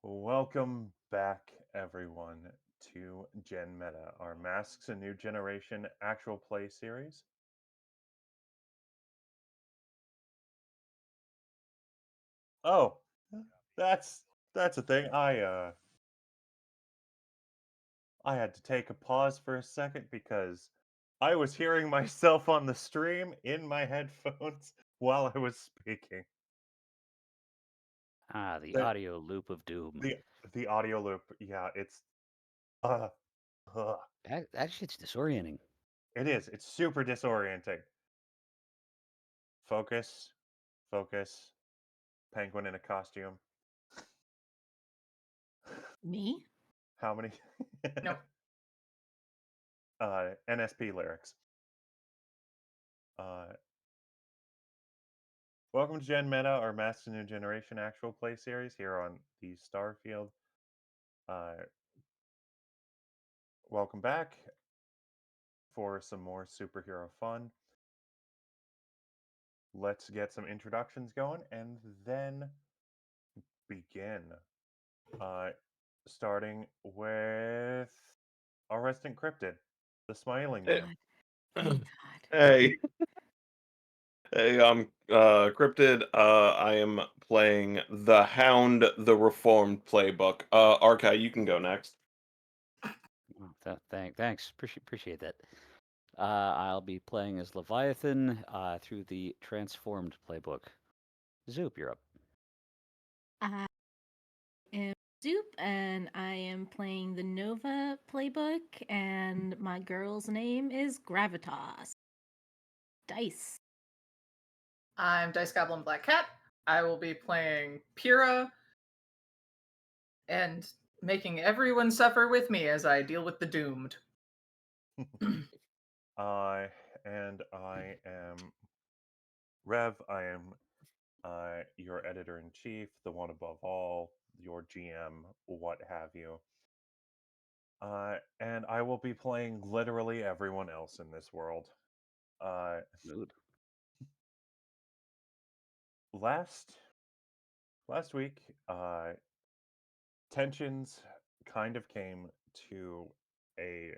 Welcome back, everyone, to GenMeta, our Masks a New Generation actual play series. Oh, that's a thing. I had to take a pause for a second because I was hearing myself on the stream in my headphones while I was speaking. Ah, the The audio loop of doom. the the audio loop, yeah, it's uh, uh Actually, it's disorienting. it is. It's super disorienting. Focus, focus. Penguin in a costume. Me? How many? No. NSP lyrics. Uh, Welcome to Gen Meta, our Master New Generation actual play series here on the Starfield. Uh, Welcome back for some more superhero fun. Let's get some introductions going and then begin. Uh, Starting with Our Resident Cryptid, the smiling God. man. God. Hey, hey, I'm Cryptid. I am playing the Hound, the Reformed playbook. Arkai, you can go next. Oh, thanks. Appreciate that. I'll be playing as Leviathan through the transformed playbook. Zoup, you're up. I am Zoup, and I am playing the Nova playbook, and my girl's name is Gravitas. Dice. I'm Dice Goblin Black Cat. I will be playing Pyrrha and making everyone suffer with me as I deal with the doomed. I am Rev. I am your editor in chief, the one above all, your GM, what have you. And I will be playing literally everyone else in this world. Uh, Mood. last last week, tensions kind of came to a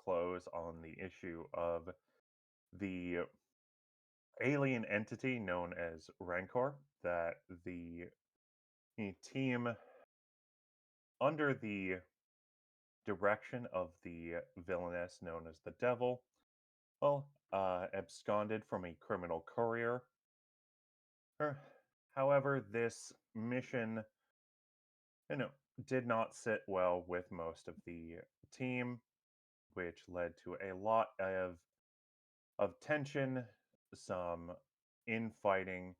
close on the issue of the alien entity known as Rancor that the team under the direction of the villainess known as the Devil, well, absconded from a criminal courier. Er, However, this mission, you know, did not sit well with most of the team, which led to a lot of tension, some infighting,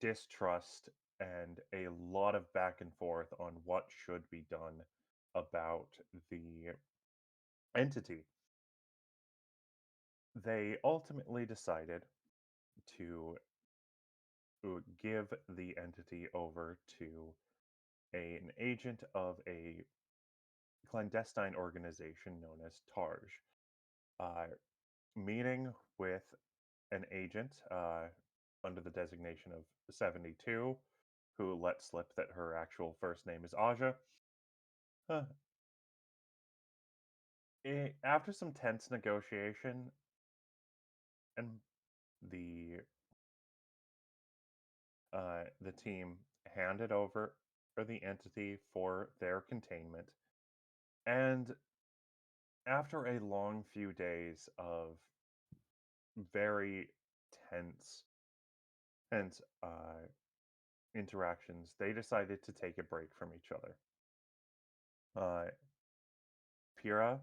distrust, and a lot of back and forth on what should be done about the entity. They ultimately decided to give the entity over to an agent of a clandestine organization known as Tarj. Uh, Meeting with an agent under the designation of 72, who let slip that her actual first name is Aja. Uh, After some tense negotiation and the the team handed over for the entity for their containment. And after a long few days of very tense and interactions, they decided to take a break from each other. Uh, Pyrrha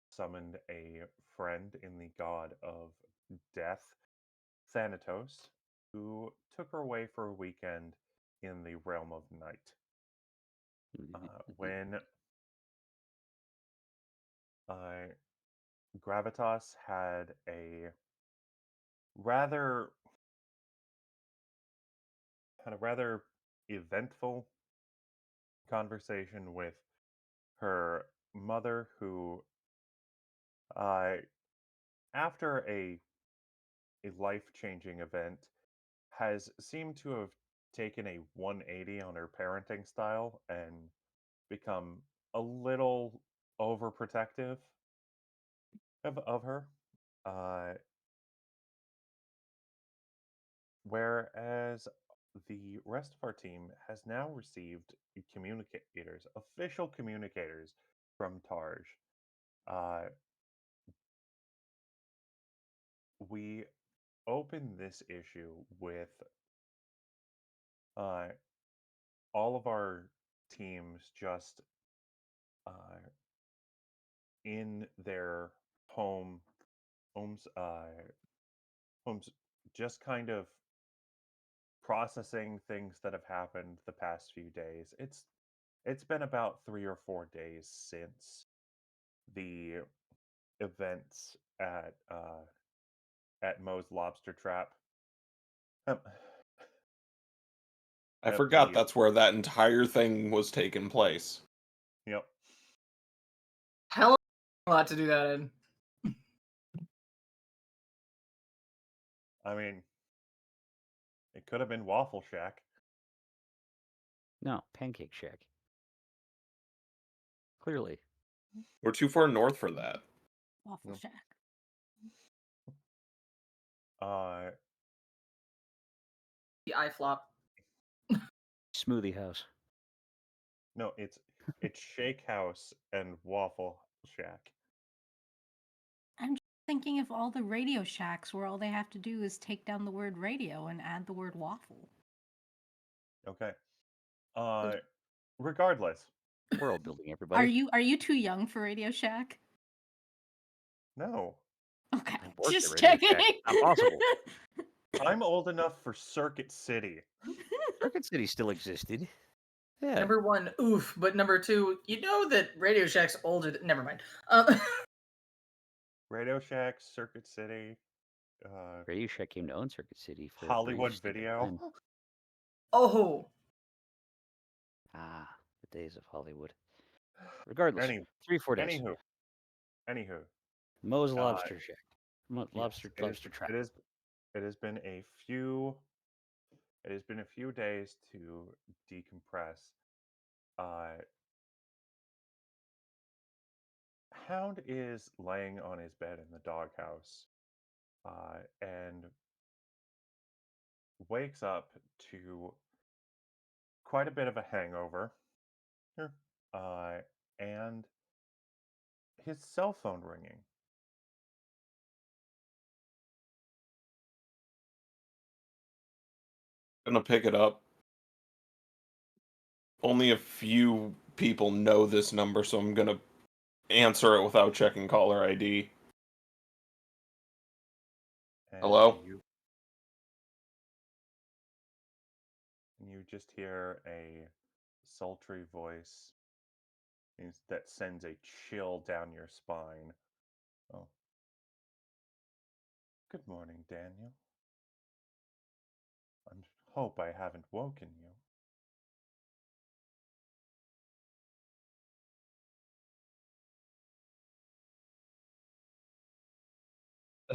summoned a friend in the god of death, Thanatos, who took her away for a weekend in the realm of night. When uh, Gravitas had a rather rather eventful conversation with her mother, who uh, after a life-changing event has seemed to have taken a 180 on her parenting style and become a little overprotective of her. Uh, Whereas the rest of our team has now received communicators, official communicators from Tarj. Uh, we open this issue with uh, all of our teams just uh, in their homes, homes, just kind of processing things that have happened the past few days. It's been about 3 or 4 days since the events at Moe's Lobster Trap. Um, I at forgot the that's where that entire thing was taking place. Yep. Hell, a lot to do that in. I mean, it could have been Waffle Shack. No, Pancake Shack. Clearly. We're too far north for that. Waffle No. Shack. Uh, The eye flop. Smoothie House. no, it's Shake House and Waffle Shack. I'm just thinking of all the Radio Shacks where all they have to do is take down the word radio and add the word waffle. Okay. Uh, Regardless, World building, Are everybody. you too young for Radio Shack? no, Okay, I worked at just Radio checking. Shack. Not possible. I'm old enough for Circuit City. Circuit City still existed. Yeah. Number one, oof. But number two, you know that Radio Shack's older than. Never mind. Radio Shack, Circuit City, Radio Shack came to own Circuit City for a brief Hollywood stint of Video. time. Oh. Ah, the days of Hollywood. Regardless, Any, 3-4 days. anywho, Moe's uh, Lobster Shack. yes, Lobster Trap. it has been a few. It has been a few days to decompress. Uh, Hound is laying on his bed in the doghouse, and wakes up to quite a bit of a hangover. Sure. And his cell phone ringing. Gonna pick it up. Only a few people know this number, so I'm gonna answer it without checking caller ID. And Hello? you just hear a sultry voice that sends a chill down your spine. Oh. Good morning, Daniel. I hope I haven't woken you.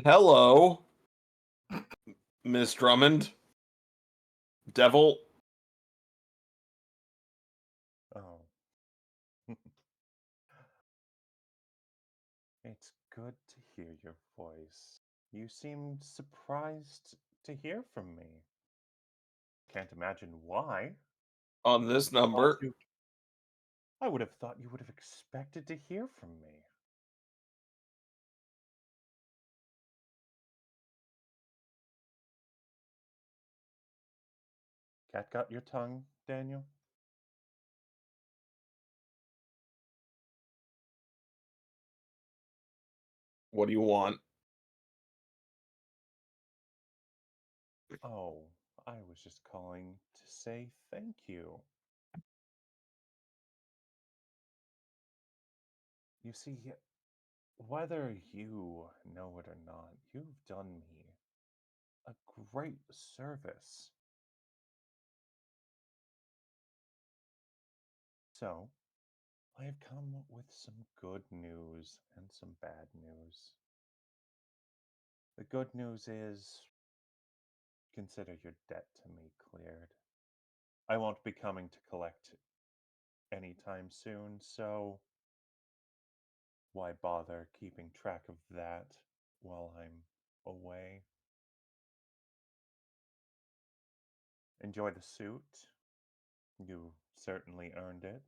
Hello, Miss Drummond. Devil. Oh. It's good to hear your voice. You seemed surprised to hear from me. Can't imagine why. On this Thought number. I would have thought you would have expected to hear from me. Cat got your tongue, Daniel? What do you want? Oh, I was just calling to say thank you. You see, whether you know it or not, you've done me a great service. So, I have come with some good news and some bad news. The good news is consider your debt to me cleared. I won't be coming to collect anytime soon, so why bother keeping track of that while I'm away? Enjoy the suit. You certainly earned it.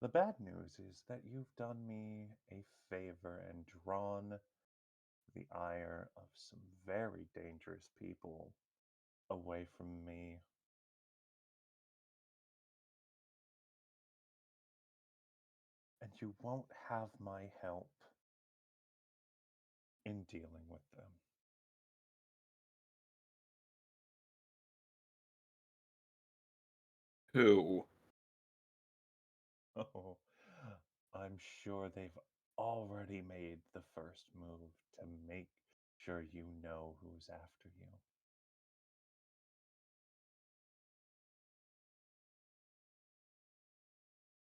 The bad news is that you've done me a favor and drawn the ire of some very dangerous people away from me. And you won't have my help in dealing with them. Who? Oh, I'm sure they've already made the first move to make sure you know who's after you.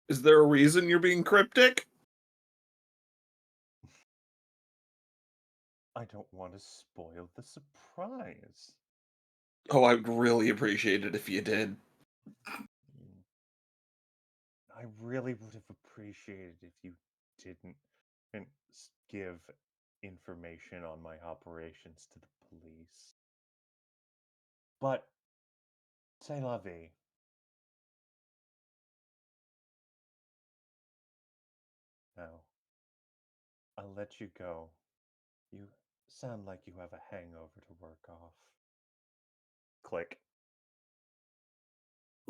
Is there a reason you're being cryptic? I don't want to spoil the surprise. Oh, I'd really appreciate it if you did. Mm. I really would have appreciated if you didn't and give information on my operations to the police. But c'est la vie. Now, I'll let you go. You sound like you have a hangover to work off. Click.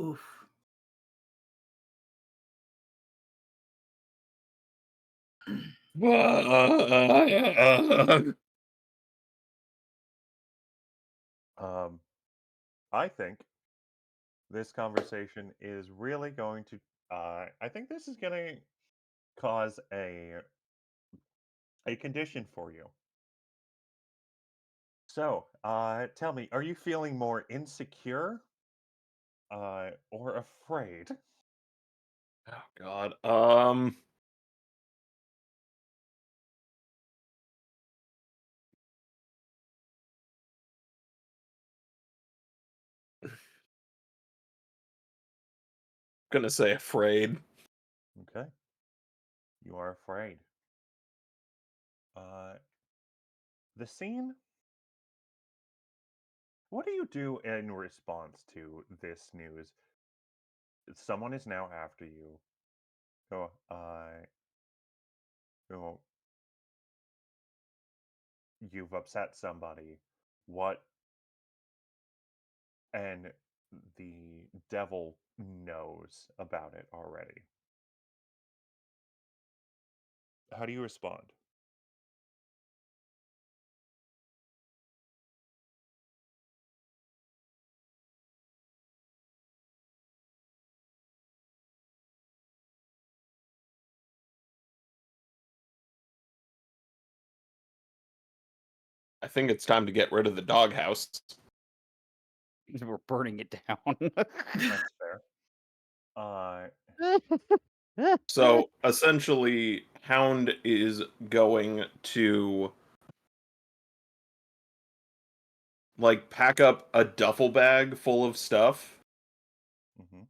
Oof. I think this conversation is really going to. I think this is going to cause a condition for you. So, tell me, are you feeling more insecure, or afraid? Oh God. Gonna say afraid. Okay, you are afraid. The scene. What do you do in response to this news? Someone is now after you. Oh, oh, you've upset somebody. What? And the devil knows about it already. How do you respond? I think it's time to get rid of the doghouse. We're burning it down. That's fair. So essentially, Hound is going to like pack up a duffel bag full of stuff, hmm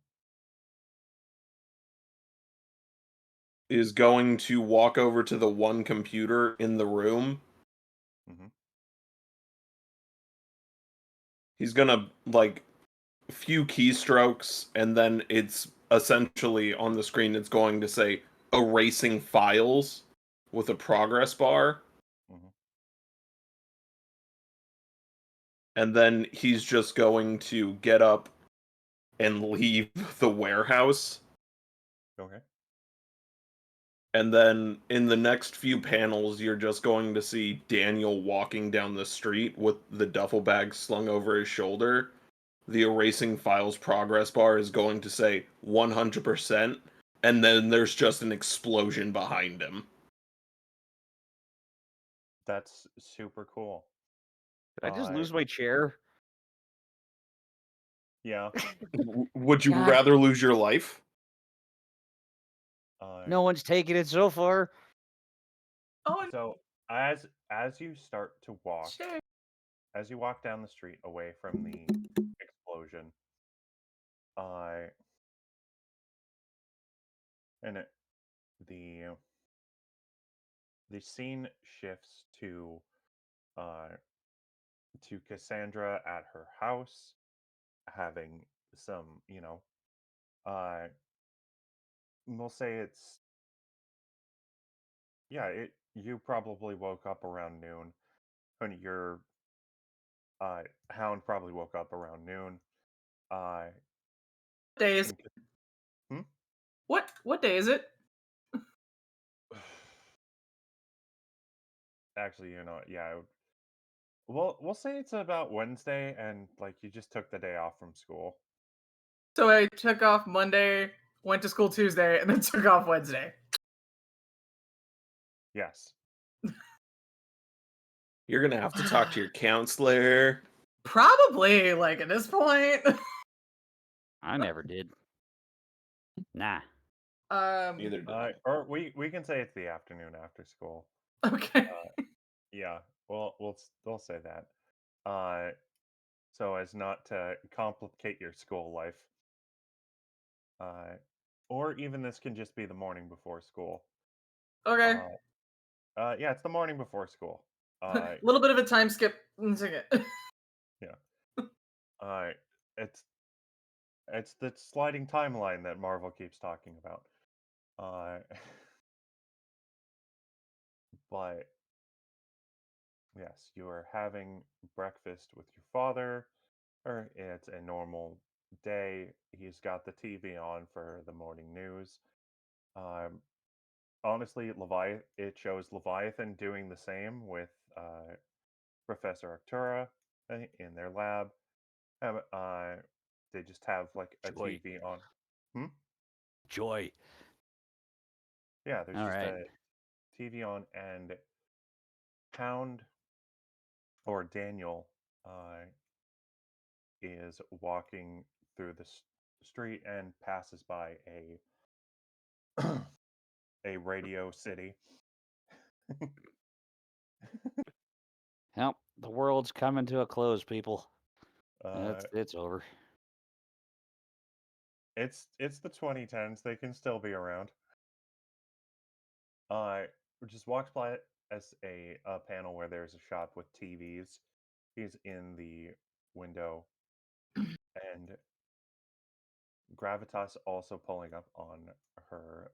is going to walk over to the one computer in the room. hmm He's gonna like a few keystrokes, and then it's essentially on the screen it's going to say erasing files with a progress bar. hmm And then he's just going to get up and leave the warehouse. Okay. And then in the next few panels, you're just going to see Daniel walking down the street with the duffel bag slung over his shoulder. The erasing files progress bar is going to say 100%, and then there's just an explosion behind him. That's super cool. Did I just Uh, lose my chair? yeah. Would you God. rather lose your life? No one's taken it so far. Oh, So as you start to walk, shit. as you walk down the street away from the explosion, uh, and the the scene shifts uh, to Cassandra at her house, having some, uh, we'll say it's yeah, it you probably woke up around noon, and your Hound probably woke up around noon. Uh, Day is and hmm? what day is it? Actually, yeah, we'll say it's about Wednesday, and like you just took the day off from school. So I took off Monday, went to school Tuesday, and then took off Wednesday. Yes. You're gonna have to talk to your counselor. Probably, like at this point. I never did. Nah. Neither did I. Or we can say it's the afternoon after school. Okay. Yeah, we'll say that. So as not to complicate your school life. Or even this can just be the morning before school. Okay. Yeah, it's the morning before school. A little bit of a time skip. Yeah. It's the sliding timeline that Marvel keeps talking about. But yes, you are having breakfast with your father, or it's a normal day. He's got the TV on for the morning news. Um, Honestly, it shows Leviathan doing the same with Professor Arctura in their lab. They just have like a Joy. TV on. Hmm? Joy. Yeah, there's All just right. a TV on, and Hound or Daniel is walking through the street and passes by a radio city. Well, the world's coming to a close, people. Uh, It's over. it's the 2010s. They can still be around. Uh, just walks by it as a panel where there's a shop with TVs. He's in the window, and Gravitas also pulling up on her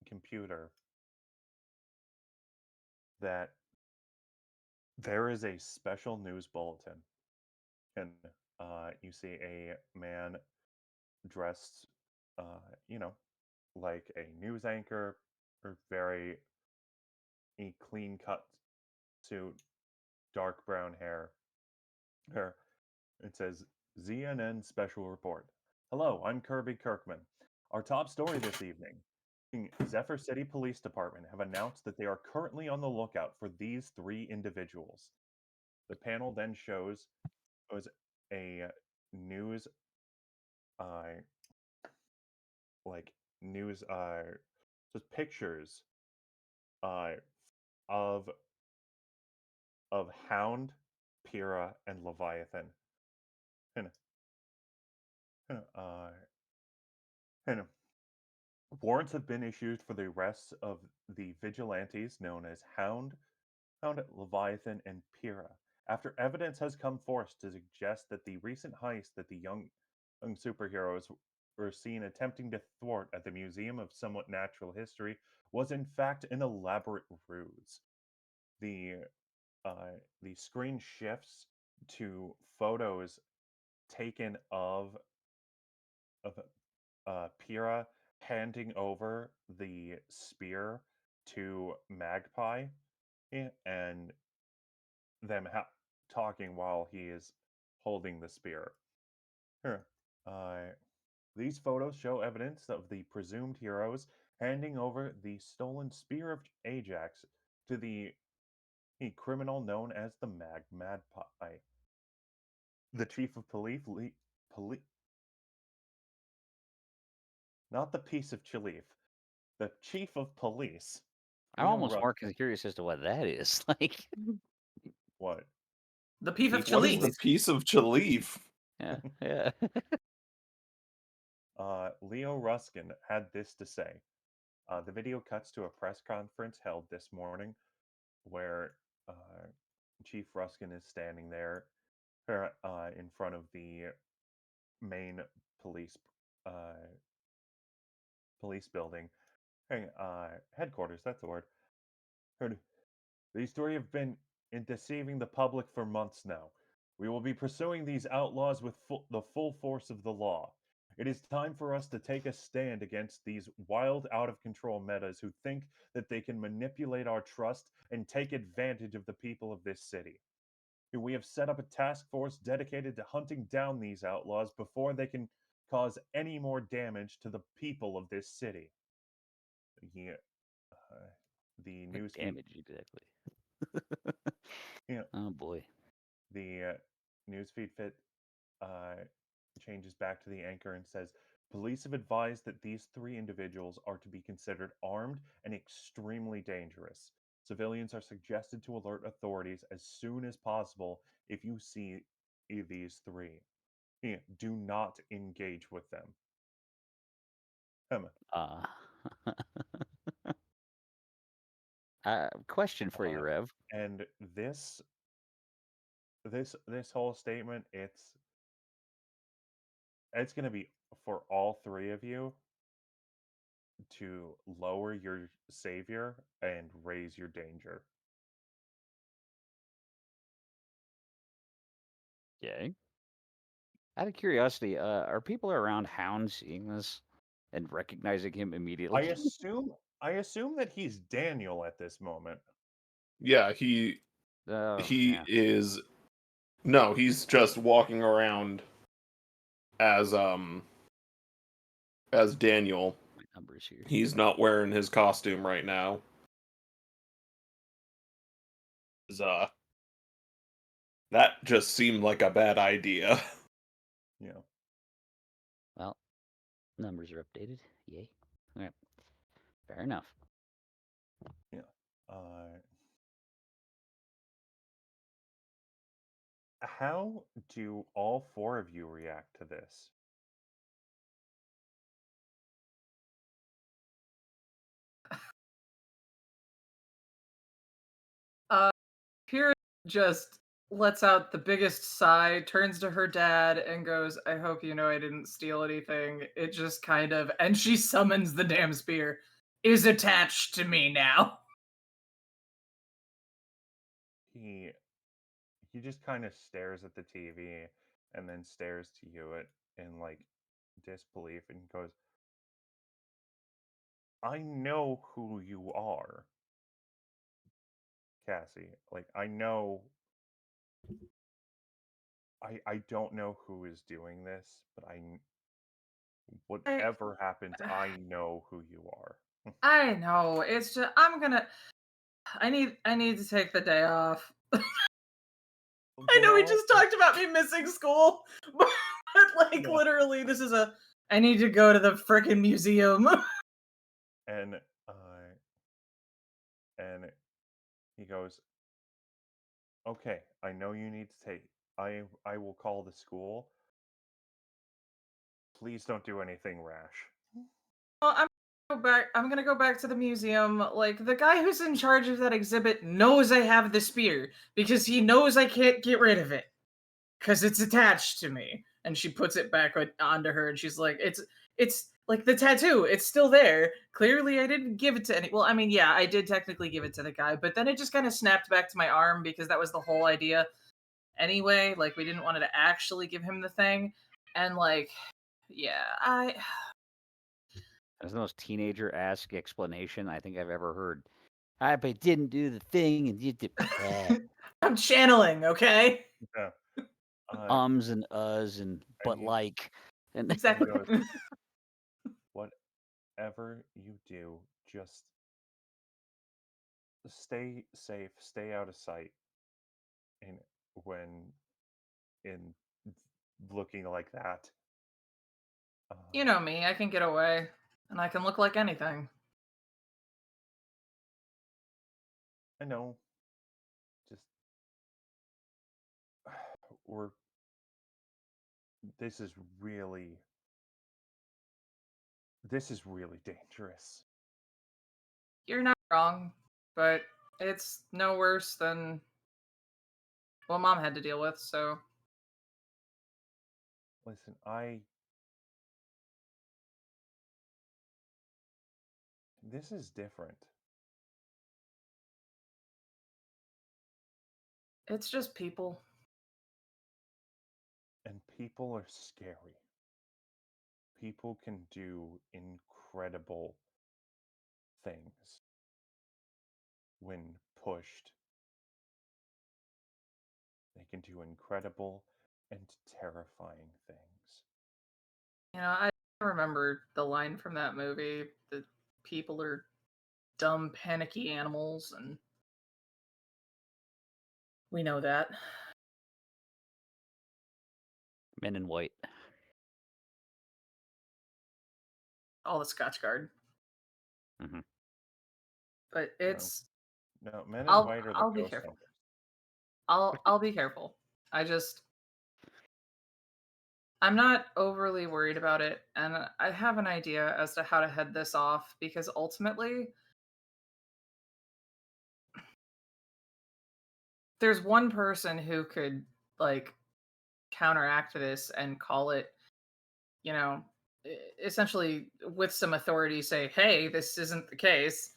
computer that there is a special news bulletin, and you see a man dressed, you know, like a news anchor, or very a clean cut suit, dark brown hair. It says ZNN Special Report. Hello, I'm Kirby Kirkman. Our top story this evening. Zephyr City Police Department have announced that they are currently on the lookout for these three individuals. The panel then shows was a news uh like news just pictures uh of Hound, Pyrrha, and Leviathan. And uh and warrants have been issued for the arrests of the vigilantes known as Hound, Leviathan, and Pyrrha, after evidence has come forth to suggest that the recent heist that the young superheroes were seen attempting to thwart at the Museum of Somewhat Natural History was in fact an elaborate ruse. The the screen shifts to photos taken of Pyrrha handing over the spear to Magpie, and them talking while he is holding the spear. Here. Uh, these photos show evidence of the presumed heroes handing over the stolen spear of Ajax to the criminal known as the Magpie. The chief of police, not the piece of Chalif, the chief of police. I'm almost more curious as to what that is. Like, What? The Pief of What is the Chalice. piece of Chalif? Yeah, yeah. Leo Ruskin had this to say. The video cuts to a press conference held this morning where Chief Ruskin is standing there in front of the main police uh, police building. Headquarters, that's the word. Heard, these three have been deceiving the public for months now. We will be pursuing these outlaws with the full force of the law. It is time for us to take a stand against these wild, out of control metas who think that they can manipulate our trust and take advantage of the people of this city. We have set up a task force dedicated to hunting down these outlaws before they can cause any more damage to the people of this city. He, the What newsfeed, damage exactly? yeah, Oh boy. the newsfeed fit changes back to the anchor and says, "Police have advised that these three individuals are to be considered armed and extremely dangerous. Civilians are suggested to alert authorities as soon as possible if you see these three. Yeah, do not engage with them." Uh, question for you, Uh, Rev. and this whole statement, it's going to be for all three of you to lower your savior and raise your danger. Okay. Out of curiosity, are people around Hound seeing this and recognizing him I immediately? assume that he's Daniel at this moment. Yeah, he Oh, yeah. is. No, he's just walking around as Daniel. My numbers here. He's not wearing his costume right now. That just seemed like a bad idea. Yeah. Well, numbers are updated. Yay. All right. Fair enough. Yeah. How do all four of you react to this? Pyrrha just lets out the biggest sigh, turns to her dad, and goes, "I hope you know I didn't steal anything." It just kind of, and she summons the damn spear, is attached to me now. He just kind of stares at the TV and then stares to you in like disbelief and goes, "I know who you are, Cassie. Like I know I don't know who is doing this, but I, whatever happens, I know who you are." I know. It's just I need to take the day off. I know we Well, just talked about me missing school, but like yeah. literally, this is I need to go to the freaking museum. And and he goes, "Okay, I know you need to take. I will call the school. Please don't do anything rash." Well, I'm gonna go back to the museum. Like the guy who's in charge of that exhibit knows I have the spear because he knows I can't get rid of it because it's attached to me. And she puts it back onto her, and she's like, "It's like the tattoo. It's still there. Clearly, I didn't give it to any. Well, I mean, yeah, I did technically give it to the guy, but then it just kind of snapped back to my arm because that was the whole idea. Anyway, like we didn't want to actually give him the thing, and like, yeah, That's the most teenager-esque explanation I think I've ever heard. I but didn't do the thing and you did. I'm channeling, okay? Yeah. Ums and uhs and but he- like and Exactly. goes, "Whatever you do, just stay safe, stay out of sight." And when in looking like that, You know me, I can get away, and I can look like anything. I know. Just this is really dangerous. You're not wrong, but it's no worse than what Mom had to deal with, so Listen, this is different. it's just people. And people are scary. People can do incredible things when pushed. They can do incredible and terrifying things. You know, I remember the line from that movie that people are dumb, panicky animals, and we know that. Men in white. All the Scotch Guard. Mm-hmm. But it's No, Men in I'll White are the I'll be ghost careful. hunters. I'll be careful. I'm not overly worried about it, and I have an idea as to how to head this off because ultimately there's one person who could like counteract this and call it, you know, essentially with some authority say, "Hey, this isn't the case."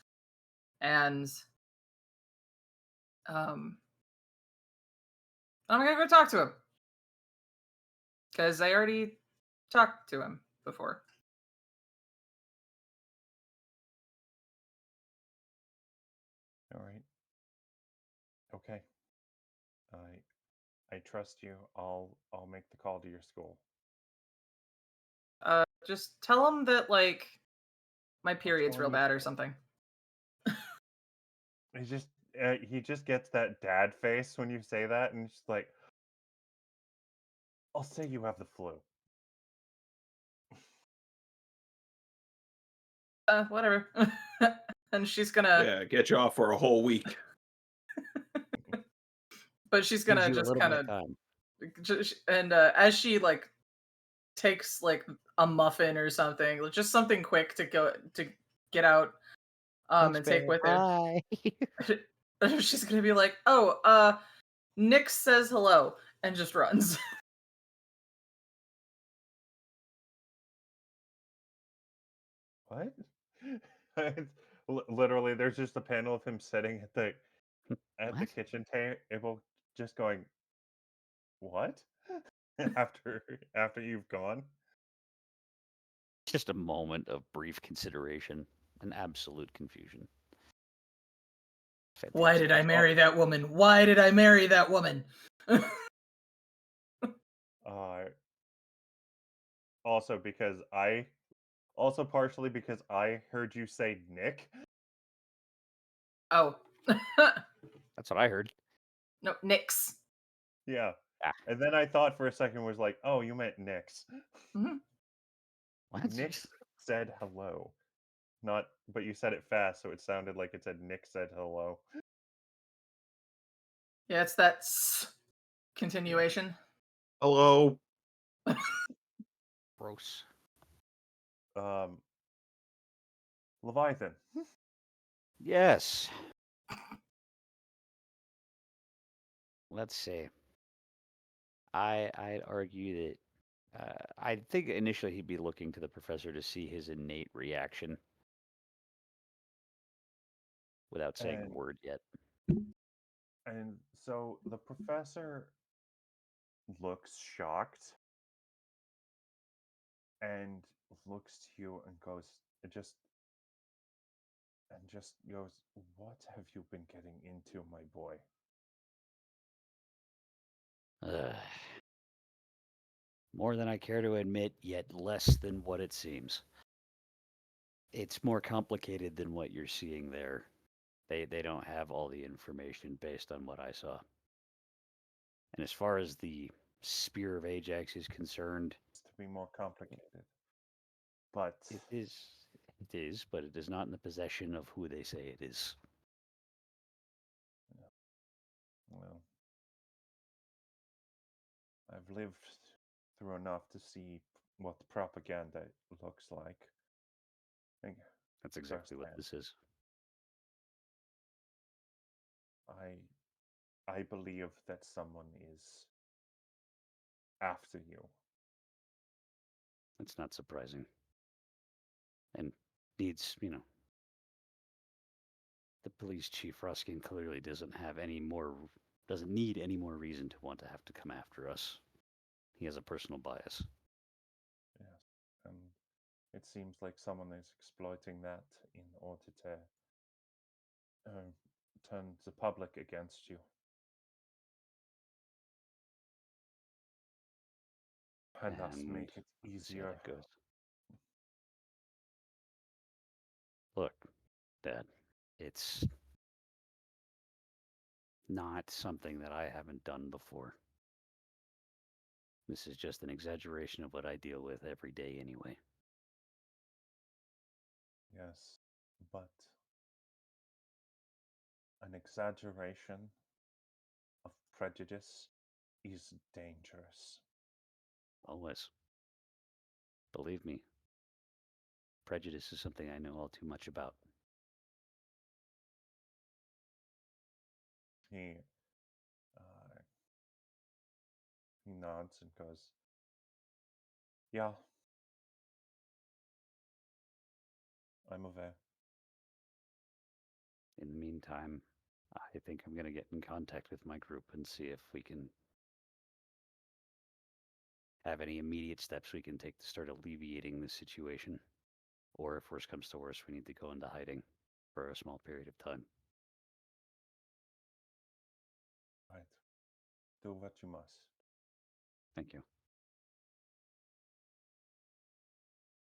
And I'm going to go talk to him cuz I already talked to him before. All right. Okay. I trust you. I'll make the call to your school. Just tell him that like my I'll period's tell real him you bad or something. he just gets that dad face when you say that, and it's just like, I'll say you have the flu. Whatever. And she's gonna, Yeah, get you off for a whole week. but she's Gives gonna you a just little kind bit of, of time. and as she like takes like a muffin or something, like, just something quick to go to get out, Thanks, and take babe. with her. Bye. She's gonna be like, "Oh, Nick says hello," and just runs. What? Literally, there's just a panel of him sitting at the What? kitchen table, just going, "What?" after you've gone. Just a moment of brief consideration and absolute confusion. Why Fantastic. did I marry that woman? Why did I marry that woman? Also partially because I heard you say Nick. Oh. That's what I heard. No, Nix. Yeah. Ah. And then I thought for a second was like, oh, you meant Nix. Mhm. What? Nix said hello. But you said it fast, so it sounded like it said Nick said hello. Yeah, it's that continuation. Hello. Gross. Leviathan. Yes. Let's see. I'd argue that I think initially he'd be looking to the professor to see his innate reaction without saying a word yet. And so the professor looks shocked and looks to you and just goes, "What have you been getting into, my boy?" More than I care to admit, yet less than what it seems. It's more complicated than what you're seeing there. They don't have all the information based on what I saw. And as far as the Spear of Ajax is concerned, It's to be more complicated. But it is, but it is not in the possession of who they say it is. well, I've lived through enough to see what propaganda looks like. And That's exactly what firsthand, this is. I believe that someone is after you. That's not surprising. And needs, the police chief Ruskin clearly doesn't need any more reason to want to have to come after us. He has a personal bias. Yes, and it seems like someone is exploiting that in order to turn the public against you. And thus And make it we'll see how easier. that goes. Look, Dad, it's not something that I haven't done before. This is just an exaggeration of what I deal with every day anyway. Yes, but an exaggeration of prejudice is dangerous. Always. Believe me, prejudice is something I know all too much about. He uh, he nods and goes, "Yeah, I'm aware." In the meantime, I think I'm going to get in contact with my group and see if we can have any immediate steps we can take to start alleviating the situation. Or if worse comes to worse, we need to go into hiding for a small period of time. Right. Do what you must. Thank you.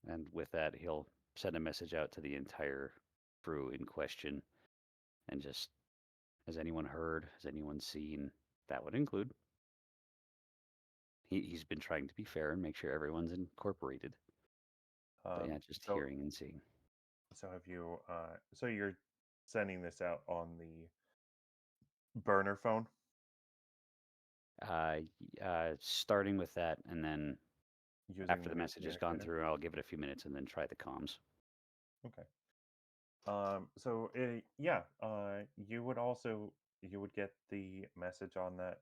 And with that, he'll send a message out to the entire crew in question and just, has anyone heard? Has anyone seen? That would include. He's been trying to be fair and make sure everyone's incorporated. But yeah, just So hearing and seeing. so have you? So you're sending this out on the burner phone? Starting with that, and then Using after the the new message has gone communicator? through, I'll give it a few minutes and then try the comms. Okay. So yeah, you would also you would get the message on that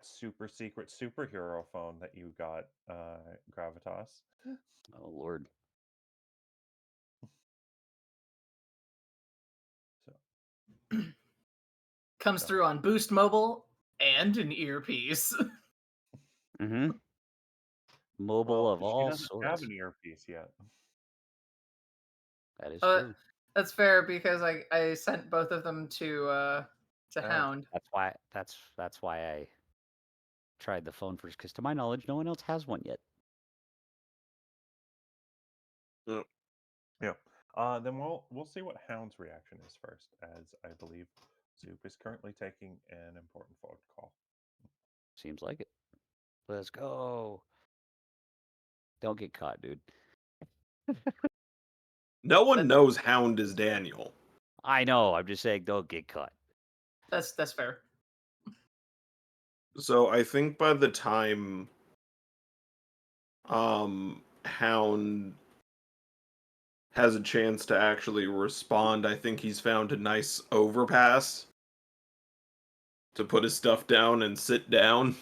super secret superhero phone that you got, Gravitas. Oh Lord. So Comes so through on Boost Mobile and an earpiece. Mm-hmm. Mobile well, of she all doesn't have sorts. an earpiece yet. That is Uh, true. that's fair because I sent both of them to Oh, Hound. That's why I tried the phone first, because to my knowledge, no one else has one yet. yeah. Then we'll see what Hound's reaction is first, as I believe Zoup is currently taking an important phone call. Seems like it. Let's go. Don't get caught, dude. No one knows Hound is Daniel. I know. I'm just saying, don't get caught. That's fair. So I think by the time Hound has a chance to actually respond, I think he's found a nice overpass to put his stuff down and sit down.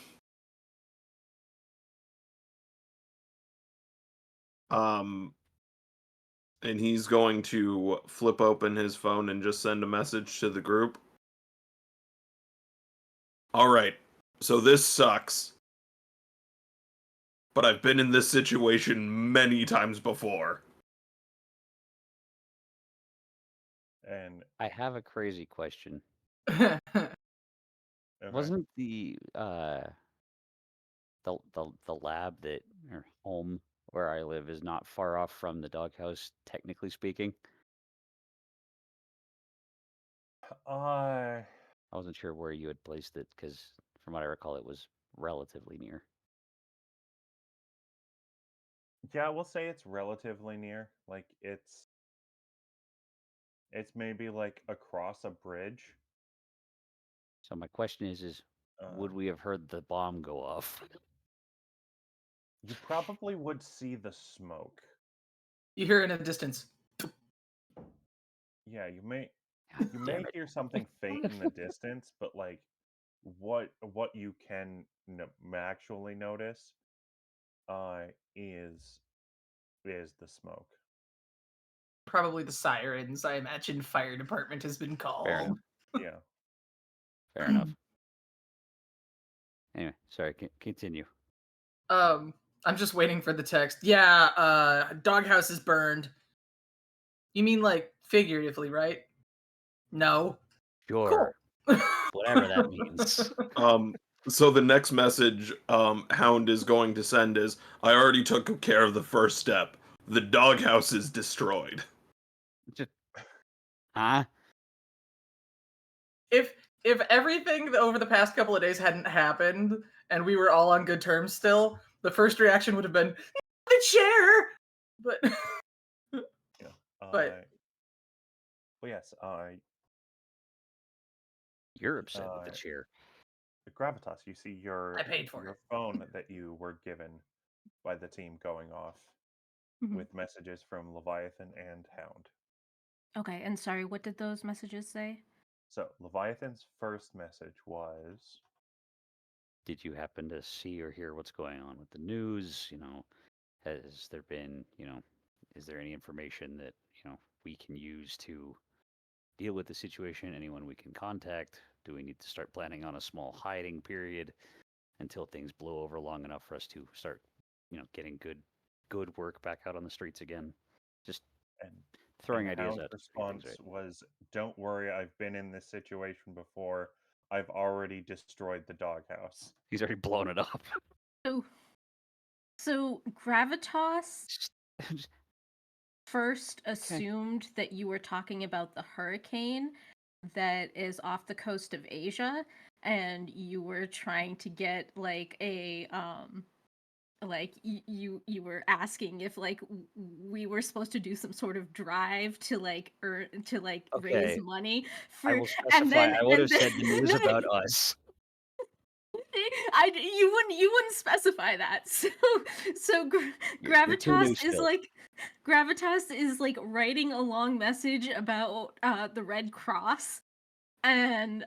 And he's going to flip open his phone and just send a message to the group. All right, so this sucks, but I've been in this situation many times before. And I have a crazy question. okay. Wasn't the lab that, or home where I live, is not far off from the doghouse, technically speaking? Uh, I wasn't sure where you had placed it, because from what I recall, it was relatively near. yeah, we'll say it's relatively near. Like it's maybe like across a bridge. So my question is would we have heard the bomb go off? You probably would see the smoke. You hear it in the distance. Yeah, you may God you damn may it. hear something faint in the distance, but like what you can actually notice is the smoke. Probably the sirens. I imagine fire department has been Fair called. enough. Yeah. Fair enough. Anyway, sorry, continue. I'm just waiting for the text. Yeah, doghouse is burned. You mean like figuratively, right? No. Sure. Cool. Whatever that means. So the next message Hound is going to send is, I already took care of the first step. The doghouse is destroyed. Just, huh? If everything over the past couple of days hadn't happened and we were all on good terms still, the first reaction would have been the chair. But Yeah. But- well, yes. You're upset with the chair. Gravitas, you see your I paid for your it. phone that you were given by the team going off Mhm. with messages from Leviathan and Hound. Okay, and sorry, what did those messages say? So Leviathan's first message was, Did you happen to see or hear what's going on with the news? Has there been, is there any information that, we can use to deal with the situation? Anyone we can contact? Do we need to start planning on a small hiding period until things blow over long enough for us to start, getting good work back out on the streets again? Just and throwing and ideas Hound's out to see things, response right? was, "Don't worry, I've been in this situation before. I've already destroyed the doghouse." He's already blown it up. So Gravitas first assumed that you were talking about the hurricane that is off the coast of Asia, and you were trying to get like a like you were asking if like we were supposed to do some sort of drive to like raise Okay. money I for, will specify. I would have said the news about us. You wouldn't specify that. So You're too new Gravitas is still. like Gravitas is like writing a long message about the Red Cross and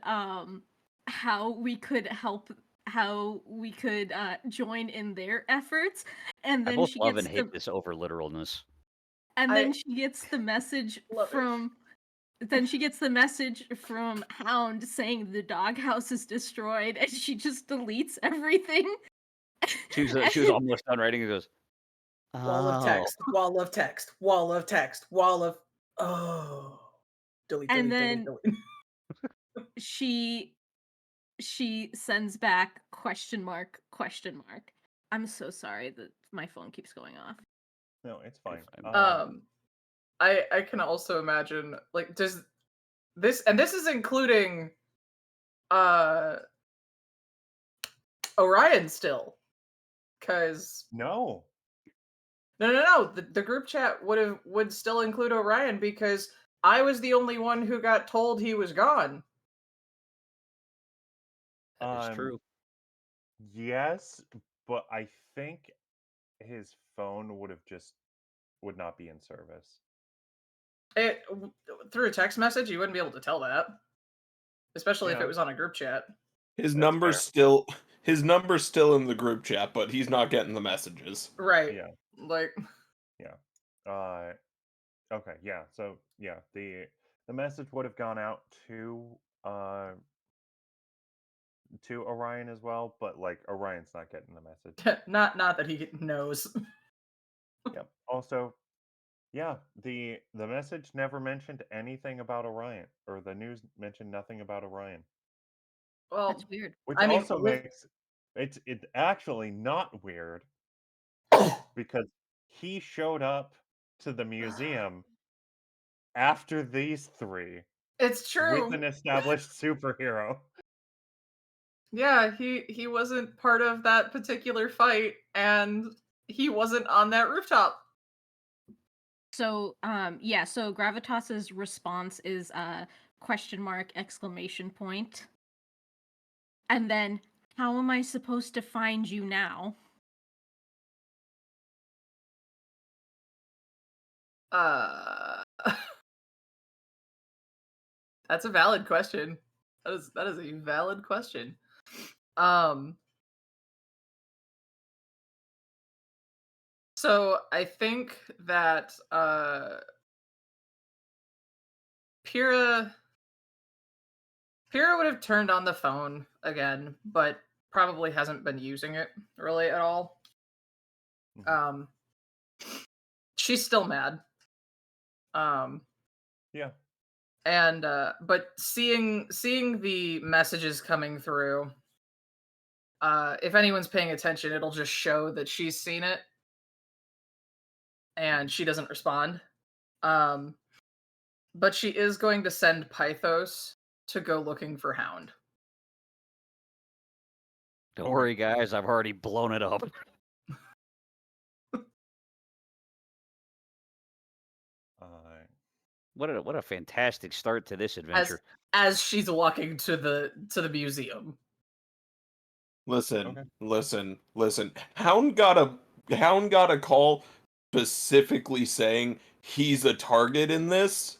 how we could help, how we could join in their efforts, and I then both she love gets and hate this over literalness. and I then she gets the message love it. from then she gets the message from Hound saying the doghouse is destroyed, and she just deletes everything. She was almost done writing and goes, Wall of "Oh." text, wall of text, wall of text, wall of delete, And delete, then delete. she sends back question mark. I'm so sorry that my phone keeps going off. No, it's fine. I can also imagine, like, does this, and this is including Orion still, because No. no, the group chat would still include Orion, because I was the only one who got told he was gone. That is true. Yes, but I think his phone would not be in service. Through a text message, you wouldn't be able to tell that, especially if Yeah. it was on a group chat. His That's number's fair. still in the group chat, but he's not getting the messages. Right. Yeah. Like, Okay, yeah. So yeah, the message would have gone out to Orion as well, but like Orion's not getting the message. not that he knows. Yep. Also, yeah, the message never mentioned anything about Orion, or the news mentioned nothing about Orion, Well, That's weird. which I mean, also makes it's actually not weird because he showed up to the museum after these three it's true. with an established superhero. Yeah, he wasn't part of that particular fight, and he wasn't on that rooftop. So so Gravitas's response is question mark exclamation point. And then, how am I supposed to find you now? That's a valid question. That is a valid question. So I think that Pyrrha would have turned on the phone again, but probably hasn't been using it really at all. Mhm. She's still mad. Yeah. And but seeing the messages coming through, if anyone's paying attention, it'll just show that she's seen it and she doesn't respond. But she is going to send Pythos to go looking for Hound. Don't worry, guys. I've already blown it up. What a fantastic start to this adventure. As she's walking to the museum. Listen, Okay. listen. Hound got a call specifically saying he's a target in this,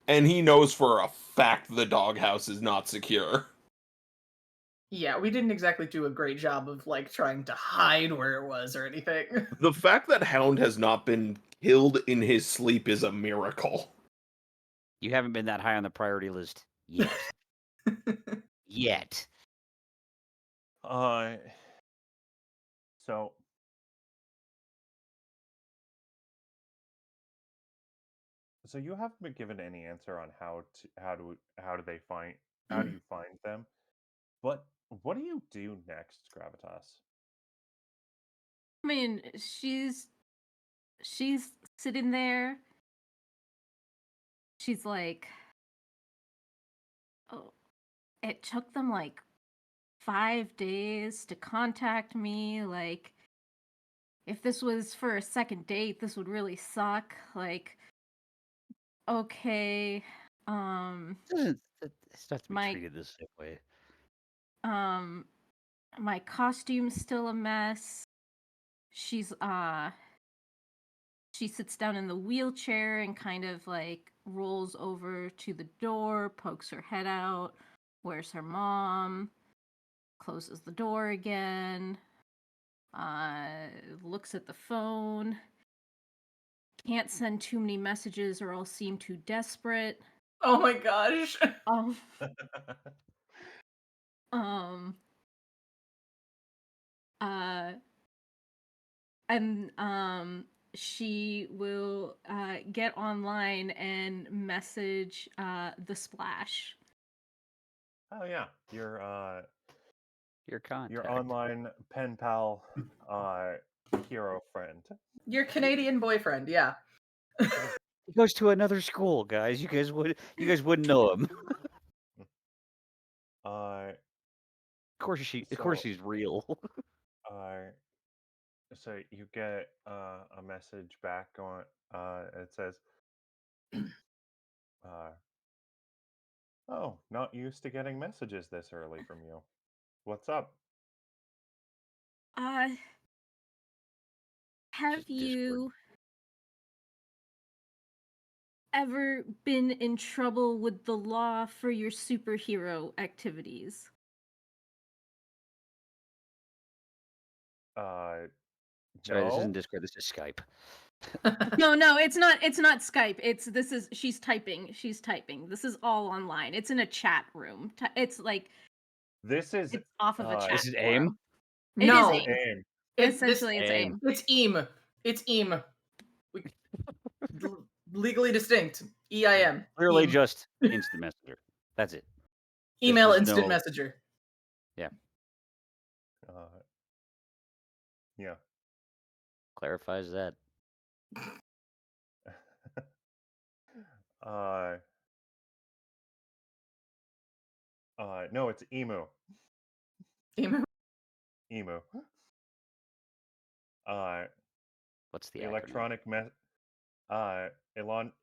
and he knows for a fact the doghouse is not secure. Yeah, we didn't exactly do a great job of like trying to hide where it was or anything. The fact that Hound has not been killed in his sleep is a miracle. You haven't been that high on the priority list yet. Yet. So you haven't been given any answer on how do you find them? But what do you do next, Gravitas? I mean, she's sitting there. She's like, oh, it took them like 5 days to contact me. Like, if this was for a second date, this would really suck. Like, okay, It's not to be My- treated this way. my costume's still a mess. She sits down in the wheelchair and kind of like rolls over to the door, pokes her head out. Where's her mom? Closes the door again. Looks at the phone. Can't send too many messages or I'll seem too desperate. Oh my gosh. And she will get online and message the Splash. Oh yeah, your Your online pen pal hero friend. Your Canadian boyfriend, yeah. He goes to another school, guys. You guys wouldn't know him. Of course she's real. So you get a message back on it says oh, not used to getting messages this early from you. What's up? Have you ever been in trouble with the law for your superhero activities? Sorry, No. this isn't Discord. This is Skype. No, it's not Skype. She's typing. This is all online. It's in a chat room. It's like This is it's off of a chat. This is forum. AIM? No. It is AIM. It's Essentially, it's AIM. It's EAM. It's EAM. Legally distinct. EIM. Clearly EAM. just instant messenger. That's it. Email There's instant no- messenger. Yeah. Yeah. Clarifies that. No, it's emu. Emu. Emu. What's the electronic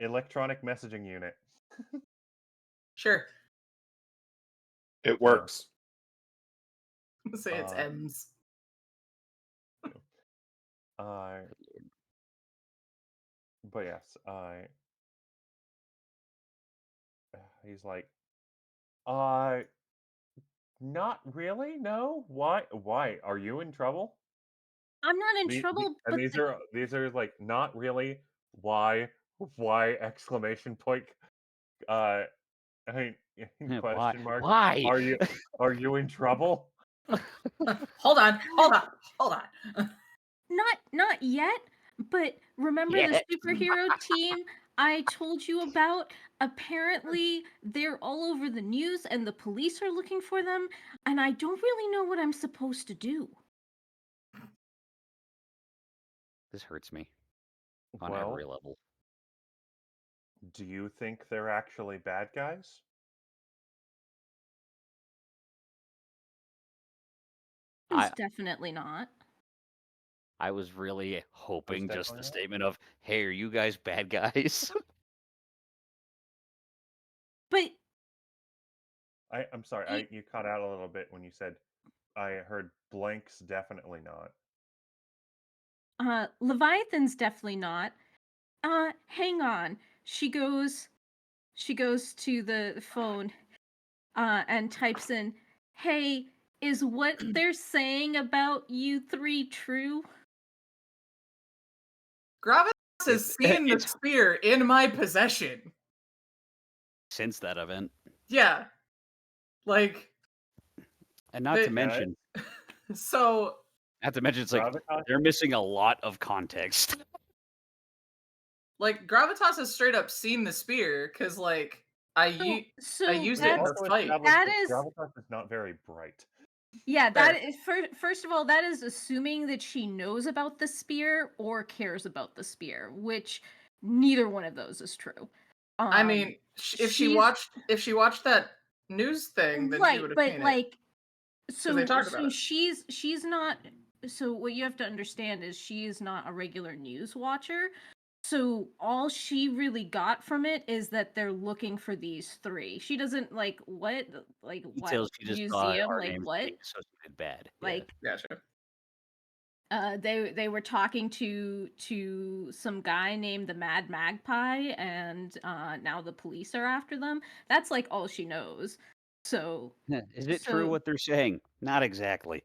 electronic messaging unit. Sure. It works. Say it's M's. But yes, he's like, not really. No. Why? Why are you in trouble? I'm not in trouble, And but these are like not really. Why? Why? Exclamation point. I mean, Why? question mark. Why? Are you in trouble? Hold on. not yet. But remember Yet. the superhero team I told you about? Apparently, they're all over the news, and the police are looking for them. And I don't really know what I'm supposed to do. This hurts me on Well, every level. do you think they're actually bad guys? It's definitely not. I was really hoping just definitely the not? statement of, "Hey, are you guys bad guys?" But I'm sorry. You cut out a little bit when you said. I heard blanks. Definitely not. Leviathan's definitely not. Hang on. She goes to the phone and types in, "Hey, is what they're saying about you three true?" Gravitas has seen the spear in my possession. Since that event. Yeah. Like, And not to mention, so it's like they're missing a lot of context. Like, Gravitas has straight up seen the spear, because, like, I used it in a fight. Gravitas is not very bright. Yeah, that is first of all, that is assuming that she knows about the spear or cares about the spear, which neither one of those is true. I mean, if she watched that news thing, then she would have seen it. So they talked about it. she's not. So what you have to understand is she is not a regular news watcher. So all she really got from it is that they're looking for these three. She doesn't like what Details she just museum, our like names what being associated bad. like. Gotcha. They were talking to some guy named the Mad Magpie, and now the police are after them. That's like all she knows. So is it true what they're saying? Not exactly.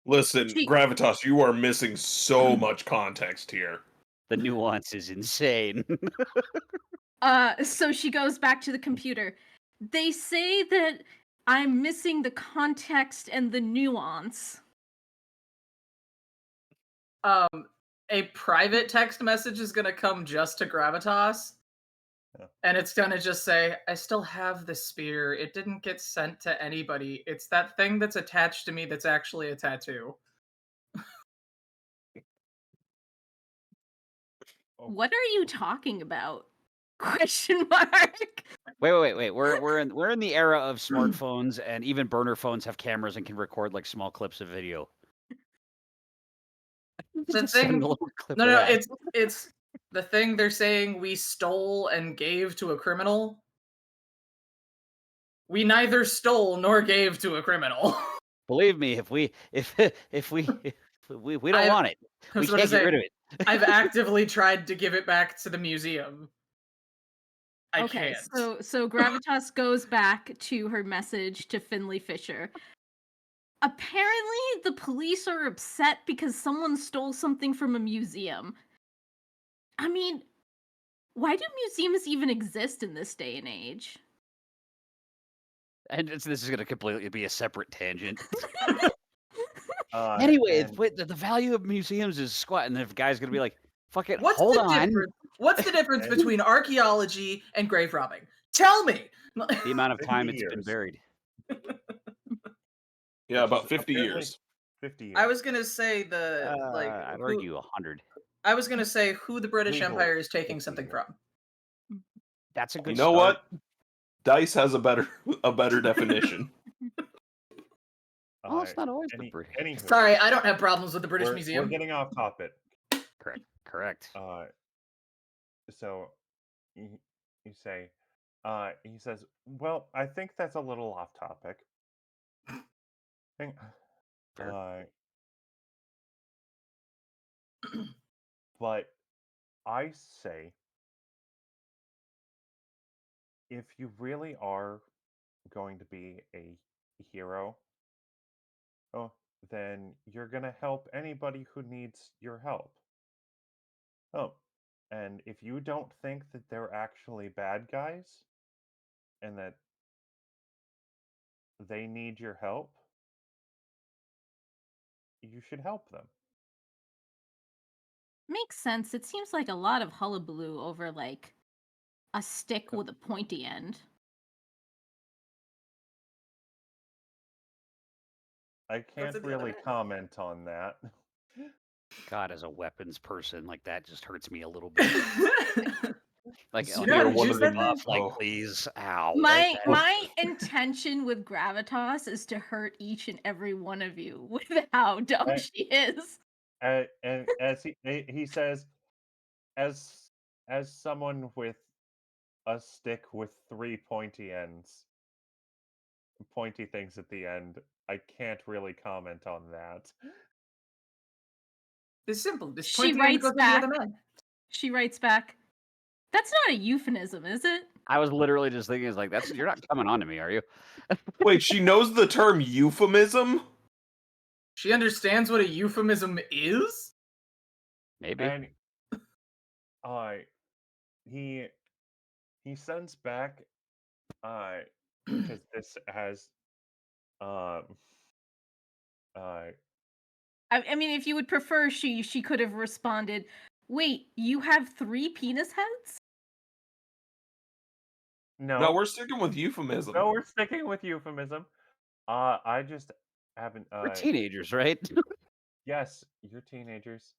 Listen, Gravitas, you are missing so much context here. The nuance is insane. So she goes back to the computer. They say that I'm missing the context and the nuance. A private text message is gonna come just to Gravitas. And it's gonna just say, I still have the spear. It didn't get sent to anybody. It's that thing that's attached to me that's actually a tattoo. What are you talking about? Question mark. Wait. We're in the era of smartphones, and even burner phones have cameras and can record like small clips of video. The thing, no, it's the thing they're saying we stole and gave to a criminal. We neither stole nor gave to a criminal. Believe me, if we don't want it, we can't get rid of it. I've actively tried to give it back to the museum. I can't. So Gravitas goes back to her message to Finley Fisher. Apparently, the police are upset because someone stole something from a museum. I mean, why do museums even exist in this day and age? And this is going to completely be a separate tangent. Anyway, the value of museums is squat, and the guy's going to be like, fuck it, hold on. What's the difference between archaeology and grave robbing? Tell me! The amount of time it's been buried. Yeah, about 50 years. 50 years. I was going to say I'd argue 100. I was going to say who the British Empire is taking something from. That's a good You know start. what? Dice has a better definition. Oh, it's not always the British. Sorry, I don't have problems with the British Museum. We're getting off topic. Correct. So you say, he says, well, I think that's a little off topic. Hang- Fair. But I say, if you really are going to be a hero, oh, then you're gonna help anybody who needs your help. Oh, and if you don't think that they're actually bad guys and that they need your help, you should help them. Makes sense. It seems like a lot of hullabaloo over like a stick with a pointy end. I Goes can't to the other really end. comment on that. God, as a weapons person, like that just hurts me a little bit. Like, You oh, know how here, to one use of that them thing? off, like, Oh. please, ow. My That- my intention with Gravitas is to hurt each and every one of you with how dumb Uh, she is. And as he says, as someone with a stick with 3 pointy ends, pointy things at the end, I can't really comment on that. It's simple. This She pointy end writes goes to the back. other man. She writes back, "That's not a euphemism, is it?" I was literally just thinking, it's like, that's you're not coming on to me, are you? Wait, she knows the term euphemism? She understands what a euphemism is? Maybe. And he sends back because this has I mean, if you would prefer, she could have responded, "Wait, you have 3 penis heads?" No, we're sticking with euphemism. No, we're sticking with euphemism. I just haven't. We're teenagers, right? Yes, you're teenagers.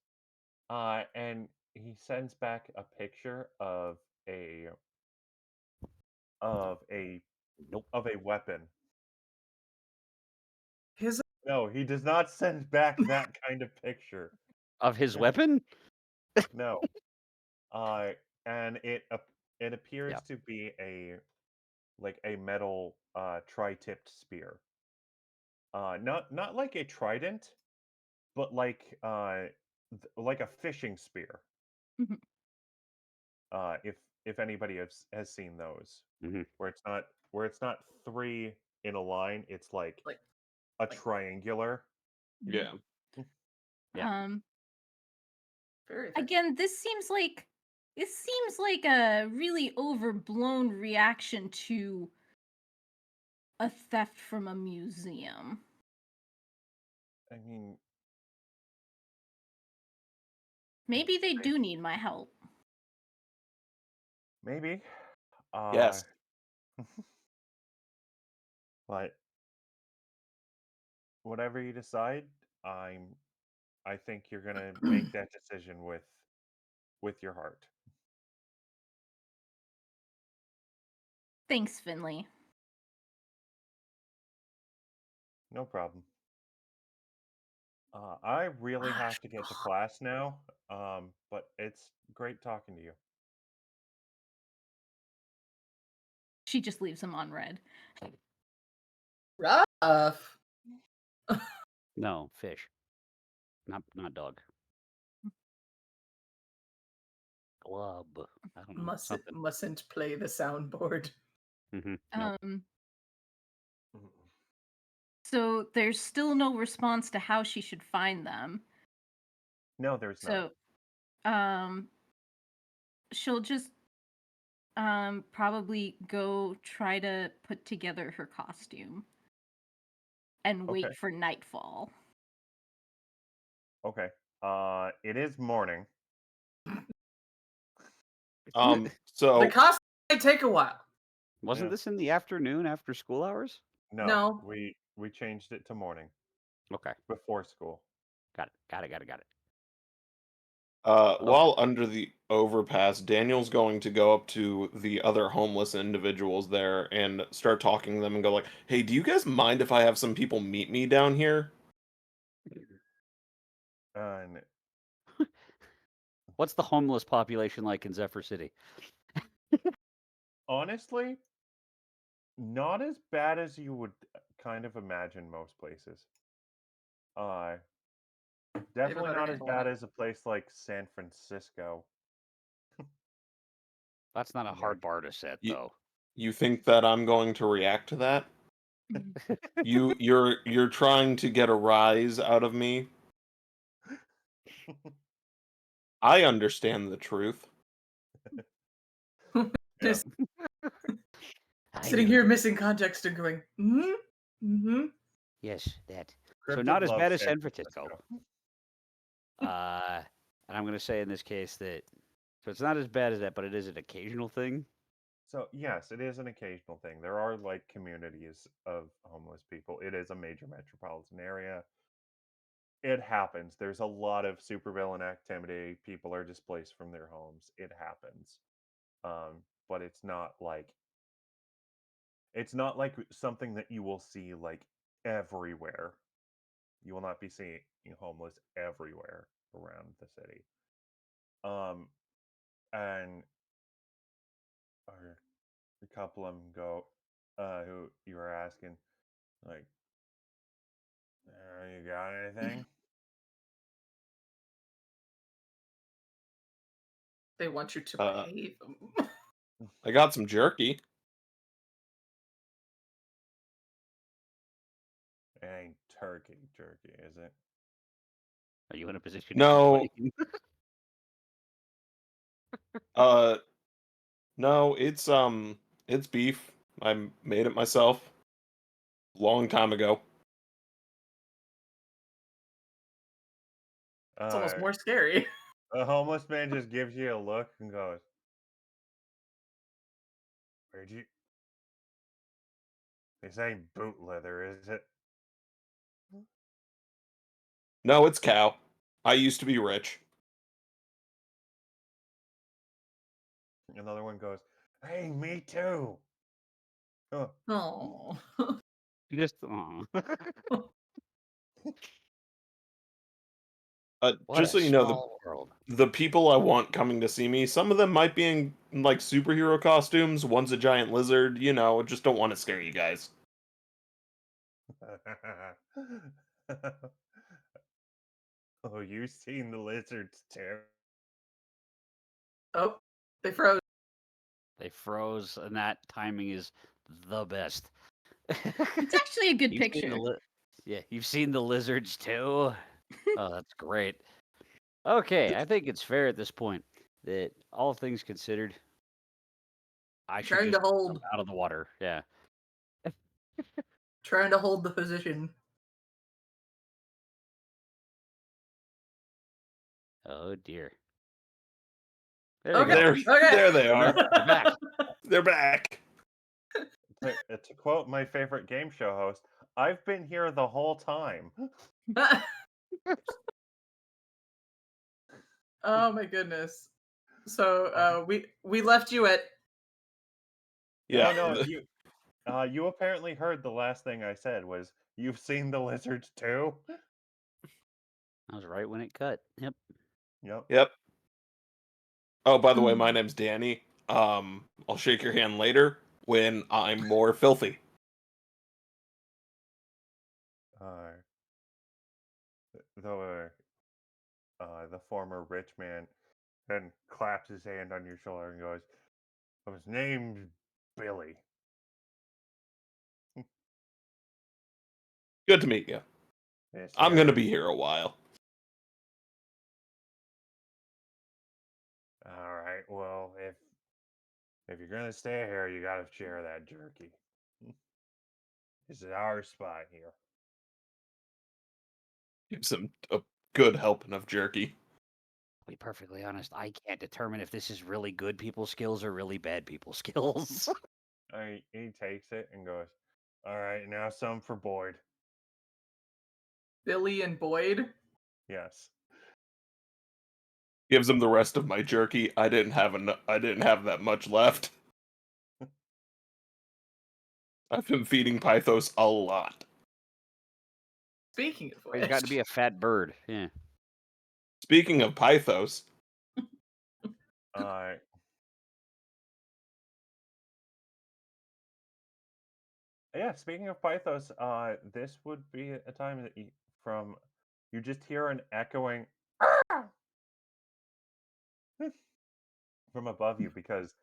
And he sends back a picture of a Nope. weapon. His No, he does not send back that kind of picture. Of his weapon? No. And it appears Yeah. to be a metal tri-tipped spear. Not like a trident, but like like a fishing spear. Mhm. If anybody has seen those, Mhm. where it's not 3 in a line, it's like Like- a like- triangular. Yeah. Yeah. very effective. Again, this seems like a really overblown reaction to a theft from a museum. I mean, Maybe they do need my help. maybe. Yes. But whatever you decide, I think you're gonna make that decision with your heart. Thanks, Finley. No problem. I really have to get to class now. But it's great talking to you. She just leaves him on red. Rough. No, fish. Not dog. Glub. I don't know. Something. Mustn't play the soundboard. Mhm. Nope. So there's still no response to how she should find them. No, there's not. So, she'll just probably go try to put together her costume and wait Okay. for nightfall. Okay. It is morning. So The costume might take a while. Wasn't Yeah. this in the afternoon after school hours? No. We changed it to morning Okay. before school. Got it. while under the overpass, Daniel's going to go up to the other homeless individuals there and start talking to them and go like, "Hey, do you guys mind if I have some people meet me down here?" And What's the homeless population like in Zephyr City? honestly, not as bad as you would kind of imagine most places. Definitely better not as handle bad it. as a place like San Francisco. That's not a Yeah. hard bar to set, You- though. You think that I'm going to react to that? You're trying to get a rise out of me. I understand the truth. Just I sitting know here that. missing context and going, Yes, that. So Cryptid not as loves bad as San San Francisco. And I'm going to say in this case that so it's not as bad as that, but it is an occasional thing. So yes, it is an occasional thing. There are like communities of homeless people. It is a major metropolitan area. It happens. There's a lot of supervillain activity. People are displaced from their homes. It happens. But it's not like something that you will see like everywhere. You will not be seeing homeless everywhere around the city. Um, and a couple of them go, who you were asking, like, you got anything? they want you to Uh, pay them. I got some jerky. It ain't turkey jerky, is it? Are you in a position No. to complain? No, it's beef. I made it myself long time ago. It's almost Uh, more scary. a homeless man just gives you a look and goes, "Where'd you? This ain't boot leather, is it?" No, it's cow. I used to be rich. Another one goes, "Hey, me too." Oh, Oh. You just aw. What Just a so you know, small world. the people I want coming to see me, some of them might be in like superhero costumes. One's a giant lizard. Just don't want to scare you guys. oh, you seen the lizards too? Oh, they froze. They froze, and that timing is the best. It's actually a good You've seen picture. Yeah, you've seen the lizards too. Oh, that's great. Okay, I think it's fair at this point that all things considered, I should Trying just to hold. jump out of the water. Yeah. Trying to hold the position. Oh dear. There you Okay. go. Okay. There they are. They're back. They're back. To quote my favorite game show host, "I've been here the whole time." Oh my goodness. So we left you at Yeah. No, you apparently heard the last thing I said was, "You've seen the lizards too?" I was right when it cut. Yep. Yep. Yep. Oh, by the way, Hmm. my name's Danny. I'll shake your hand later when I'm more filthy. The former rich man then claps his hand on your shoulder and goes, "Oh, his name's Billy." Good to meet you. Yes, I'm gonna sir. be here a while. All right. Well, if you're gonna stay here, you gotta share that jerky. This is our spot here. Give some a good helping of jerky. To be perfectly honest, I can't determine if this is really good people skills or really bad people skills. He takes it and goes, "All right, now some for Boyd." Billy and Boyd. Yes. Gives him the rest of my jerky. I didn't have that much left. I've been feeding Pythos a lot. Speaking of He's got to which, be a fat bird. Yeah. Speaking of Pythos, Uh, Yeah, speaking of Pythos, this would be a time that you just hear an echoing from above you because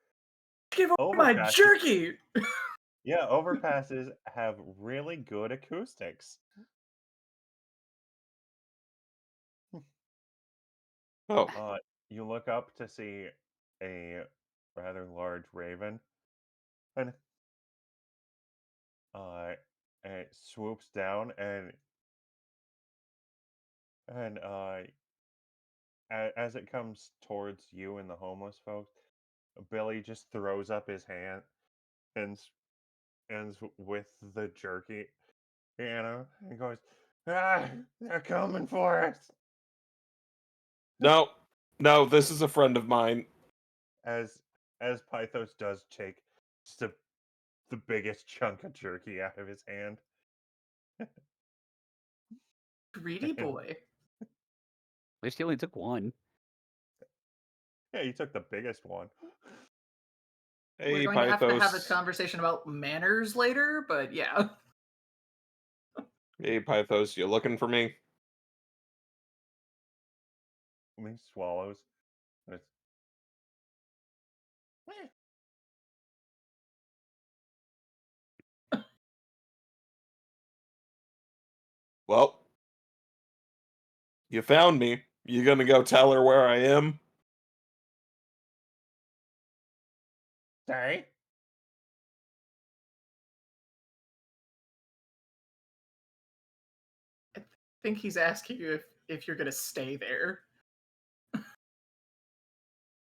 Give away my overpasses, jerky! yeah, overpasses have really good acoustics. Oh, You look up to see a rather large raven, and uh, it swoops down and as it comes towards you and the homeless folks, Billy just throws up his hand and ends with the jerky, and goes, "Ah, they're coming for us!" no, no, this is a friend of mine. As Pythos does take just the biggest chunk of jerky out of his hand. Greedy And, boy. At least he only took one. yeah, he took the biggest one. We're Hey, going to have a Pythos. conversation about manners later, but yeah. Hey, Pythos, you looking for me? And he swallows. And it's, Well, you found me. You gonna go tell her where I am? sorry. I think he's asking you if you're gonna stay there.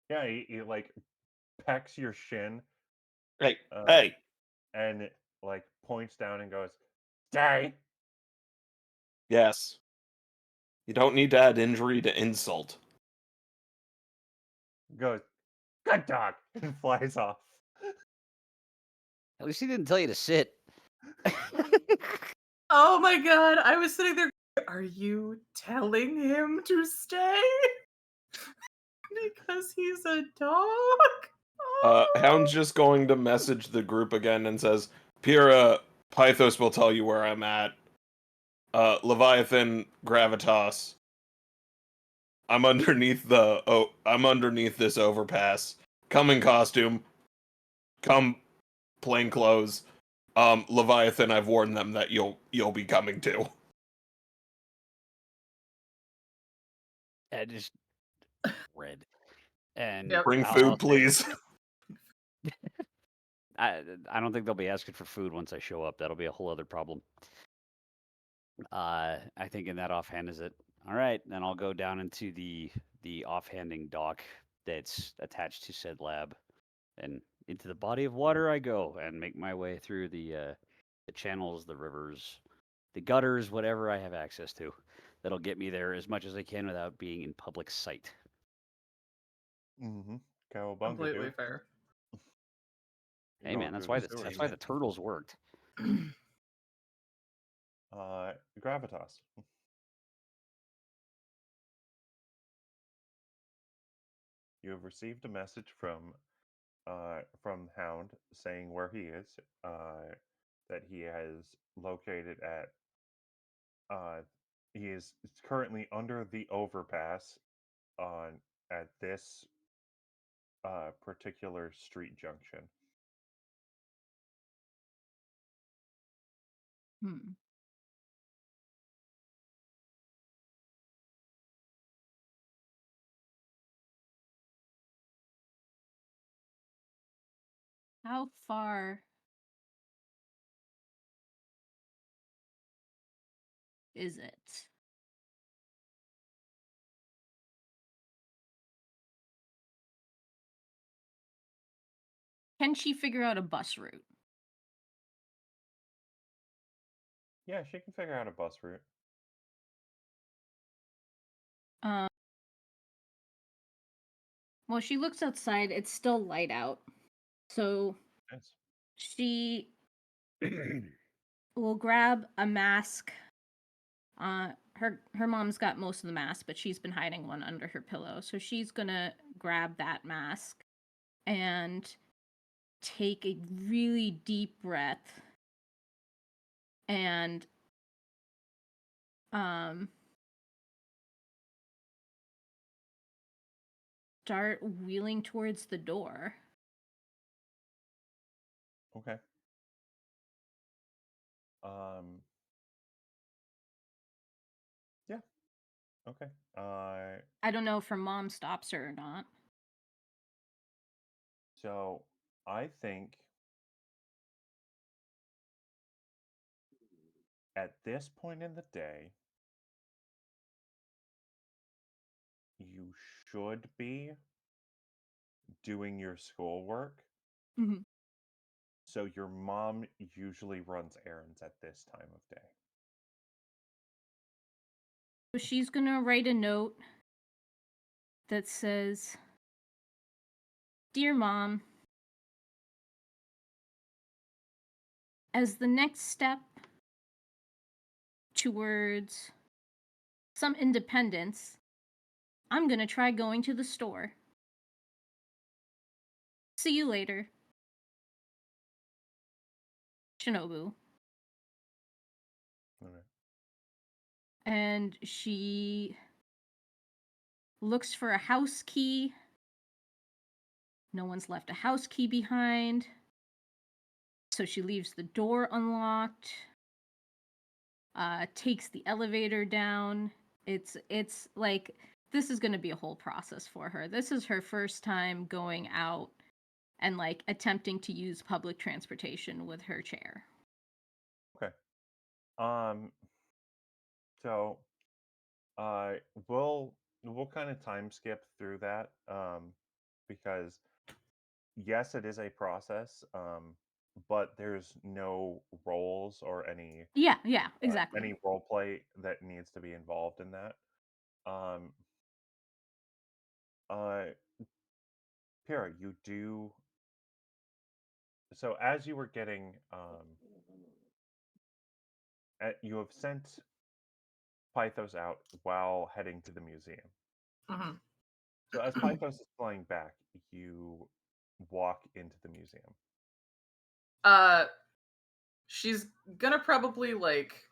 Yeah, he like pecks your shin, Hey, uh, hey. and like points down and goes, "Stay." Yes. You don't need to add injury to insult. Goes, "Good dog," and flies off. At least he didn't tell you to sit. Oh my god, I was sitting there. Are you telling him to stay? Because he's a dog? Hound's just going to message the group again and says, Pyrrha, Pythos will tell you where I'm at. Leviathan, Gravitas. I'm underneath this overpass. Come in costume. Come plain clothes. Leviathan, I've warned them that you'll be coming too. And just red. And Yep. Bring I'll food, say, please. I don't think they'll be asking for food once I show up. That'll be a whole other problem. I think in that offhand is it. All right, then I'll go down into the offhanding dock that's attached to said lab, and into the body of water I go and make my way through the channels, the rivers, the gutters, whatever I have access to. That'll get me there as much as I can without being in public sight. Mm-hmm. Cowabunga, Completely dude. fair. Hey Go man, that's through why the sewers, that's why man. the turtles worked. Gravitas. You have received a message from Hound saying where he is. That he has located at. He is currently under the overpass on at this particular street junction. Hmm. How far is it? Can she figure out a bus route? Yeah, she can figure out a bus route. Um, well, she looks outside. It's still light out. So Nice. she will grab a mask. Her mom's got most of the mask, but she's been hiding one under her pillow. So she's gonna grab that mask and take a really deep breath and start wheeling towards the door. Okay. Yeah. Okay. I don't know if her mom stops her or not. So I think at this point in the day, you should be doing your schoolwork. Mhm. So your mom usually runs errands at this time of day. So she's gonna write a note that says, "Dear Mom, as the next step towards some independence, I'm gonna try going to the store. See you later. Shinobu." Okay. And she looks for a house key. No one's left a house key behind. So she leaves the door unlocked, takes the elevator down. It's like, this is going to be a whole process for her. This is her first time going out and like attempting to use public transportation with her chair. Okay. So we'll kind of time skip through that because yes, it is a process, but there's no roles or Yeah, exactly. any role play that needs to be involved in that. Um, Pyrrha, you do. So as you were getting, you have sent Pythos out while heading to the museum. Mhm. So as Pythos is flying back, you walk into the museum. She's gonna probably like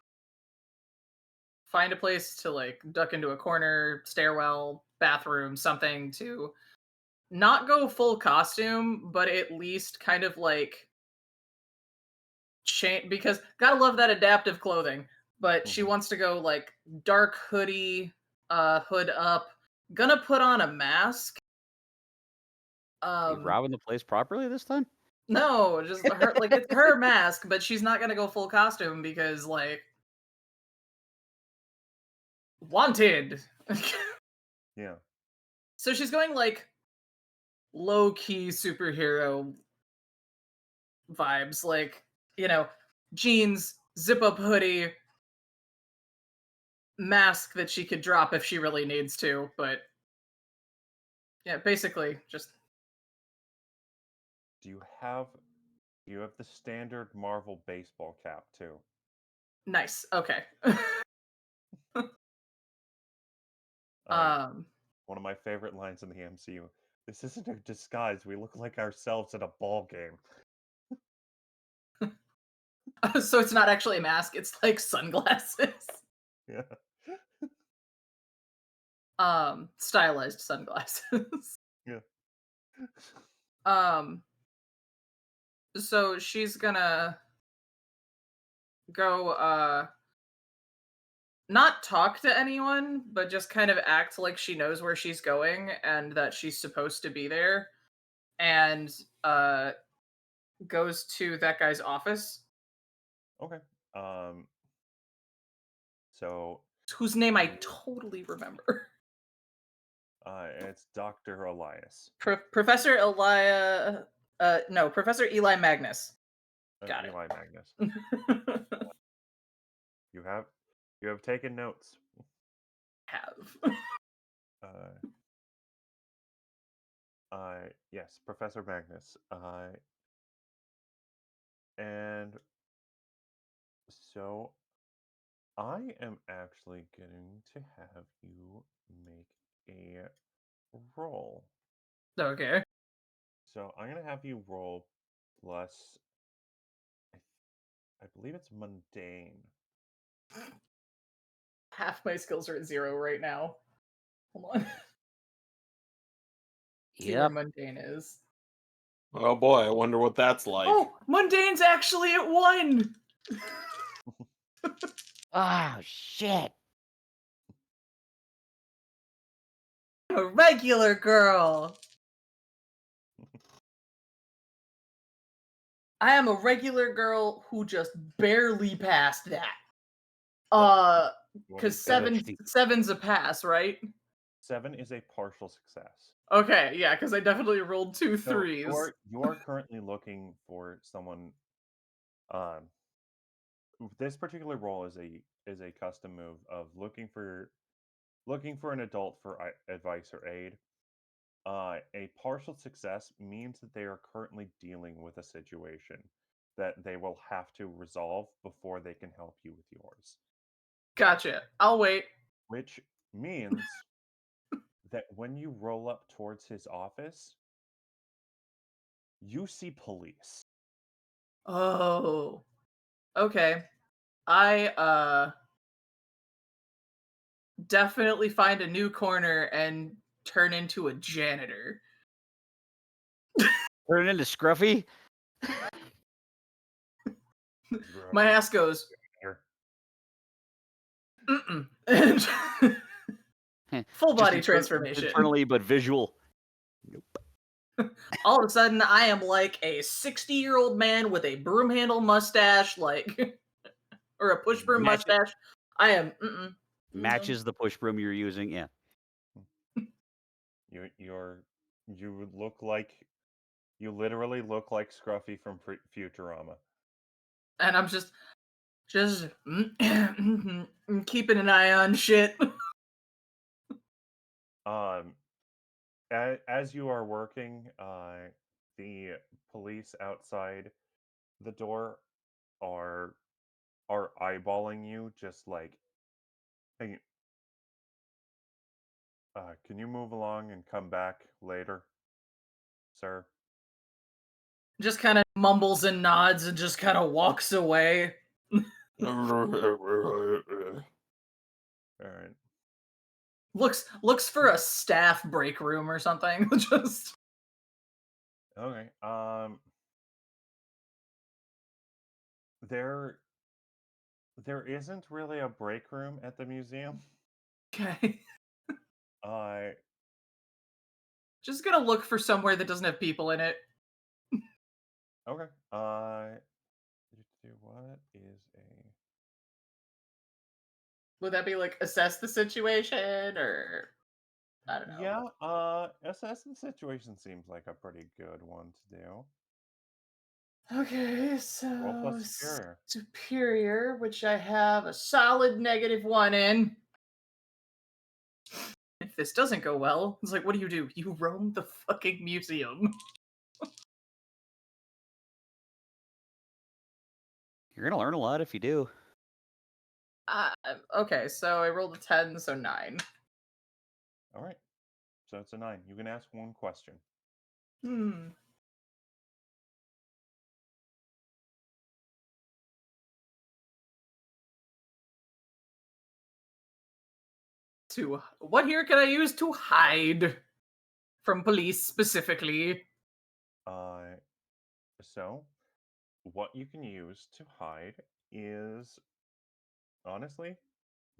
find a place to like duck into a corner, stairwell, bathroom, something to not go full costume, but at least kind of like change, because gotta love that adaptive clothing. But she Mhm. wants to go like dark hoodie, hood up. Gonna put on a mask. You robbing the place properly this time? No, just her, like it's her mask, but she's not gonna go full costume because like wanted. Yeah. So she's going like low key superhero vibes, like, you know, jeans, zip up hoodie, mask that she could drop if she really needs to, but yeah, basically just Do you have the standard Marvel baseball cap too? nice. Okay. Uh, um one of my favorite lines in the MCU. This isn't a disguise. We look like ourselves at a ball game. so it's not actually a mask, it's like sunglasses. Yeah. Stylized sunglasses. Yeah. um so she's gonna go not talk to anyone, but just kind of act like she knows where she's going and that she's supposed to be there, and goes to that guy's office, Okay. Um. So, whose name I you, totally remember. it's Dr. Elias. Professor Elia, no, Professor Eli Magnus. Got Eli Magnus. it. You have taken notes. Have. Uh. Yes, Professor Magnus. And so I am actually going to have you make a roll. Okay. So I'm gonna have you roll plus. I believe it's mundane. Half my skills are at 0 right now. Hold on. See where Yep. mundane is. Oh boy, I wonder what that's like. Oh, mundane's actually at 1. Ah, shit. I'm a regular girl. I am a regular girl who just barely passed that. You want Because me- seven's a pass, right? 7 is a partial success. Okay, yeah, because I definitely rolled 2 So 3s. you are currently looking for someone. This particular role is a custom move of looking for an adult for advice or aid. A partial success means that they are currently dealing with a situation that they will have to resolve before they can help you with yours. Gotcha. I'll wait. Which means that when you roll up towards his office, you see police. Oh. Okay. I definitely find a new corner and turn into a janitor. Turn into Scruffy? My ass goes, Here. mm-mm. And full Just body transformation. internally, but visual. All of a sudden, I am like a 60-year-old man with a broom handle mustache, like, or a push broom Match it. mustache. I am, Matches the push broom you're using. Yeah. You look like you literally look like Scruffy from Futurama. And I'm just keeping an eye on shit. As you are working, the police outside the door are eyeballing you, just like, hey, can you move along and come back later, sir? Just kind of mumbles and nods and just kind of walks away. All right. Looks for a staff break room or something. Just Okay. There isn't really a break room at the museum. okay. Uh, Just gonna look for somewhere that doesn't have people in it. okay. What is a Would that be like assess the situation or I don't know. Yeah, assess the situation seems like a pretty good one to do. Okay, Roll so plus superior. superior, which I have a solid -1 in. If this doesn't go well, it's like, what do? You roam the fucking museum. You're going to learn a lot if you do. Okay, so I rolled a 10, so 9. All right. So it's a 9. You can ask one question. What here can I use to hide from police specifically? So what you can use to hide is honestly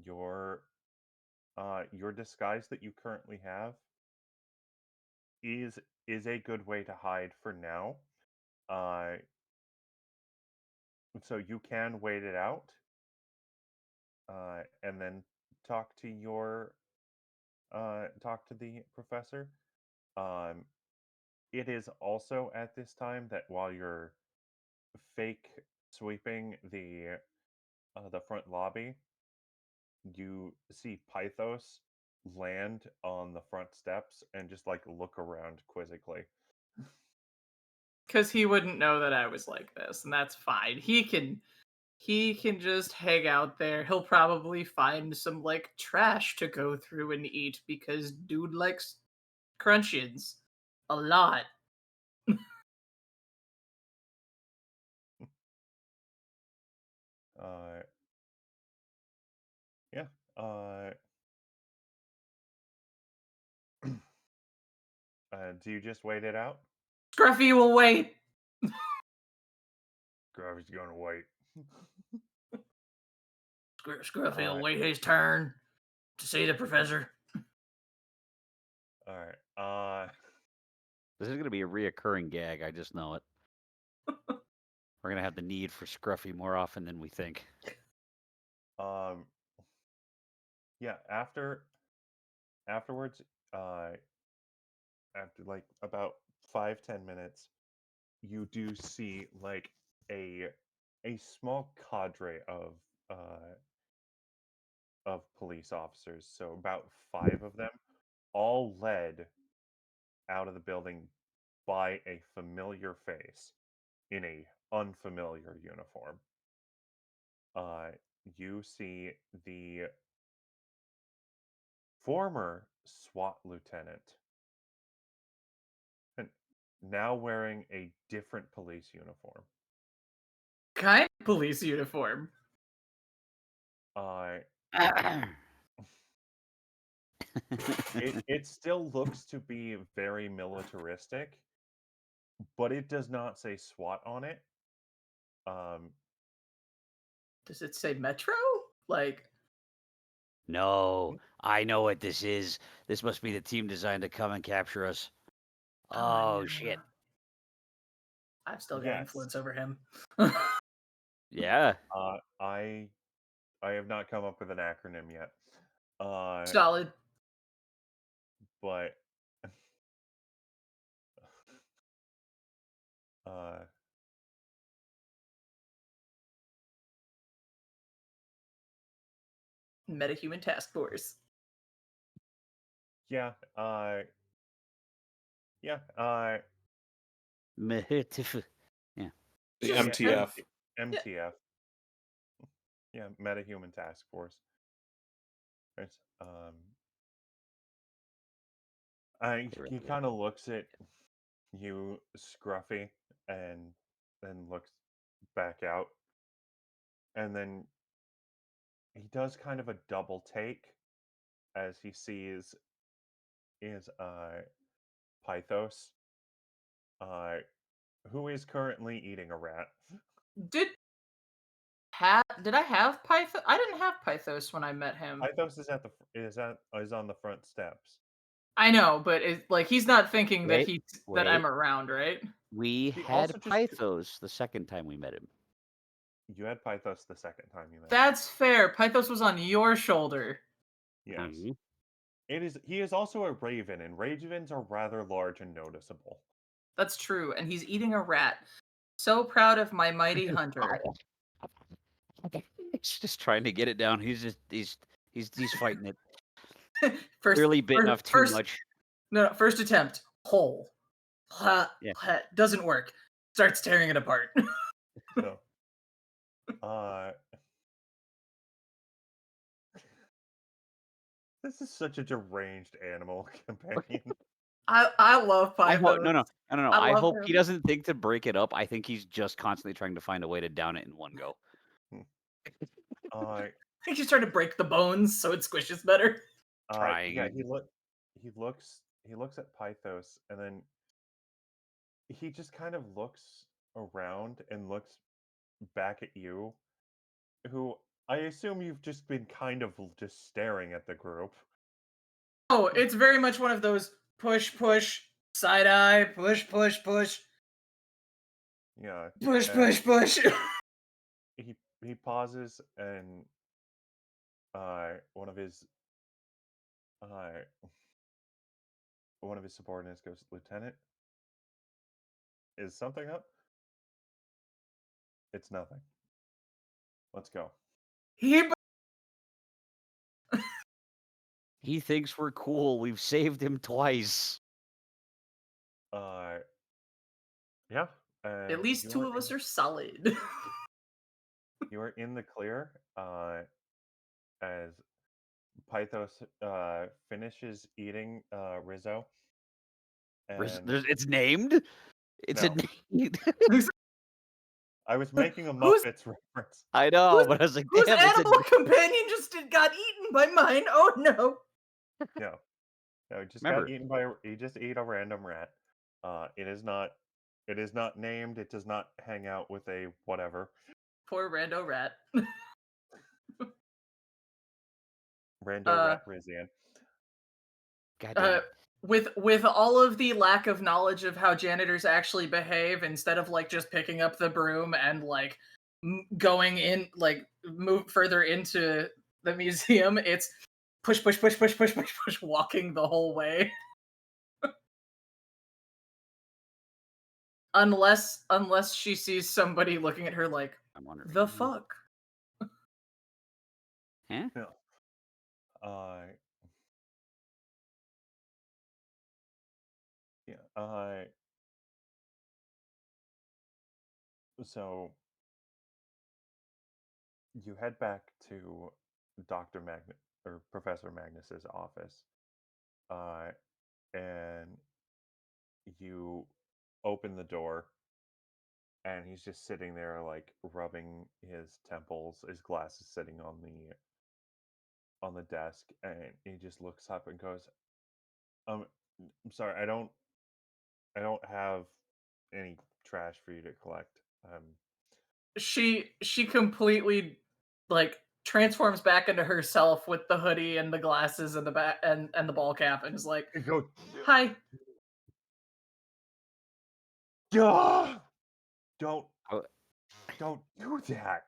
your disguise that you currently have is a good way to hide for now. Uh, so you can wait it out, and then talk to talk to the professor. Um, it is also at this time that while you're fake sweeping the front lobby, you see Pythos land on the front steps and just like look around quizzically. Because he wouldn't know that I was like this, and that's fine. He can just hang out there. He'll probably find some like trash to go through and eat because dude likes crunchions a lot. Yeah. Do you just wait it out? Scruffy will wait. Scruffy's gonna wait. Scruffy will Alright. wait his turn to see the professor. All right. This is going to be a reoccurring gag. I just know it. We're going to have the need for Scruffy more often than we think. Yeah. Afterwards, after like about 5-10 minutes, you do see like a small cadre of police officers. So about 5 of them, all led out of the building by a familiar face in a unfamiliar uniform. You see the former SWAT lieutenant, and now wearing a different police uniform. Kind of police uniform. It still looks to be very militaristic, but it does not say SWAT on it. Does it say Metro? Like, No, I know what this is. This must be the team designed to come and capture us. Oh, no. shit. I've still got Yes. influence over him. Yeah. I have not come up with an acronym yet. Solid. But Metahuman Task Force. yeah, yeah, Yeah. The Just- MTF. MTF. Yeah, Metahuman Task Force. Right. He kind of looks at you, Scruffy, and then looks back out, and then he does kind of a double take as he sees is Pythos, who is currently eating a rat. Did I have Pythos? I didn't have Pythos when I met him. Pythos is is on the front steps. I know, but he's not thinking that Wait, that I'm wait. around, right? We He had also just- Pythos the second time we met him. You had Pythos the second time you met him. That's fair. Pythos was on your shoulder. Yes. Mhm. He is also a raven, and ravens are rather large and noticeable. That's true, and he's eating a rat. So proud of my mighty hunter. He's just trying to get it down. He's fighting it. First, Clearly bitten off too much. No, first attempt. Whole. Yeah. Doesn't work. Starts tearing it apart. So, this is such a deranged animal companion. I love Pythos. No. I I love hope him. he doesn't think to break it up. I think he's just constantly trying to find a way to down it in one go. I think he's trying to break the bones so it squishes better. Trying. Yeah, he looks at Pythos, and then he just kind of looks around and looks back at you, who I assume you've just been kind of just staring at the group. Oh, it's very much one of those push, side eye, push. Yeah. Push. He pauses, and one of his subordinates goes, "Lieutenant, is something up?" "It's nothing. Let's go." He thinks we're cool. We've saved him twice. Yeah. At least two of us are solid. You are in the clear as Pythos finishes eating Rizzo. And It's named. It's a No. name. I was making a Who's- Muppets reference. I know, but I was like, Whose damn, it's animal companion just got eaten by mine? Oh no! No, he just Remember- got eaten by. He just ate a random rat. It is not. It is not named. It does not hang out with a whatever. Poor rando rat. Rando rat Rizian. God damn it. With all of the lack of knowledge of how janitors actually behave, instead of like just picking up the broom and like going in, like move further into the museum, it's push, walking the whole way. Unless she sees somebody looking at her like, I'm wondering. the fuck? Huh? No. Yeah. So you head back to Dr. Magnus or Professor Magnus's office, and you open the door, and he's just sitting there, like rubbing his temples. His glass is sitting on the desk, and he just looks up and goes, "I'm sorry, I don't have any trash for you to collect." She completely like transforms back into herself with the hoodie and the glasses and the and the ball cap, and is like, Go, "Hi." don't Oh. don't do that.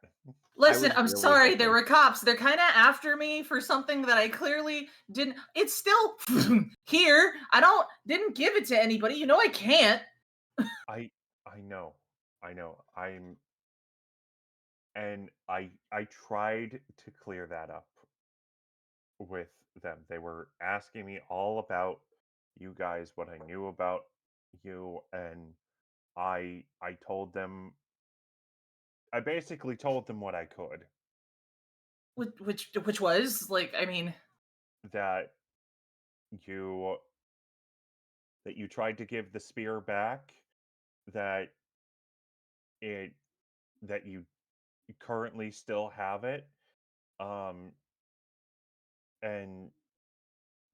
Listen, was I'm really sorry. There hoping- were cops. They're kind of after me for something that I clearly didn't. It's still here. I didn't give it to anybody. You know I can't. I know. I tried to clear that up with them. They were asking me all about you guys, what I knew about you, and I told them. I basically told them what I could. Which was like, I mean, That you tried to give the spear back, that it that you currently still have it, and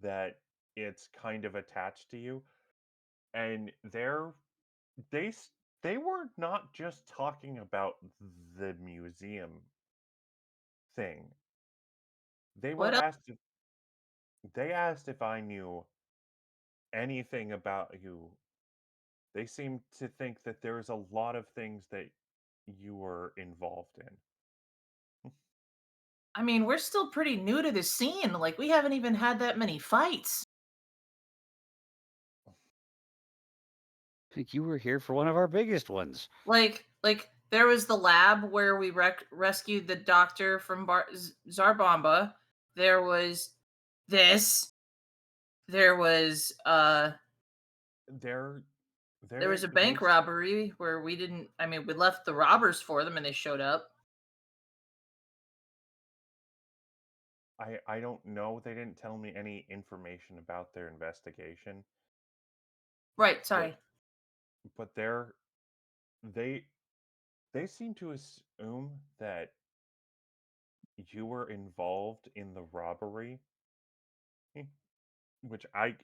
that it's kind of attached to you, and they s- they were not just talking about the museum thing. They were what else? asked if I knew anything about you. They seemed to think that there's a lot of things that you were involved in. I mean, we're still pretty new to the scene. Like, we haven't even had that many fights. I think you were here for one of our biggest ones. Like there was the lab where we rescued the doctor from Zarbomba. There was this. There was There there was a bank there's robbery where we didn't. I mean, we left the robbers for them and they showed up. I don't know. They didn't tell me any information about their investigation. Right. Sorry. But they they seem to assume that you were involved in the robbery, eh, which I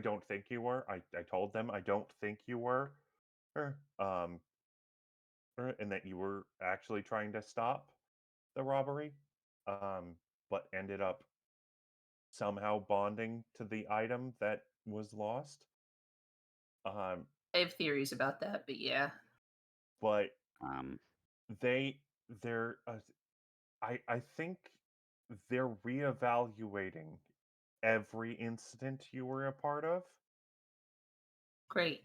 don't think you were. I told them I don't think you were, er, um, and that you were actually trying to stop the robbery, but ended up somehow bonding to the item that was lost. I have theories about that, but yeah. But Um, they're I think they're reevaluating every incident you were a part of. Great.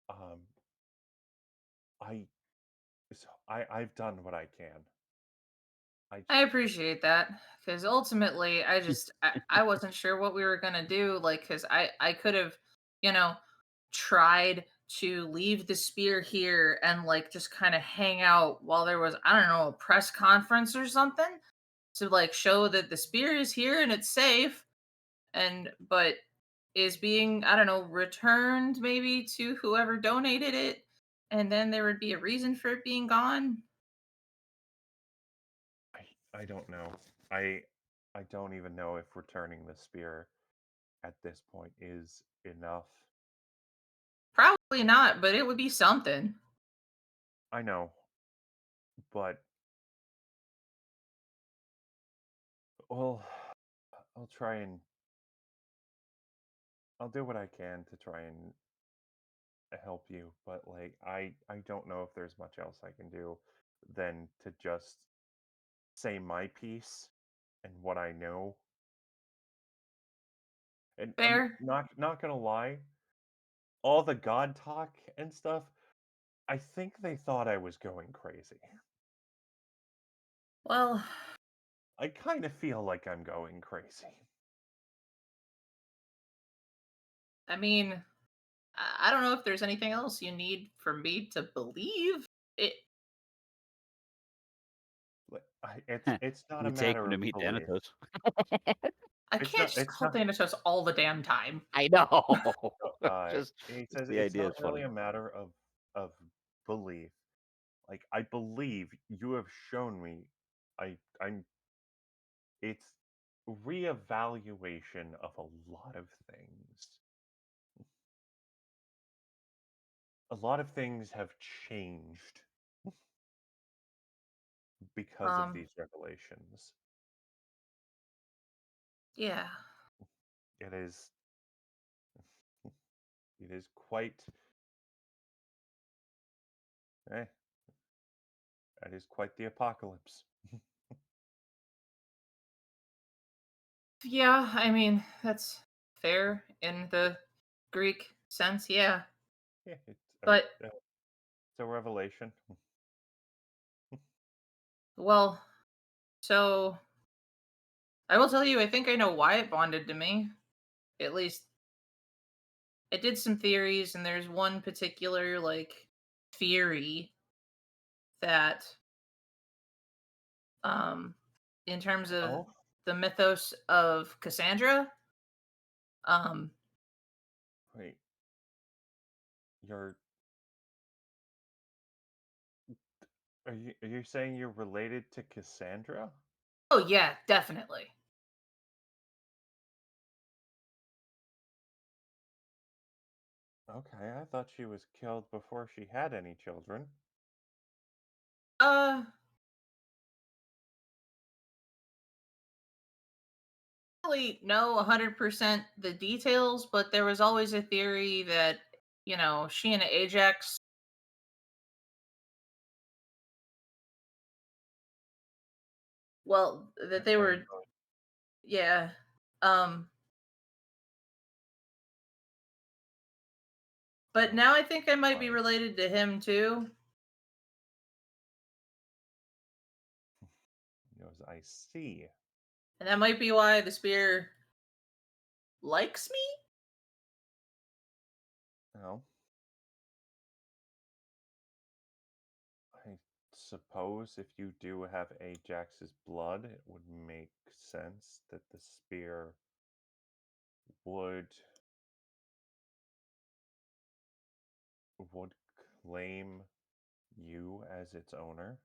Um, I I've done what I can. I appreciate that, because ultimately I wasn't sure what we were gonna do, like, because I could have, you know, tried to leave the spear here and like just kind of hang out while there was, I don't know, a press conference or something, to like show that the spear is here and it's safe. And but is being, I don't know, returned maybe to whoever donated it, and then there would be a reason for it being gone. I don't know. I don't even know if returning the spear at this point is enough. Probably not, but it would be something. I know, but well, I'll try and I'll do what I can to try and help you, but like I don't know if there's much else I can do than to just say my piece and what I know. And I'm Fair. not gonna lie, all the god talk and stuff, I think they thought I was going crazy. Well, I kind of feel like I'm going crazy. I mean, I don't know if there's anything else you need for me to believe it. It's not a You take matter him to of meet belief. Thanatos. I It's can't not. just It's call not. Thanatos all the damn time. I know. just, He just says the it's idea not is really funny. a matter of belief. Like I believe you have shown me. I'm. It's reevaluation of a lot of things. A lot of things have changed because of Um, these revelations. yeah. It is. It is quite. Eh, that is quite the apocalypse. Yeah, I mean, that's fair in the Greek sense, yeah. Yeah, But, it's a revelation. well, so I will tell you, I think I know why it bonded to me. At least it did some theories, and there's one particular, like, theory that, um, in terms of Oh, the mythos of Cassandra, um, wait. You're are you saying you're related to Cassandra? oh, yeah, definitely. Okay, I thought she was killed before she had any children. Uh, really know 100% the details, but there was always a theory that, she and Ajax, well, that they And were, yeah. Um, but now I think I might be fine. related to him too. Knows I see. And that might be why the spear likes me? Well, I suppose if you do have Ajax's blood, it would make sense that the spear would would claim you as its owner.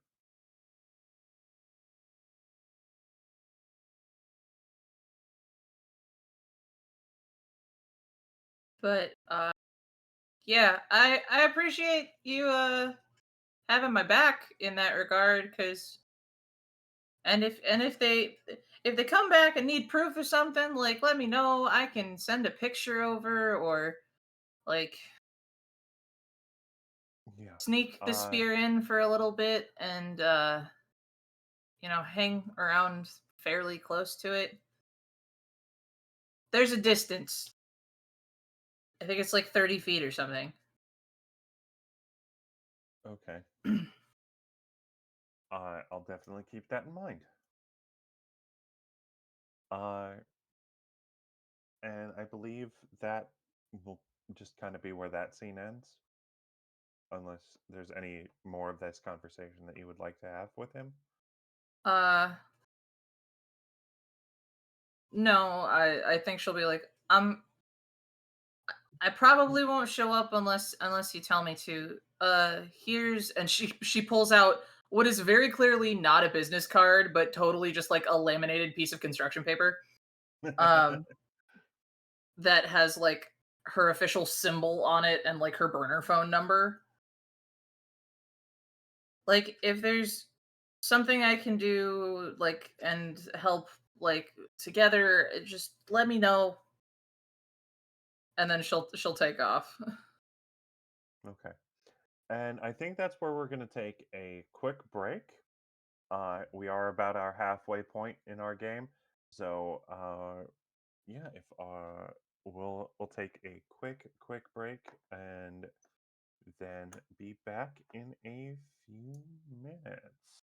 But yeah, I appreciate you having my back in that regard, cuz and if they come back and need proof of something, like let me know. I can send a picture over, or like Yeah. sneak the spear in for a little bit and hang around fairly close to it. There's a distance. I think it's like 30 feet or something. Okay. I'll definitely keep that in mind. Uh, and I believe that will just kind of be where that scene ends, unless there's any more of this conversation that you would like to have with him. uh no, I think she'll be like, I probably won't show up unless you tell me to. Here's and she pulls out what is very clearly not a business card, but totally just like a laminated piece of construction paper. That has like her official symbol on it and like her burner phone number. Like if there's something I can do like and help like together, just let me know. And then she'll take off. Okay. And I think that's where we're going to take a quick break. We are about our halfway point in our game. So, yeah, if we'll take a quick break and then be back in a few minutes.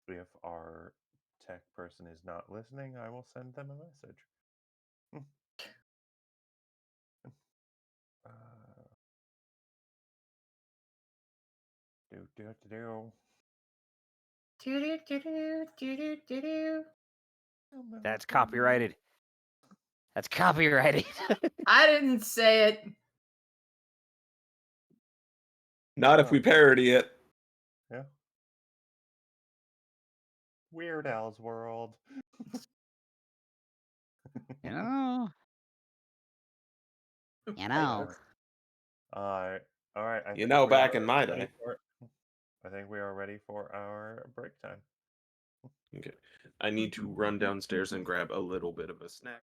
If our tech person is not listening, I will send them a message. Do do do Do-do-do-do, That's copyrighted. That's copyrighted. I didn't say it. Not if we parody it. Yeah. Weird Al's World. You know. You know. All right. I You think know, we back are in my ready day. I think we are ready for our break time. Okay. I need to run downstairs and grab a little bit of a snack.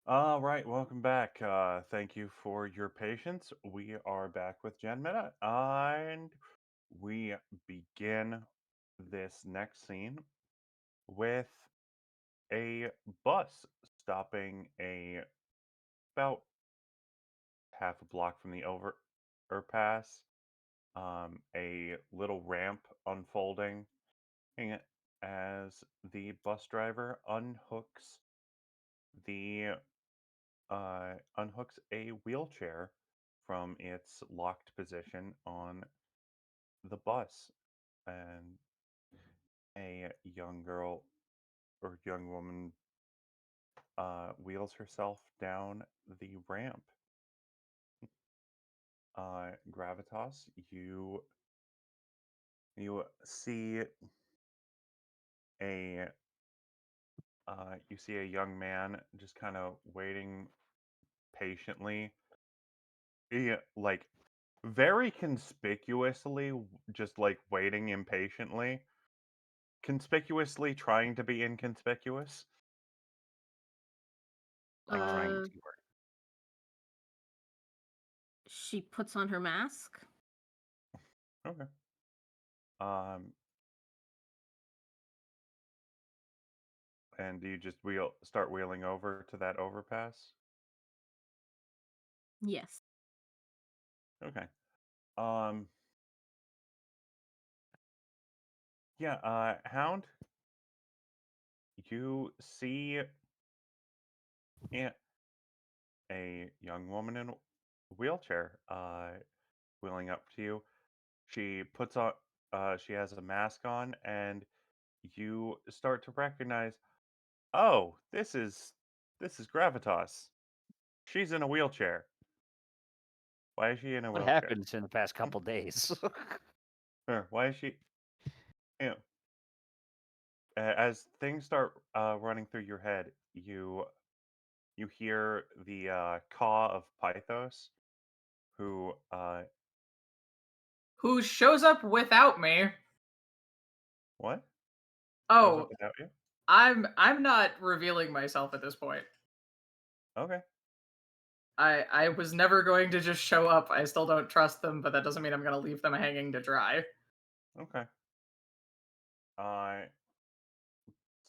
All right, welcome back. Thank you for your patience. We are back with GenMeta, and we begin this next scene with a bus stopping about half a block from the overpass. A little ramp unfolding, and as the bus driver the unhooks a wheelchair from its locked position on the bus, and a young girl or young woman wheels herself down the ramp. Gravitas, you see a you see a young man just kind of waiting patiently, like very conspicuously, just like waiting impatiently, conspicuously trying to be inconspicuous. Like trying Uh, to work. she puts on her mask. Okay. Um, and do you just start wheeling over to that overpass? Yes. Okay. Um, yeah, Hound, you see yeah, a young woman in a wheelchair wheeling up to you. She puts on she has a mask on, and you start to recognize, oh, this is Gravitas. She's in a wheelchair. Why is she in a What wheelchair? happened in the past couple days? Or why is she? You know, as things start running through your head, you hear the caw of Pythos, who Who shows up without me? what shows up Oh, without you? I'm not revealing myself at this point. Okay, I was never going to just show up. I still don't trust them, but that doesn't mean I'm going to leave them hanging to dry. okay.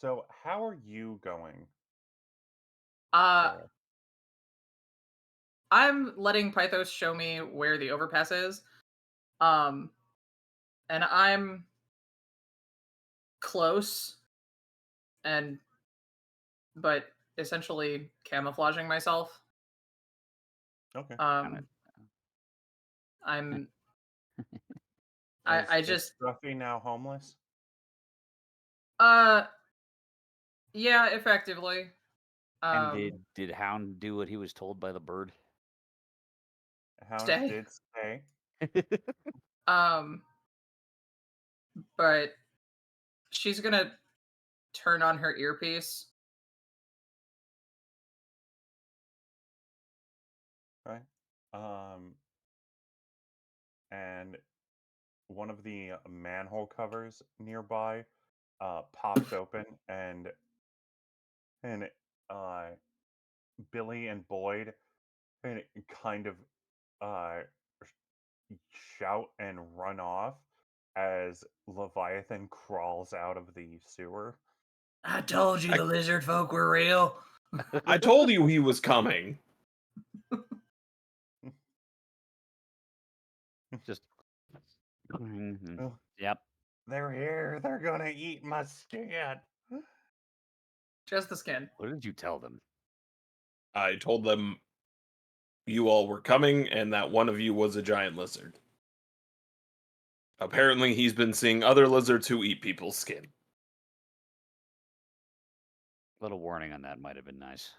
So how are you going Uh, there? I'm letting Pythos show me where the overpass is. Um, and I'm close and but essentially camouflaging myself. Okay. Kinda. Um, I'm Is I is just Scruffy now homeless? uh yeah, effectively. And Um, did Hound do what he was told by the bird? Hound stay. did stay. Um, but she's gonna turn on her earpiece. Right. Um, and one of the manhole covers nearby pops open, and uh, Billy and Boyd and kind of uh, shout and run off as Leviathan crawls out of the sewer. I told you I, the lizard folk were real. I told you he was coming. Just. Mhm. Oh, Yep. they're here. They're gonna eat my skin. Just the skin. What did you tell them? I told them you all were coming and that one of you was a giant lizard. Apparently, he's been seeing other lizards who eat people's skin. A little warning on that might have been nice.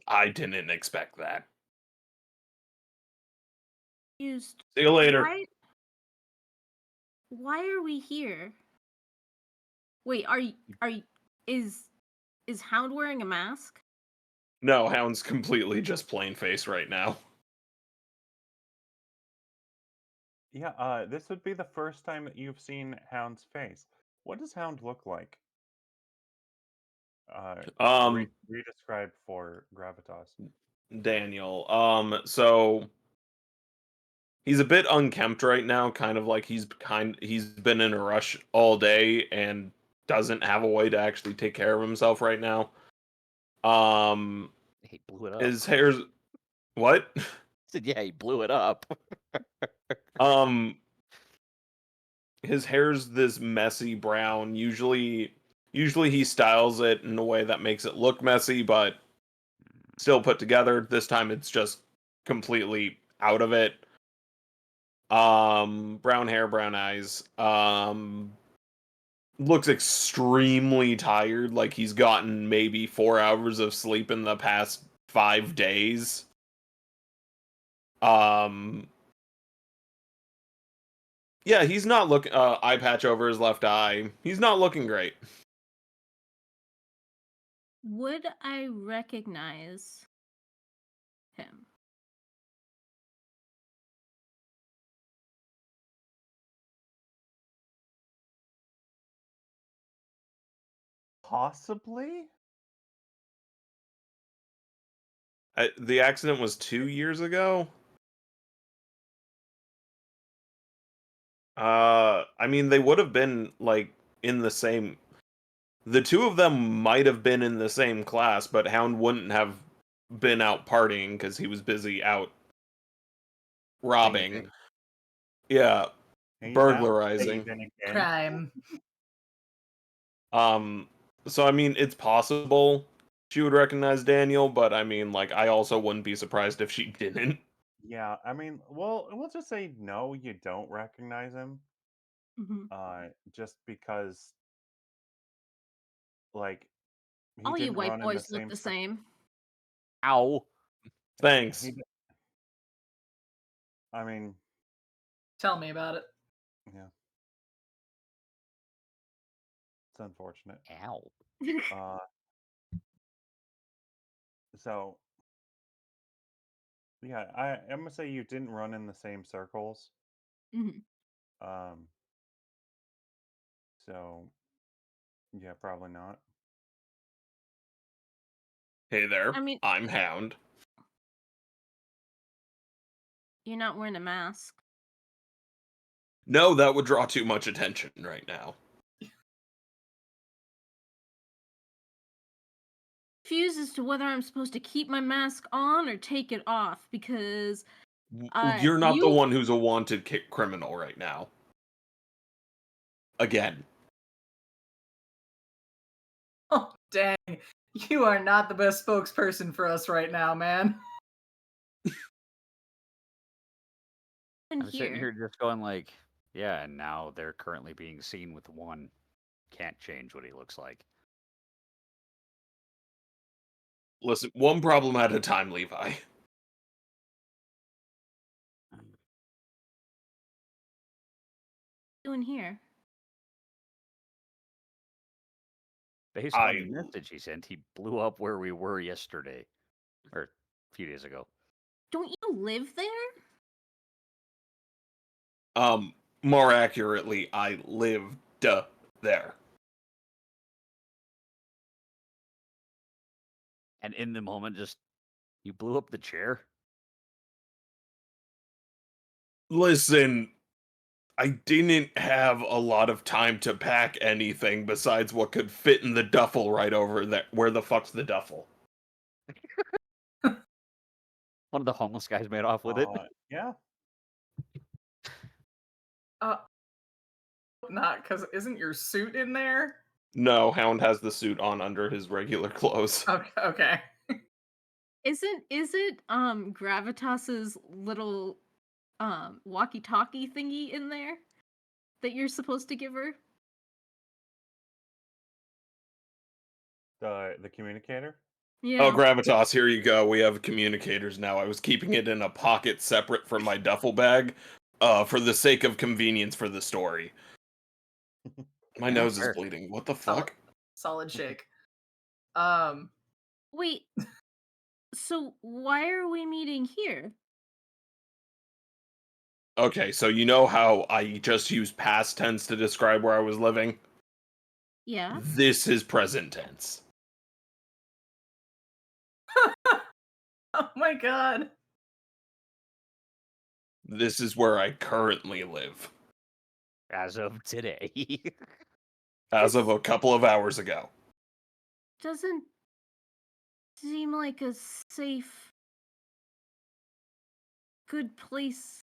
I didn't expect that. Used. See you later. Why are we here? Wait, are you is Hound wearing a mask? No, Hound's completely just plain face right now. Yeah, this would be the first time that you've seen Hound's face. What does Hound look like? Um, Redescribe for Gravitas. Daniel. So he's a bit unkempt right now, kind of like he's been in a rush all day and doesn't have a way to actually take care of himself right now. He blew it up. His hair's what? I said, yeah, he blew it up. His hair's this messy brown. Usually he styles it in a way that makes it look messy, but still put together. This time it's just completely out of it. Brown hair, brown eyes. Looks extremely tired, like he's gotten maybe 4 hours of sleep in the past 5 days. Yeah, he's not looking. Eye patch over his left eye. He's not looking great. Would I recognize him? Possibly? The accident was 2 years ago. I mean, they would have been like in the same. The two of them might have been in the same class, but Hound wouldn't have been out partying because he was busy out robbing. Thieving. Yeah, He's out burglarizing. thieving again. Crime. So I mean, it's possible she would recognize Daniel, but I mean, like, I also wouldn't be surprised if she didn't. Yeah, I mean, well, we'll just say no, you don't recognize him. Mm-hmm. Just because, like, he All you didn't white run in the boys look same the cir- same. Ow. Thanks. He, I mean, Tell me about it. yeah, it's unfortunate. Ow. Uh, so yeah, I'm gonna say you didn't run in the same circles. Mhm. So yeah, probably not. Hey there, I mean, I'm Hound. you're not wearing a mask. No, that would draw too much attention right now. Confused as to whether I'm supposed to keep my mask on or take it off because You're not the you one who's a wanted criminal right now. Again. Oh, dang. You are not the best spokesperson for us right now, man. in I'm sitting here here. just going like, yeah, and now they're currently being seen with one. Can't change what he looks like. Listen, one problem at a time, Levi. Doing here. Based on I the message he sent, he blew up where we were yesterday. Or a few days ago. Don't you live there? More accurately, I lived there. And in the moment, just you blew up the chair. Listen, I didn't have a lot of time to pack anything besides what could fit in the duffel right over there. Where the fuck's the duffel? One of the homeless guys made off with it. Yeah. Not because isn't your suit in there? No, Hound has the suit on under his regular clothes. Okay. Is it Gravitas's little walkie-talkie thingy in there that you're supposed to give her? The communicator. Yeah. Oh, Gravitas, here you go. We have communicators now. I was keeping it in a pocket separate from my duffel bag, for the sake of convenience for the story. My Yeah, nose fair. is bleeding. What the Solid, fuck? solid shake. Wait. So why are we meeting here? Okay, so you know how I just used past tense to describe where I was living? Yeah. This is present tense. Oh my god. This is where I currently live, As of today. as of a couple of hours ago. Doesn't seem like a safe, good place.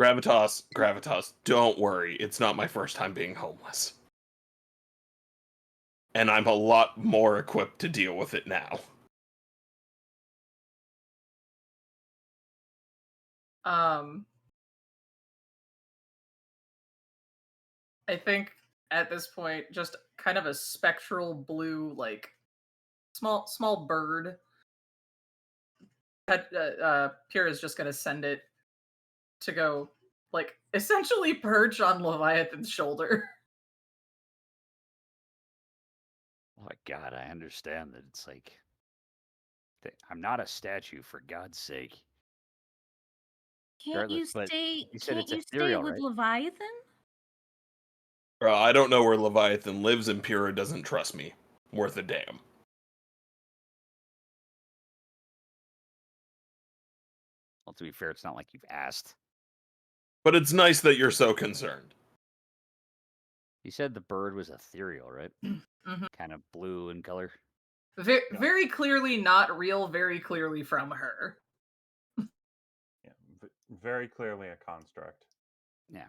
Gravitas, don't worry. It's not my first time being homeless. And I'm a lot more equipped to deal with it now. I think at this point, just kind of a spectral blue, like small bird. Pyrrha's just gonna send it to go, like, essentially perch on Leviathan's shoulder. Oh my god, I understand that it's like I'm not a statue, for God's sake. Can't you Regardless, but stay? you said Can't it's you stay ethereal, with right? Leviathan? I don't know where Leviathan lives, and Pyrrha doesn't trust me. Worth a damn. Well, to be fair, it's not like you've asked. But it's nice that you're so concerned. You said the bird was ethereal, right? Mhm. Kind of blue in color. Very clearly not real, very clearly from her. Yeah, very clearly a construct. Yeah.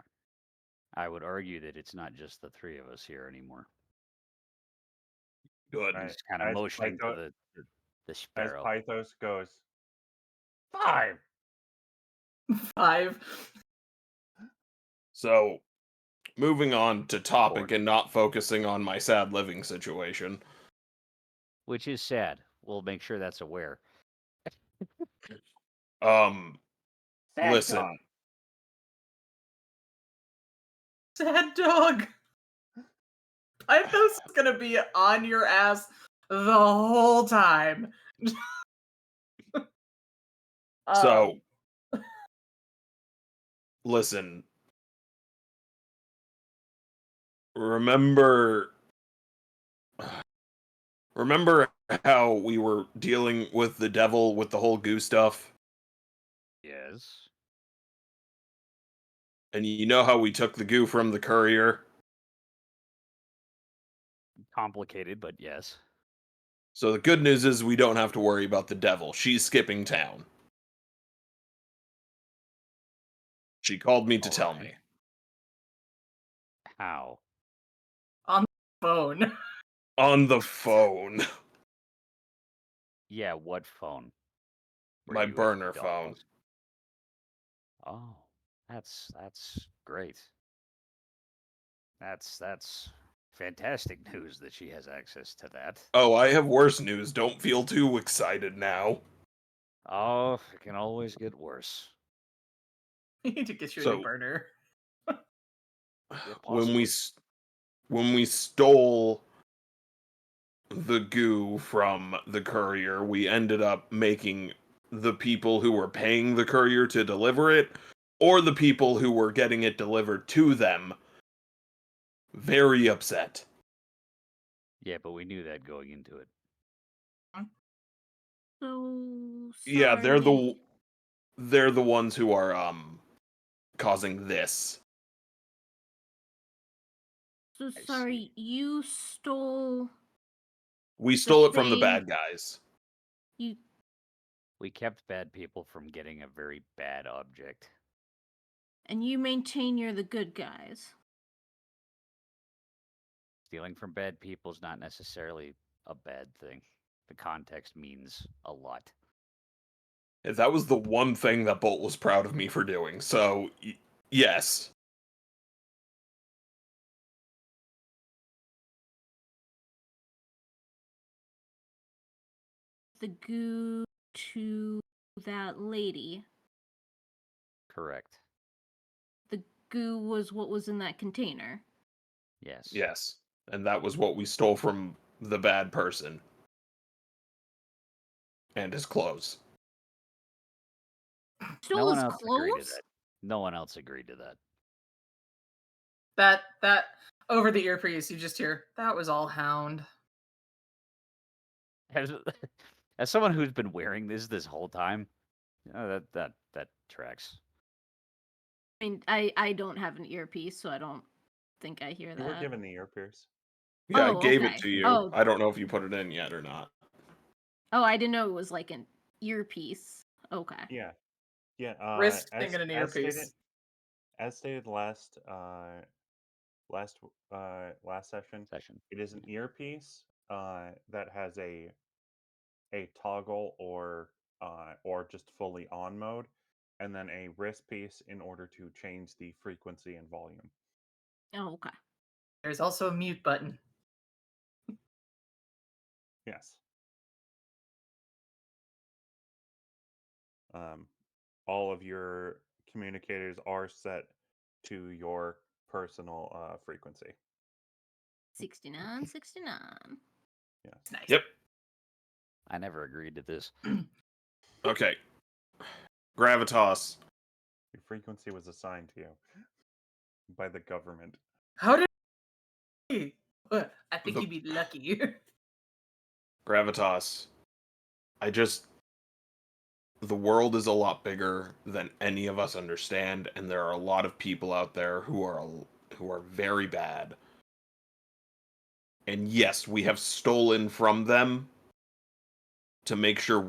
I would argue that it's not just the three of us here anymore. Good. I'm Right. just kind of As motioning Pytho- to the As sparrow. Pythos goes, 5. 5. So, moving on to topic Bored. and not focusing on my sad living situation. Which is sad. We'll make sure that's aware. Listen, Sad dog. Pythos is gonna be on your ass the whole time. so, listen. Remember how we were dealing with the devil with the whole goo stuff? Yes. And you know how we took the goo from the courier? Complicated, but yes. So the good news is we don't have to worry about the devil. She's skipping town. She called me to tell me. How? On the phone. On the phone. Yeah, what phone? Were My you at burner the phone. dollhouse? Oh, that's great. That's fantastic news that she has access to that. Oh, I have worse news. Don't feel too excited now. Oh, it can always get worse. We need to get you a So- new burner. Yeah, When we possibly. when we stole the goo from the courier, we ended up making the people who were paying the courier to deliver it, or the people who were getting it delivered to them, very upset. Yeah, but we knew that going into it. So Yeah, sorry. they're the ones who are causing this. So I sorry. You stole. We stole it from the thing- bad guys. You. We kept bad people from getting a very bad object. And you maintain you're the good guys. Stealing from bad people is not necessarily a bad thing. The context means a lot. That was the one thing that Bolt was proud of me for doing. So, yes. The goo to that lady. Correct. The goo was what was in that container. Yes. Yes. And that was what we stole from the bad person. And his clothes. Stole No one his else agreed to clothes? that. No one else agreed to that. That over the earpiece, you just hear, that was all Hound. As someone who's been wearing this whole time, that tracks. I mean, I don't have an earpiece, so I don't think I hear You were that. given the earpiece. Yeah, I Oh, gave okay. it to you. Oh. I don't know if you put it in yet or not. Oh, I didn't know it was like an earpiece. Okay. Yeah. Yeah. Risk thinking an As stated, earpiece. last session, Session. it is an earpiece that has a toggle or just fully on mode, and then a wrist piece in order to change the frequency and volume. Oh, okay. There's also a mute button. Yes. All of your communicators are set to your personal frequency. 69, 69. Yes. Nice. Yep. I never agreed to this. Okay. Gravitas. Your frequency was assigned to you by the government. How did he? I think The- you'd be lucky. Gravitas. The world is a lot bigger than any of us understand, and there are a lot of people out there who are very bad. And yes, we have stolen from them to make sure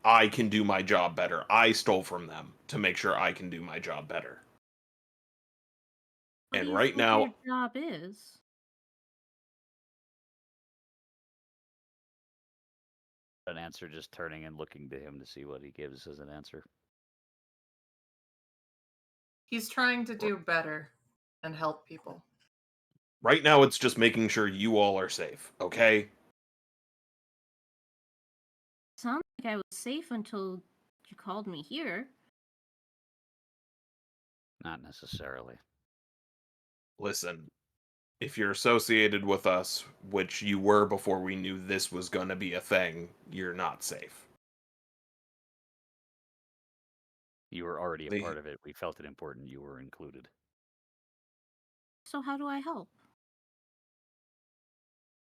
I can do my job better. I stole from them to make sure I can do my job better. What And do you right think now, your job is? An answer, just turning and looking to him to see what he gives as an answer. He's trying to do better and help people. right now it's just making sure you all are safe, okay? Sounds like I was safe until you called me here. Not necessarily. Listen, if you're associated with us, which you were before we knew this was going to be a thing, you're not safe. You were already a The- part of it. We felt it important you were included. So how do I help?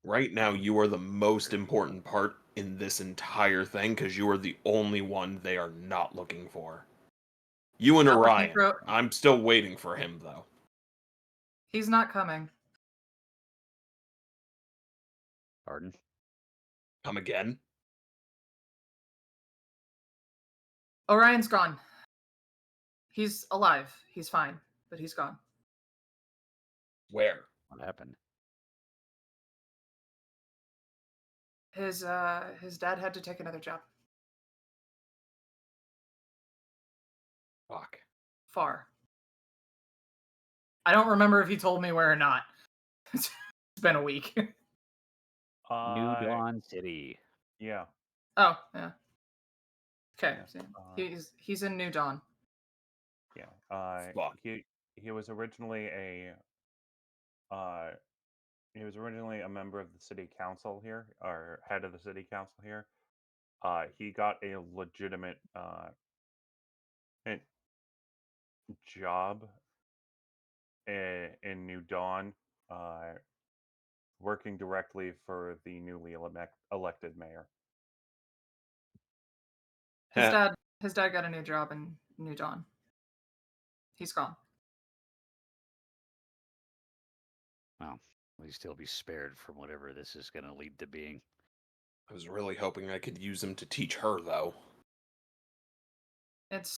Right now, you are the most important part in this entire thing because you are the only one they are not looking for. You and Not looking Orion. for- I'm still waiting for him, though. He's not coming. Pardon? Come again? Orion's gone. He's alive. He's fine, but he's gone. Where? What happened? His dad had to take another job. Fuck. Far. I don't remember if he told me where or not. It's been a week. New Dawn City. Yeah. Oh, yeah. Okay. Yeah, so he's in New Dawn. Yeah. Fuck. He was originally a member of the city council here, or head of the city council here. He got a legitimate job in New Dawn, working directly for the newly elected mayor. His dad got a new job in New Dawn. He's gone. Well, at least he'll be spared from whatever this is going to lead to being. I was really hoping I could use him to teach her, though. It's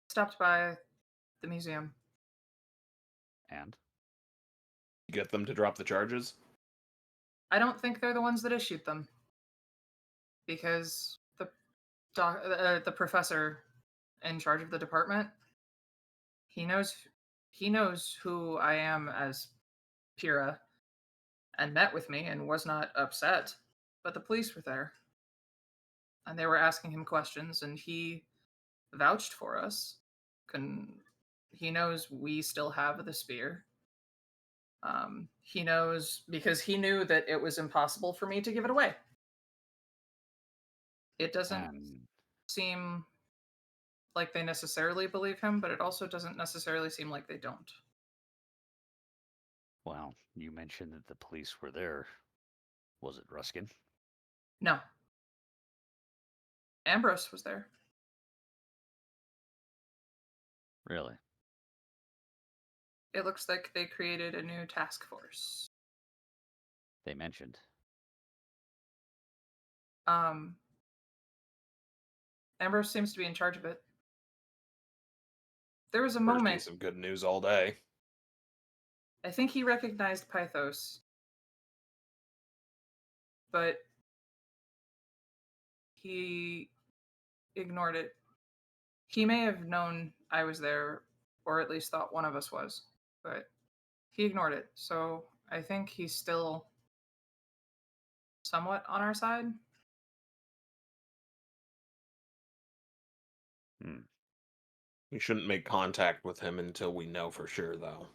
stopped by the museum. And? Get them to drop the charges? I don't think they're the ones that issued them. Because the professor in charge of the department, he knows who I am as Pyrrha and met with me and was not upset. But the police were there. And they were asking him questions and he vouched for us. He knows we still have the spear. He knows because he knew that it was impossible for me to give it away. It doesn't seem like they necessarily believe him, but it also doesn't necessarily seem like they don't. Well, you mentioned that the police were there. Was it Ruskin? No. Ambrose was there. Really? It looks like they created a new task force. They mentioned. Ambrose seems to be in charge of it. There was a First moment. piece of good news all day. I think he recognized Pythos, but he ignored it. He may have known I was there, or at least thought one of us was, but he ignored it. So I think he's still somewhat on our side. We shouldn't make contact with him until we know for sure, though.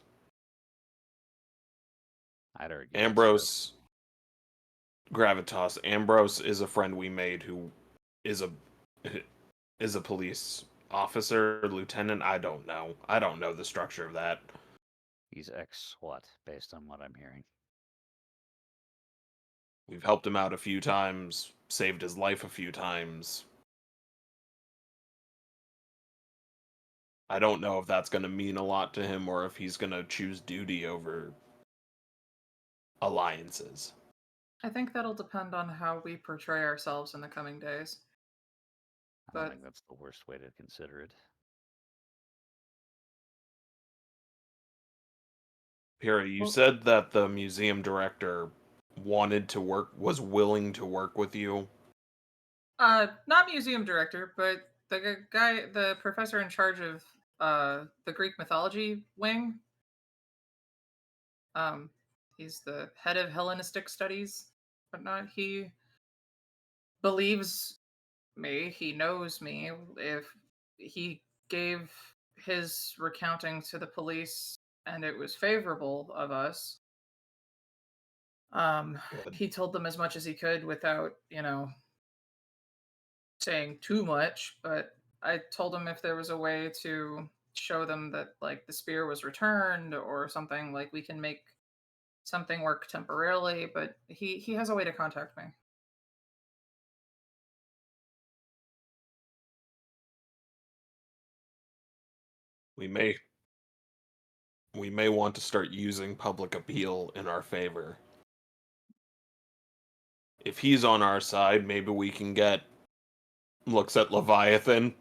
I'd argue. Ambrose, Gravitas. Ambrose is a friend we made who is a police officer, lieutenant. I don't know. I don't know the structure of that. He's ex-SWAT, based on what I'm hearing. We've helped him out a few times, saved his life a few times. I don't know if that's going to mean a lot to him or if he's going to choose duty over alliances. I think that'll depend on how we portray ourselves in the coming days. I don't But think that's the worst way to consider it. Pyrrha, you Well- said that the museum director was willing to work with you. not museum director, but the professor in charge of the Greek mythology wing. He's the head of Hellenistic studies, whatnot. He believes me. He knows me. If he gave his recounting to the police and it was favorable of us, Good. he told them as much as he could without, saying too much. But I told him if there was a way to show them that like the spear was returned or something, like we can make something work temporarily. But he has a way to contact me. We may want to start using public appeal in our favor. If he's on our side, maybe we can get looks at Leviathan.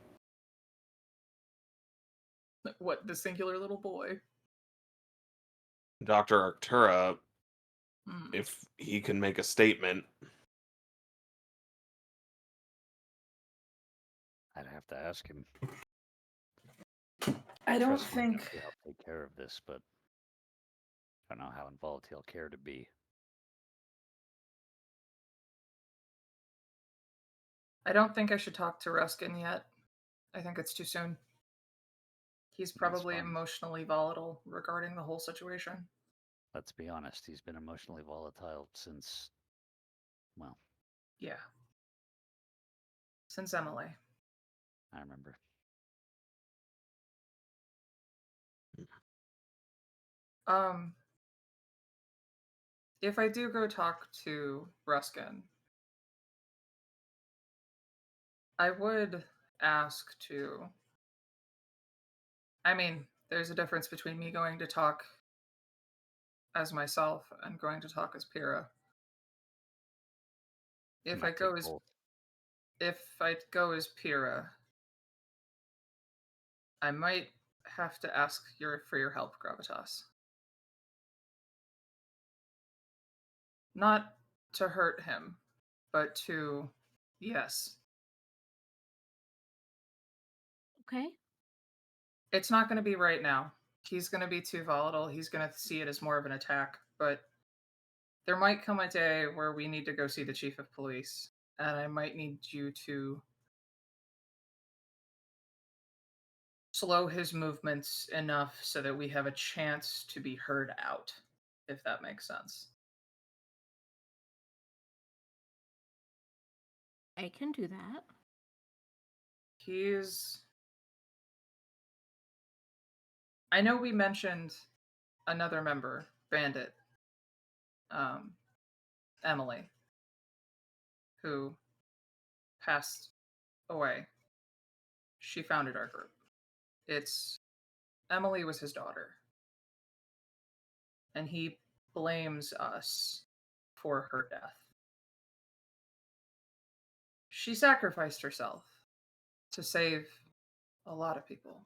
What, the singular little boy? Dr. Arctura, Hmm. if he can make a statement. I'd have to ask him. I don't Trust him think to help take care of this, but I don't know how involved he'll care to be. I should talk to Ruskin yet. I think it's too soon. He's probably fine. emotionally volatile regarding the whole situation. Let's be honest, he's been emotionally volatile since, well, Yeah. Since Emily. I remember. If I do go talk to Ruskin, I would ask to. I mean, there's a difference between me going to talk as myself and going to talk as Pyrrha. If I Might go take as both. if I go as Pyrrha, I might have to ask for your help, Gravitas. Not to hurt him, but to, yes. Okay. It's not going to be right now. He's going to be too volatile. He's going to see it as more of an attack, but there might come a day where we need to go see the chief of police, and I might need you to slow his movements enough so that we have a chance to be heard out, if that makes sense. I can do that. I know we mentioned another member bandit, Emily, who passed away. She founded our group. Emily was his daughter. And he blames us for her death. She sacrificed herself to save a lot of people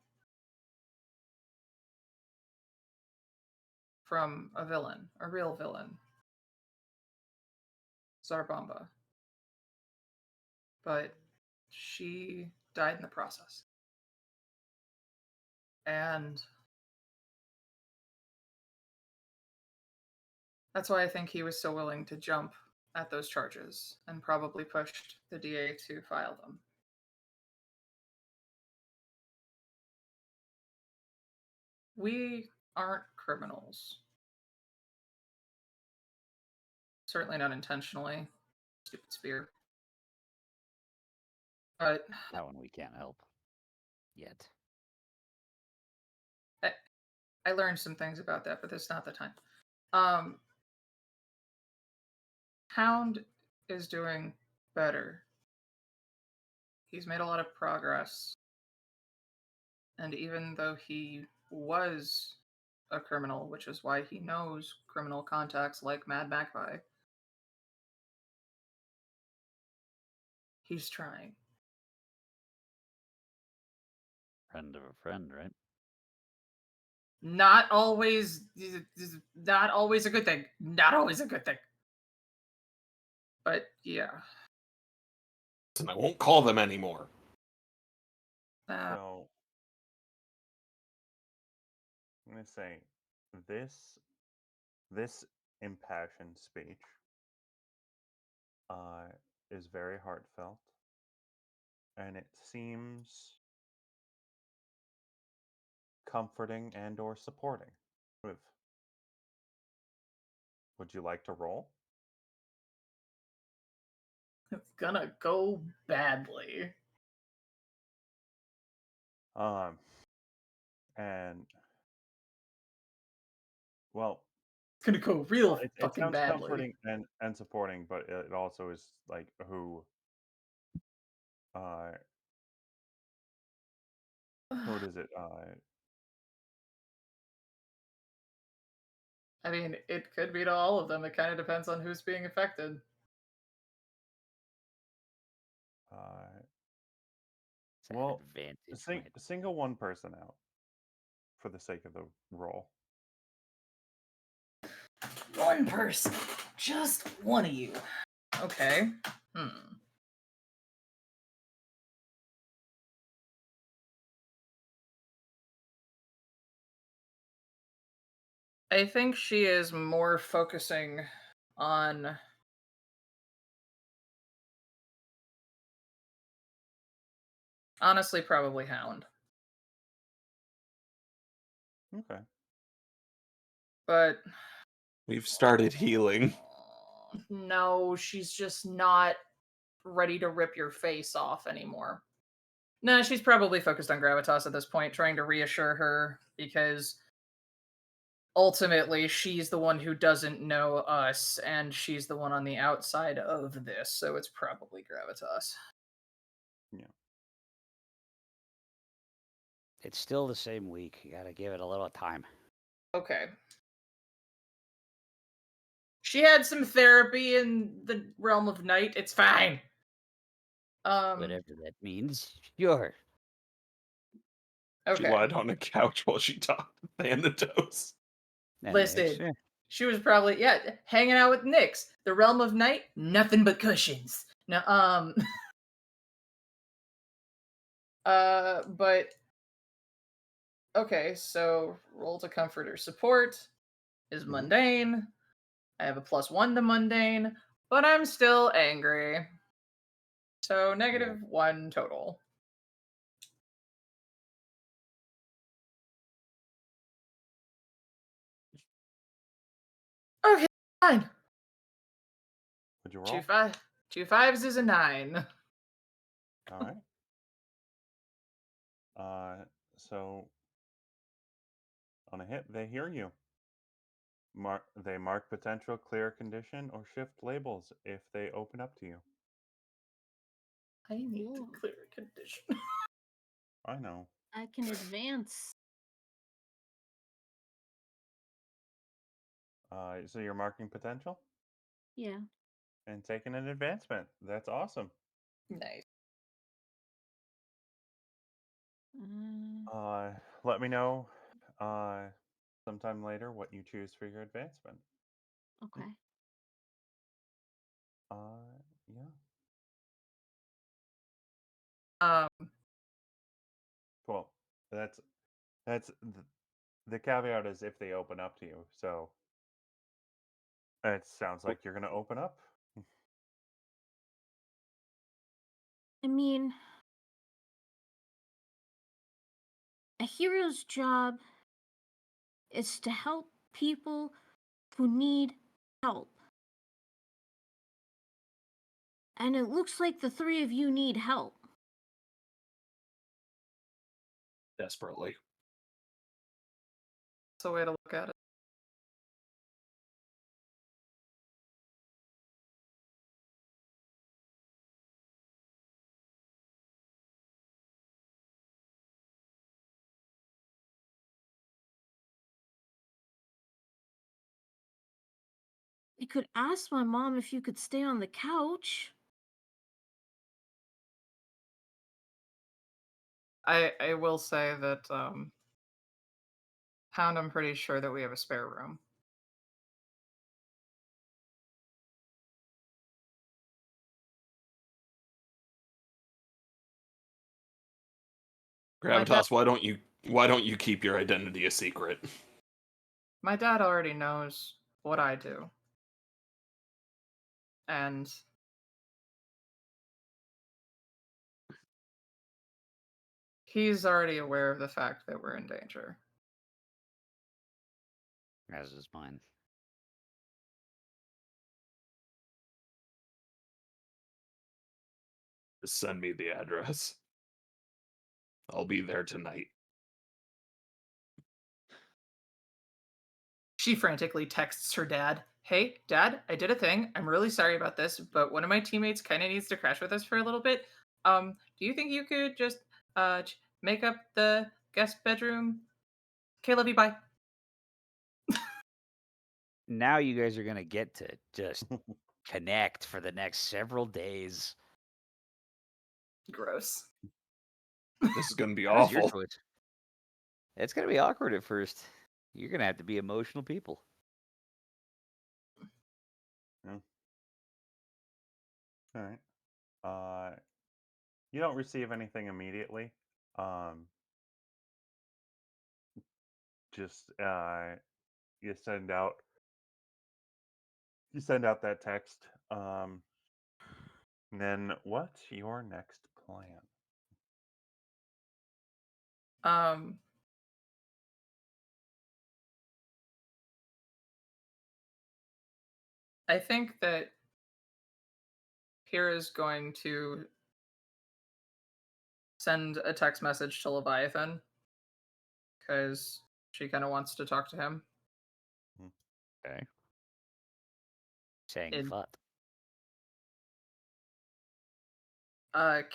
from a villain, a real villain, Zarbamba. But she died in the process. And that's why I think he was so willing to jump at those charges and probably pushed the DA to file them. We aren't criminals. Certainly not intentionally. Stupid spear. But That one we can't help yet. I learned some things about that, but that's not the time. Hound is doing better. He's made a lot of progress. And even though he was a criminal, which is why he knows criminal contacts like Mad Magpie, he's trying. Friend of a friend, right? Not always a good thing. Not always a good thing. But yeah. And I won't call them anymore. So I'm gonna say this impassioned speech is very heartfelt, and it seems comforting and or supporting. Would you like to roll? It's gonna go badly. And well, It's gonna go real it fucking sounds badly. comforting and supporting, but it also is like who does it I mean, it could be to all of them. It kind of depends on who's being affected. well, advantage. single one person out for the sake of the roll. One person. Just one of you. Okay. I think she is more focusing on honestly probably Hound. Okay. But We've started healing. no, she's just not ready to rip your face off anymore. No, she's probably focused on Gravitas at this point, trying to reassure her, because ultimately she's the one who doesn't know us, and she's the one on the outside of this, so it's probably Gravitas. Yeah. It's still the same week. You gotta give it a little time. Okay. She had some therapy in the realm of night. It's fine. Whatever that means. Sure. Okay. She lied on a couch while she talked to Thanatos. Listen, she was probably hanging out with Nyx. The realm of night, nothing but cushions. No, but okay, so roll to comfort or support is mundane. I have a +1 to mundane, but I'm still angry. So -1 total. Okay, fine. Would you roll? 2 5s is a 9. All right. So on a hit, they hear you. They mark potential clear condition or shift labels if they open up to you. I need to Cool. clear a condition. I know. I can advance. So you're marking potential Yeah. and taking an advancement. That's awesome. Nice. Let me know sometime later what you choose for your advancement. Okay. Yeah. Um, Well, that's the caveat is if they open up to you. So it sounds like you're gonna open up. I mean, a hero's job is to help people who need help. And it looks like the three of you need help. Desperately. that's a way to look at it. You could ask my mom if you could stay on the couch. I will say that Hound, I'm pretty sure that we have a spare room. My dad, Gravitas, why don't you keep your identity a secret? my dad already knows what I do. And he's already aware of the fact that we're in danger. As is mine. Just send me the address. I'll be there tonight. She frantically texts her dad, "Hey, Dad, I did a thing. I'm really sorry about this, but one of my teammates kind of needs to crash with us for a little bit. Do you think you could just make up the guest bedroom? Okay, love you, bye." Now you guys are gonna get to just connect for the next several days. Gross. This is gonna be That was your awful. choice. It's gonna be awkward at first. You're gonna have to be emotional people. Yeah. All right. You don't receive anything immediately. Just you send out that text. And then what's your next plan? Um, I think that Pyrrha is going to send a text message to Leviathan because she kind of wants to talk to him. Okay. Saying And fut.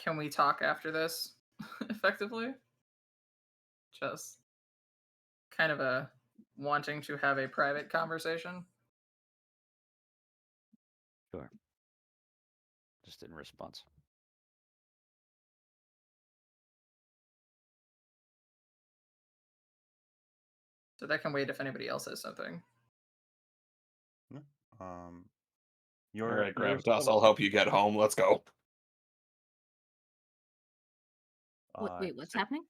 can we talk after this? Effectively, just kind of a wanting to have a private conversation. Sure. Just in response. So that can wait if anybody else has something. Yeah. All You're right, you're Gravitas, still I'll help you get home. Let's go. Wait, what's so, happening?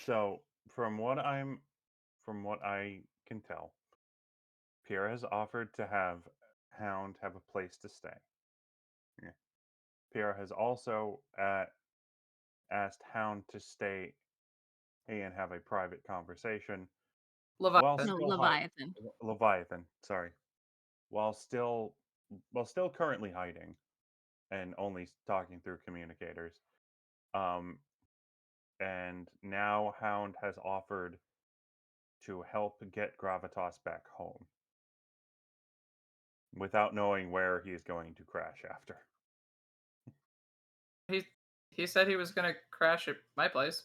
so from what I can tell, Pierre has offered to have Hound have a place to stay. Yeah. Pierre has also asked Hound to stay and have a private conversation while Leviathan. No, still Leviathan. Leviathan, sorry, while still currently hiding and only talking through communicators. Um, and now Hound has offered to help get Gravitas back home without knowing where he is going to crash after. He said he was gonna crash at my place.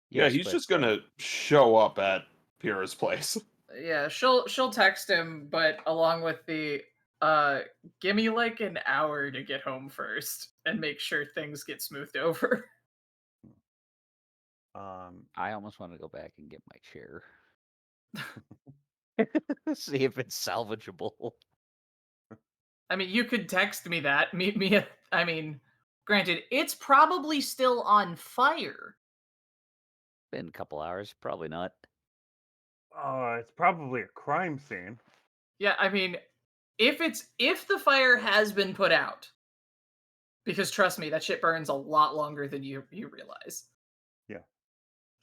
Yeah, Yes, he's but just gonna show up at Pyrrha's place. Yeah, she'll text him, but along with the give me like an hour to get home first and make sure things get smoothed over. I almost want to go back and get my chair. See if it's salvageable. I mean, you could text me that. Meet me at, I mean, granted, it's probably still on fire. Been a couple hours, probably not. It's probably a crime scene. Yeah, I mean, if the fire has been put out, because trust me, that shit burns a lot longer than you realize. Yeah.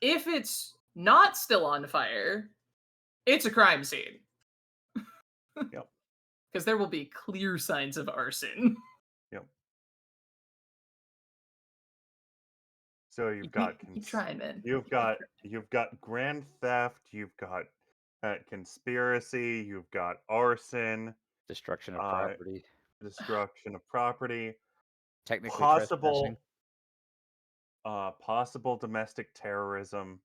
If it's not still on fire, it's a crime scene. Yep. Because there will be clear signs of arson. Yep. So you've got Keep trying, man. you've got grand theft, you've got conspiracy, you've got arson, Destruction of property. destruction of property, Technically trespassing. possible domestic terrorism.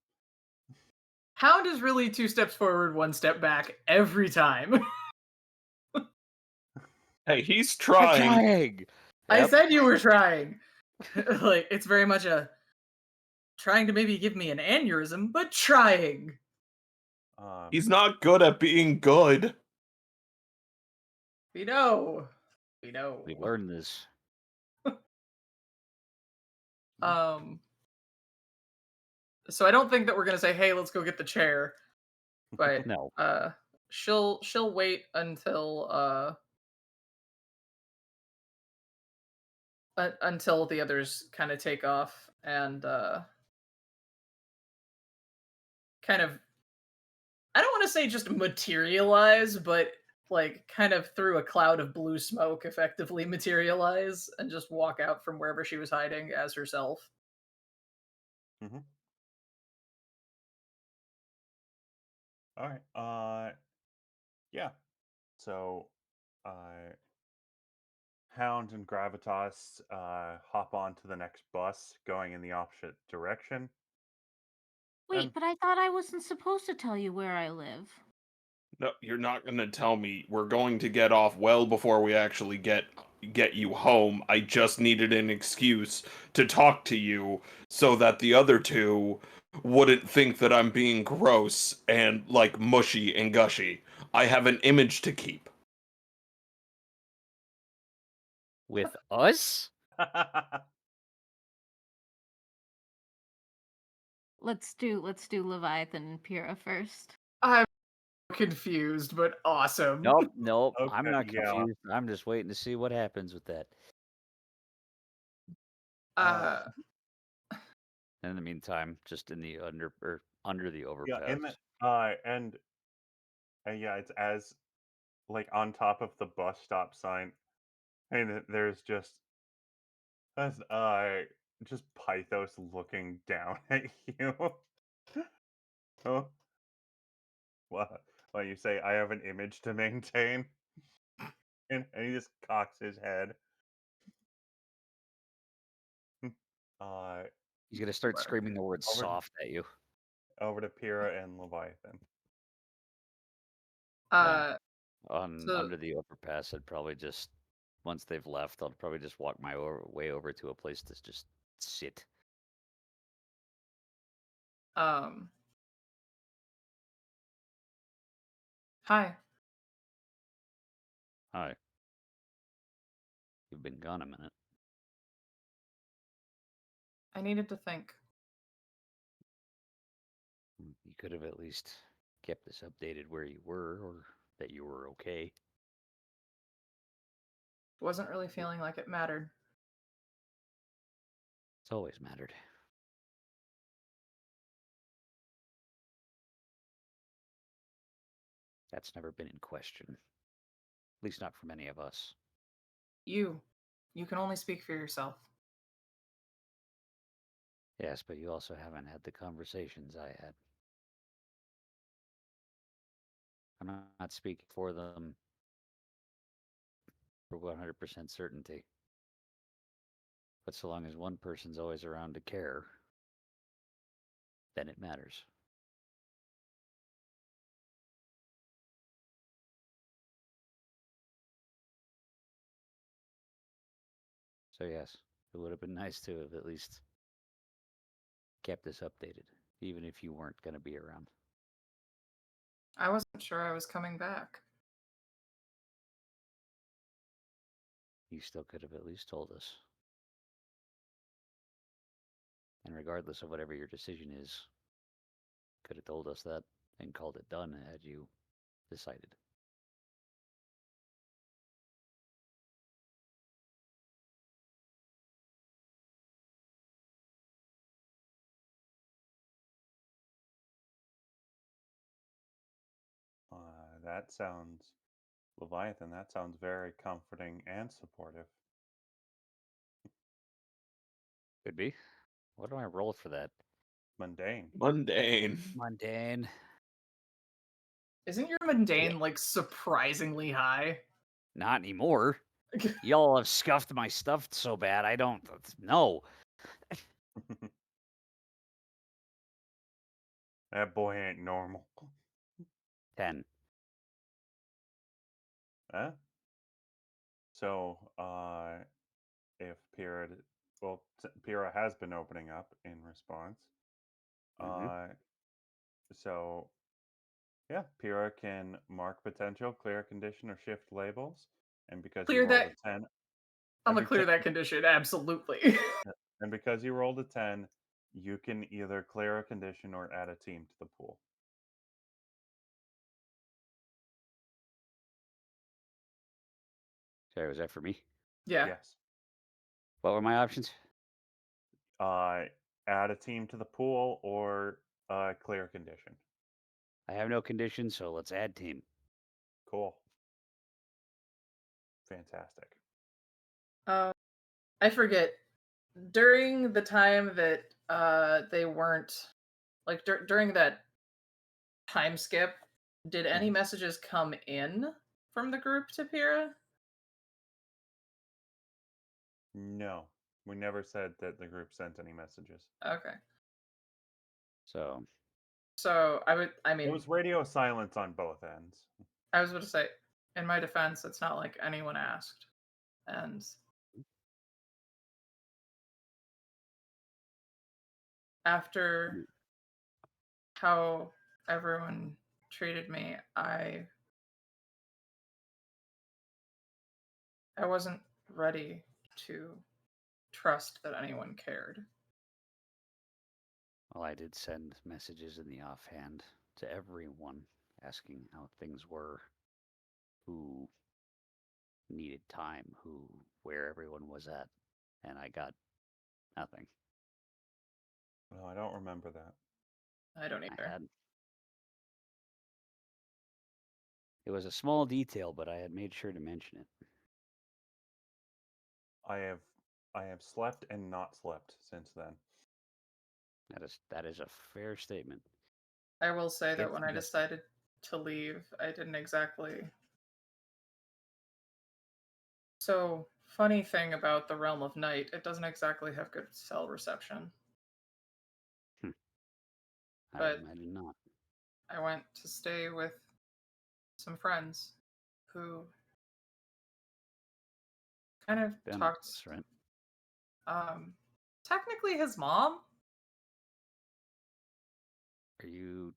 Hound is really 2 steps forward, 1 step back every time. Hey, he's I'm trying. trying. I Yep. said you were trying. Like, it's very much a trying to maybe give me an aneurysm, but trying. He's not good at being good. We know. We know. We learned this. So I don't think that we're gonna say, "Hey, let's go get the chair," but No. she'll wait until until the others kind of take off and kind of, I don't want to say just materialize, but like kind of through a cloud of blue smoke effectively materialize and just walk out from wherever she was hiding as herself. Mm-hmm. All right. Yeah. So, Hound and Gravitas hop on to the next bus going in the opposite direction. Wait, but I thought I wasn't supposed to tell you where I live. No, you're not gonna tell me. We're going to get off well before we actually get you home. I just needed an excuse to talk to you so that the other two wouldn't think that I'm being gross and like mushy and gushy. I have an image to keep. With us? Let's do Leviathan and Pyrrha first. I'm confused, but awesome. Nope. I'm Okay, not yeah. confused. I'm just waiting to see what happens with that. In the meantime, just in the under the overpass. Yeah, and yeah, it's as like on top of the bus stop sign, and there's just Pythos looking down at you. Oh, what? Well, you say I have an image to maintain, and he just cocks his head. He's gonna start screaming the word Over- soft at you. Over to Pyrrha and Leviathan. Under the overpass, I'd probably just, once they've left, I'll probably just walk my way over to a place to just sit. Hi. Hi. You've been gone a minute. I needed to think. You could have at least kept us updated where you were, or that you were okay. Wasn't really feeling like it mattered. It's always mattered. That's never been in question. At least not from any of us. You can only speak for yourself. Yes, but you also haven't had the conversations I had. I'm not speaking for them for 100% certainty. But so long as one person's always around to care, then it matters. So yes, it would have been nice to have at least kept us updated, even if you weren't going to be around. I wasn't sure I was coming back. You still could have at least told us. And regardless of whatever your decision is, could have told us that and called it done had you decided. That sounds, Leviathan, that sounds very comforting and supportive. Could be. What do I roll for that? Mundane. Mundane. Mundane. Isn't your mundane like surprisingly high? Not anymore. Y'all have scuffed my stuff so bad, I don't know. That boy ain't normal. 10. Huh? So, if Pyrrha, well, Pyrrha has been opening up in response. Mhm. So, yeah, Pyrrha can mark potential, clear condition, or shift labels. And because you Clear rolled that. a 10, I'm gonna every clear ti- that condition, absolutely. and because you rolled a 10, you can either clear a condition or add a team to the pool. Sorry, was that for me? Yeah. Yes. What were my options? Add a team to the pool or clear a condition. I have no conditions, so let's add team. Cool. Fantastic. I forget. During the time that they weren't like during that time skip, did any Mhm. messages come in from the group to Pyrrha? No, we never said that the group sent any messages. Okay. So So I It mean, was radio silence on both ends. I was about to say, in my defense, it's not like anyone asked. And after how everyone treated me, I wasn't ready to trust that anyone cared. well, I did send messages in the offhand to everyone asking how things were, who needed time, where everyone was at, and I got nothing. No, I don't remember that. I don't I either. had. It was a small detail, but I had made sure to mention it. I have slept and not slept since then. That is a fair statement. I will say that It's when I just- decided to leave, I didn't exactly. So, funny thing about the Realm of Night, it doesn't exactly have good cell reception. I But would imagine not. I went to stay with some friends who kind of talked. Thanatos, right? Technically his mom. Are you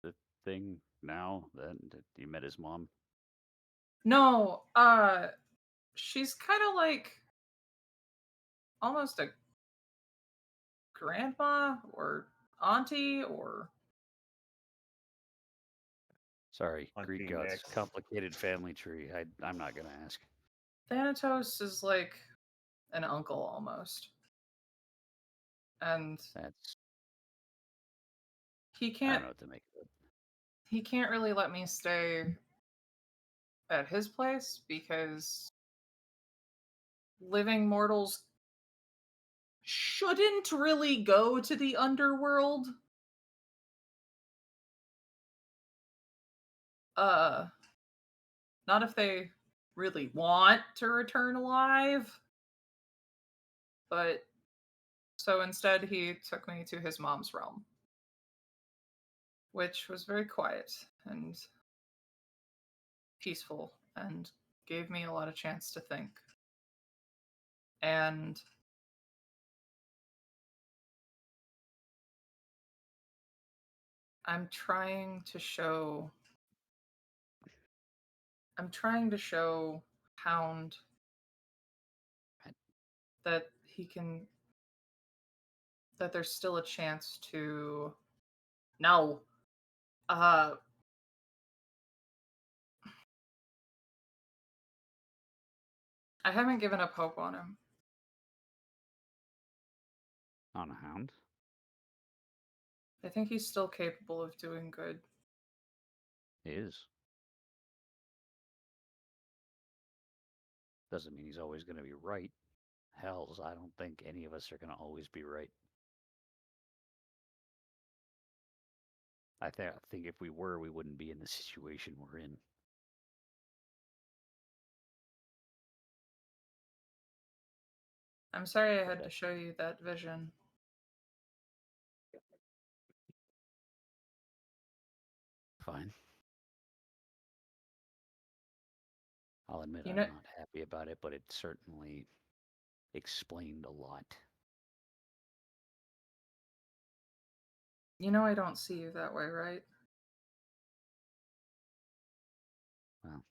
the thing now that you met his mom? No, she's kind of like almost a grandma or auntie or Sorry, Auntie Greek gods, Nix. complicated family tree. I'm not gonna ask. Thanatos is like an uncle almost. And That's he I don't can't know what to make of it. he can't really let me stay at his place because living mortals shouldn't really go to the underworld. Not if they really want to return alive. But so instead, he took me to his mom's realm, which was very quiet and peaceful and gave me a lot of chance to think. And I'm trying to show Hound that that there's still a chance to. No. I haven't given up hope on him. On a Hound? I think he's still capable of doing good. He is. Doesn't mean he's always going to be right. Hells, I don't think any of us are going to always be right. I think if we were, we wouldn't be in the situation we're in. I'm sorry I had to show you that vision. Fine. I'll admit You I'm know, not happy about it, but it certainly explained a lot. you know I don't see you that way, right? Well,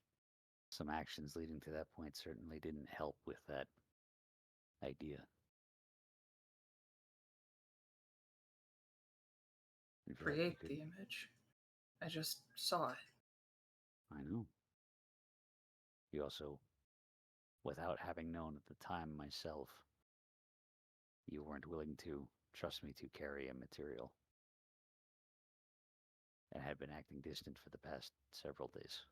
some actions leading to that point certainly didn't help with that idea. Would you like me Create to- the image. I just saw it. I know. You also, without having known at the time myself, you weren't willing to trust me to carry a material, and had been acting distant for the past several days.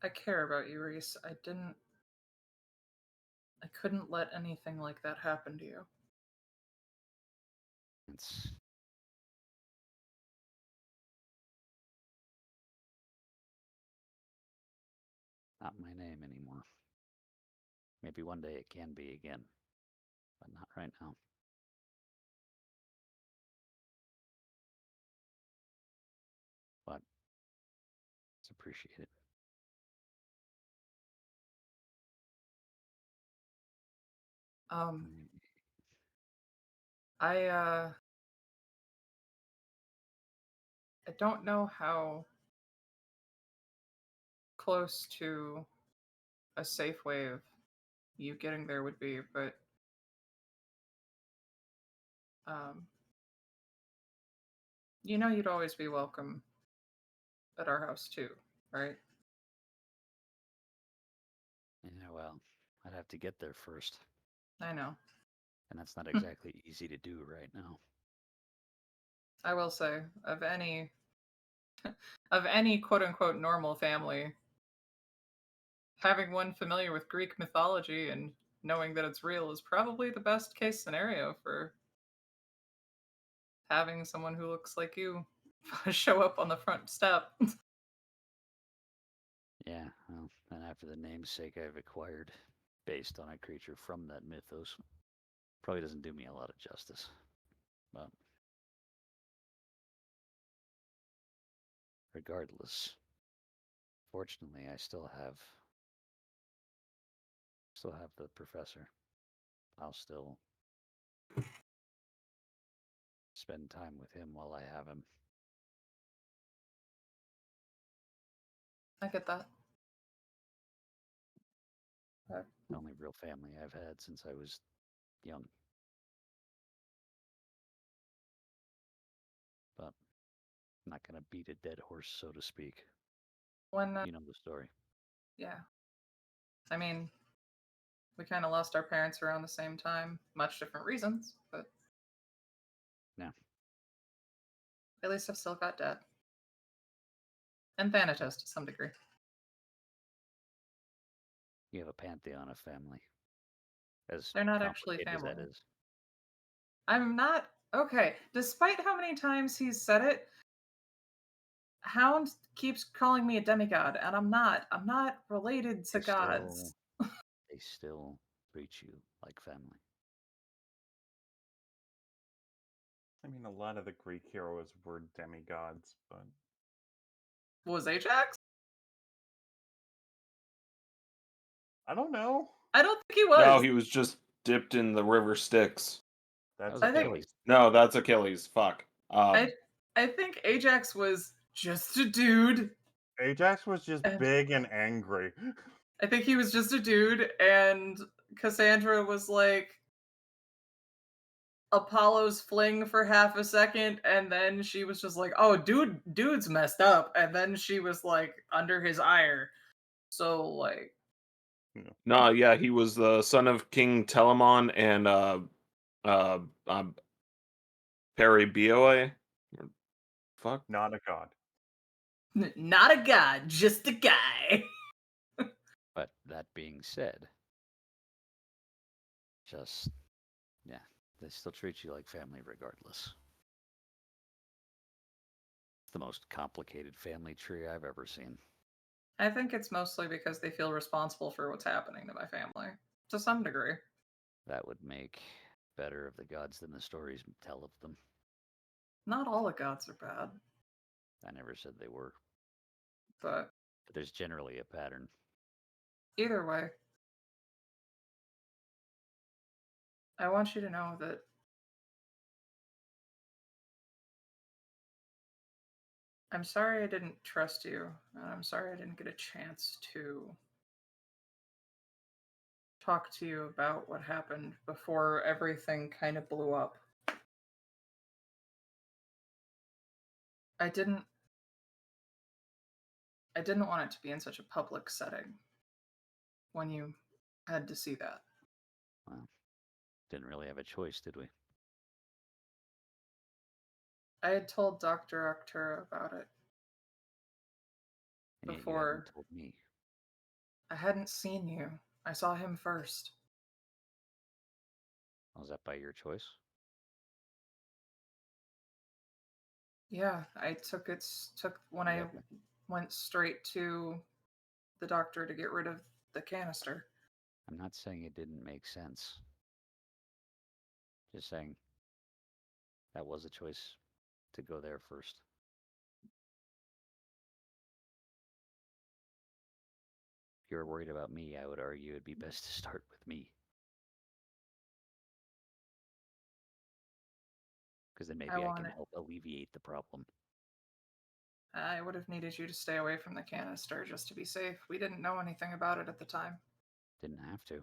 I care about you, Reese. I couldn't let anything like that happen to you. It's not my name anymore. Maybe one day it can be again, but not right now. But it's appreciated. Um, Mm, I don't know how close to a safe way of you getting there would be, but you know you'd always be welcome at our house too, right? Yeah, well, I'd have to get there first, I know. and that's not exactly easy to do right now. I will say, of any quote unquote normal family, having one familiar with Greek mythology and knowing that it's real is probably the best case scenario for having someone who looks like you show up on the front step. Yeah, well, and after the namesake I've acquired based on a creature from that mythos, probably doesn't do me a lot of justice. But regardless, fortunately, I still have the professor. I'll still spend time with him while I have him. I get that. The only real family I've had since I was young. But I'm not gonna beat a dead horse, so to speak. When You know the story. yeah, I mean, we kind of lost our parents around the same time, much different reasons, but Yeah. at least I've still got Dad and Thanatos to some degree. You have a pantheon of family. As They're not actually complicated as that family. is. I'm not Okay, despite how many times he's said it, Hound keeps calling me a demigod, and I'm not. I'm not related to They gods. they still treat you like family. I mean, a lot of the Greek heroes were demigods, but Was Ajax? I don't know. I don't think he was. No, he was just dipped in the river Styx. That That's was I think- Achilles. No, that's Achilles. Fuck. I think Ajax was just a dude. Ajax was just And- big and angry. I think he was just a dude, and Cassandra was like Apollo's fling for half a second, and then she was just like, "Oh, dude's messed up," and then she was like under his ire. So like, No, yeah, he was the son of King Telamon and Peribioe. Fuck. Not a god. not a god, just a guy. But that being said, just yeah, they still treat you like family regardless. It's the most complicated family tree I've ever seen. I think it's mostly because they feel responsible for what's happening to my family to some degree. That would make better of the gods than the stories tell of them. Not all the gods are bad, I never said they were, but but there's generally a pattern. either way, I want you to know that I'm sorry I didn't trust you, and I'm sorry I didn't get a chance to talk to you about what happened before everything kind of blew up. I didn't want it to be in such a public setting when you had to see that. Well, didn't really have a choice, did we? I had told Dr. Arctura about it. And yet you Before- hadn't told me. I hadn't seen you. I saw him first. Was that by your choice? Yeah, I took when I Okay. went straight to the doctor to get rid of the canister. I'm not saying it didn't make sense. Just saying that was a choice to go there first. If you were worried about me, I would argue it'd be best to start with me. Because then maybe I want can it. help alleviate the problem. I would have needed you to stay away from the canister just to be safe. We didn't know anything about it at the time. Didn't have to.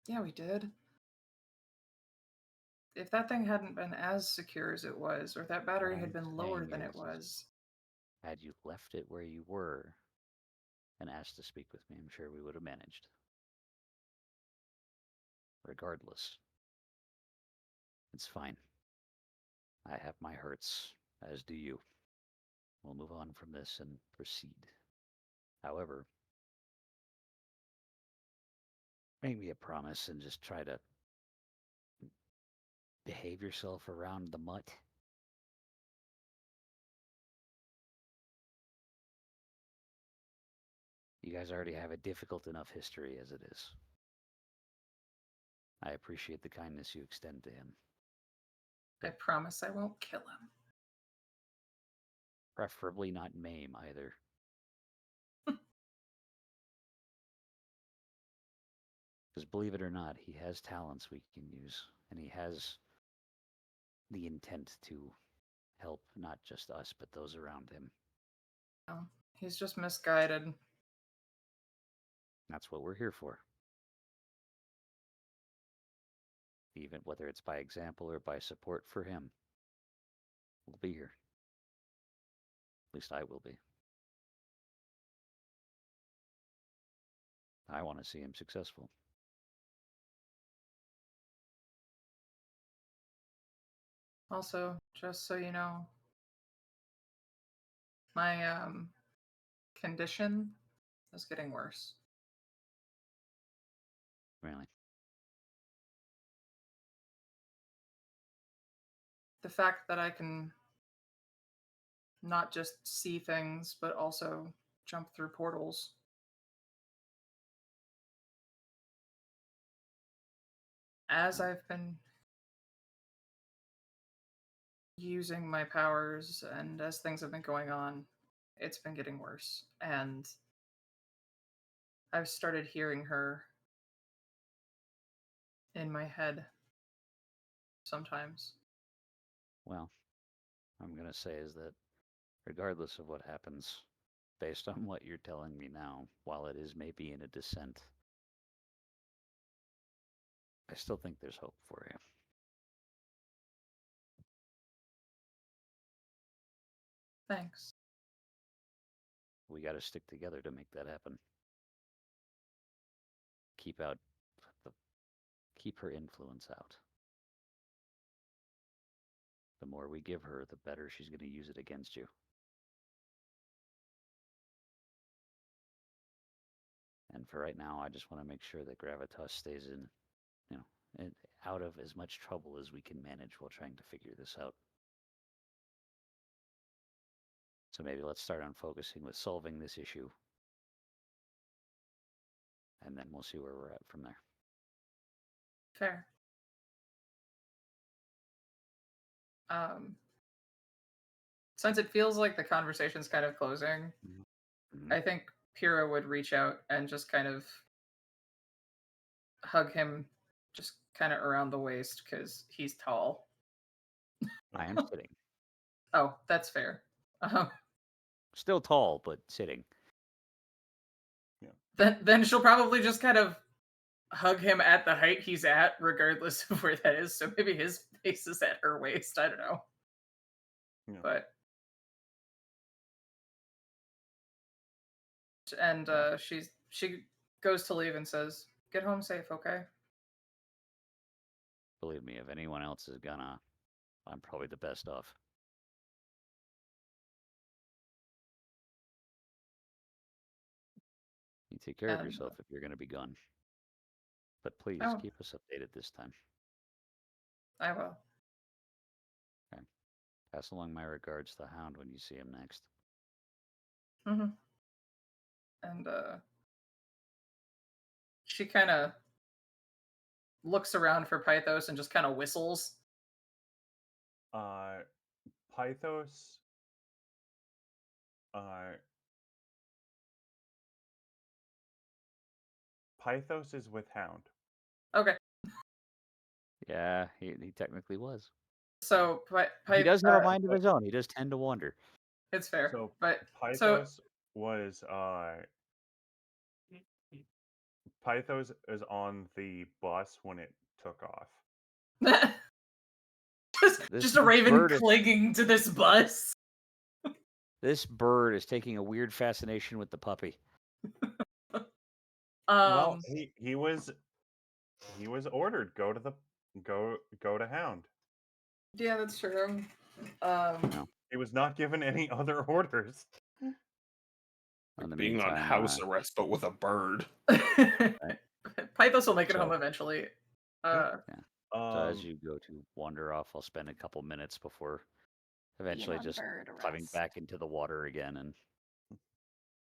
Yeah, we did. If that thing hadn't been as secure as it was, or if that battery What had I'm been lower saying than it is- was, Had you left it where you were and asked to speak with me, I'm sure we would have managed. Regardless, it's fine. I have my hurts, as do you. We'll move on from this and proceed. However, make me a promise and just try to behave yourself around the mutt. You guys already have a difficult enough history as it is. I appreciate the kindness you extend to him. I promise I won't kill him. Preferably not maim either. Because believe it or not, he has talents we can use, and he has the intent to help not just us, but those around him. No, he's just misguided. That's what we're here for. Even whether it's by example or by support for him, we'll be here. At least I will be. I want to see him successful. Also, just so you know, my condition is getting worse. Really. the fact that I can not just see things, but also jump through portals. As I've been using my powers and as things have been going on, it's been getting worse. And I've started hearing her in my head sometimes. Well, I'm going to say is that regardless of what happens, based on what you're telling me now, while it is maybe in a descent, I still think there's hope for you. Thanks. We got to stick together to make that happen. Keep her influence out. The more we give her, the better she's going to use it against you. And for right now, I just want to make sure that Gravitas stays out of as much trouble as we can manage while trying to figure this out. So maybe let's start on focusing with solving this issue. And then we'll see where we're at from there. Fair. Since it feels like the conversation's kind of closing, Mm-hmm. I think Pyrrha would reach out and just kind of hug him just kind of around the waist because he's tall. I am sitting. Oh, that's fair. Still tall, but sitting. Then she'll probably just kind of hug him at the height he's at, regardless of where that is. So maybe his face is at her waist. I don't know. Yeah. But and she goes to leave and says, "Get home safe, okay?" Believe me, if anyone else is gonna, I'm probably the best off. You take care of And, yourself if you're gonna be gone. But please Oh. keep us updated this time. I will. Okay. Pass along my regards to Hound when you see him next. Mm-hmm. And she kind of looks around for Pythos and just kind of whistles. Pythos. Pythos is with Hound. Okay. Yeah, he technically was. So He does have a mind of his own. He does tend to wander. It's fair. So But Pythos was Pythos is on the bus when it took off. just a raven clinging to this bus. This bird is taking a weird fascination with the puppy. Well, he was ordered go to Hound. Yeah, that's true. No. He was not given any other orders. In the Being meantime, on house arrest, but with a bird. Pythos will make it home eventually. So as you go to wander off, I'll spend a couple minutes before eventually just diving back into the water again and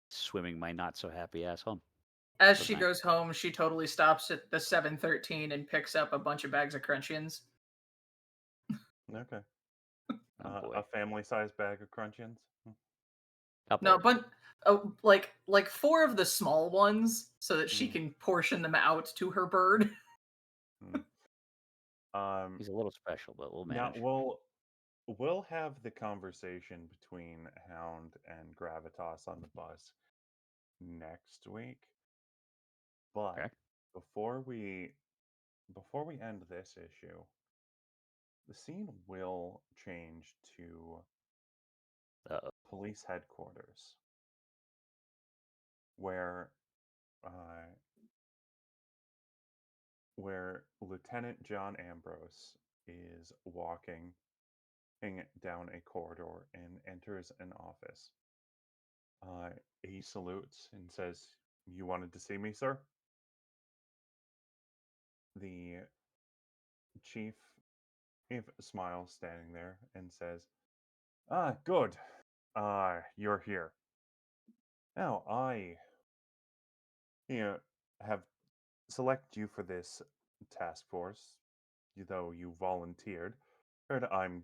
swimming my not so happy ass home. As she goes home, she totally stops at the 713 and picks up a bunch of bags of Crunchians. Okay. Oh, a family-sized bag of Crunchians. No, but like 4 of the small ones, so that she can portion them out to her bird. He's a little special, but we'll manage. Now we'll have the conversation between Hound and Gravitas on the bus next week. But before we end this issue, the scene will change to police headquarters, where Lieutenant John Ambrose is walking down a corridor and enters an office. He salutes and says, "You wanted to see me, sir?" The chief Eve smiles, standing there, and says, good. You're here. Now, I have selected you for this task force, though you volunteered, and I'm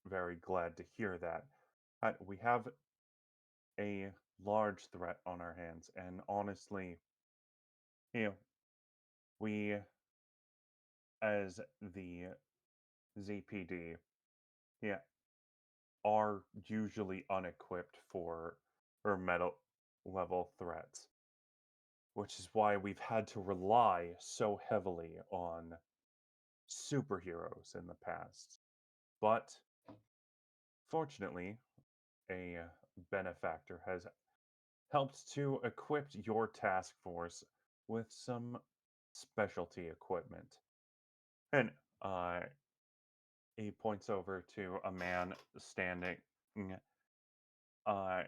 very glad to hear that. We have a large threat on our hands, and honestly, you know, we, as the ZPD, yeah, are usually unequipped for or metal level threats, which is why we've had to rely so heavily on superheroes in the past. But fortunately, a benefactor has helped to equip your task force with some specialty equipment. And uh, he points over to a man standing uh,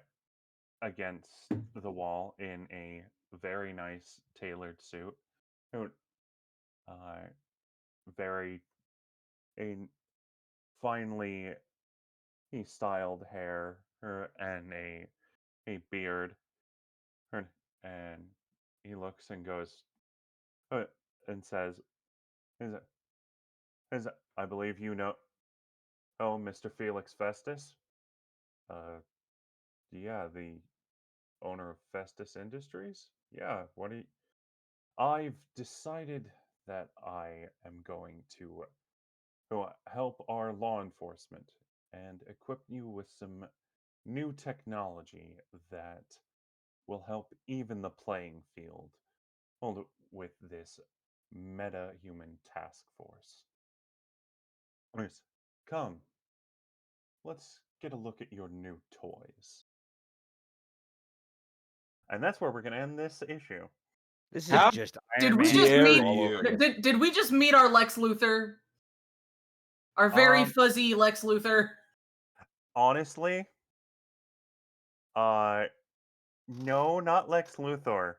against the wall in a very nice tailored suit. who, Uh, very a finely he styled hair and a beard. And he looks and goes uh, and says, "Is it? Is it, I believe you know. Oh, Mr. Felix Festus. Uh, yeah, the owner of Festus Industries. Yeah. What do you? I've decided that I am going to help our law enforcement and equip you with some new technology that will help even the playing field with this meta human task force. Yes. Come, let's get a look at your new toys. And that's where we're going to end this issue. This is How just did Iron we Man just shit meet- all over again. Did we just meet our Lex Luthor? Our very fuzzy Lex Luthor? Honestly, no, not Lex Luthor.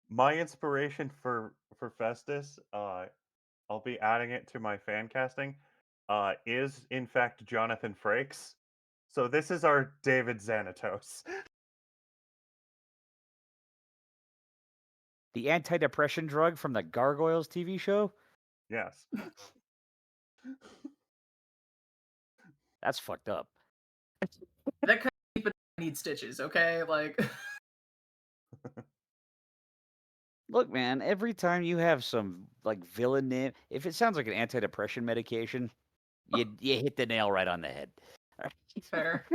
My inspiration for Festus, I'll be adding it to my fan casting, is in fact Jonathan Frakes. So this is our David Xanatos. The antidepressant drug from the Gargoyles TV show? Yes. That's fucked up. That kind of people need stitches, okay? Like, Look, man, every time you have some like villain name, if it sounds like an antidepressant medication, you hit the nail right on the head. fair.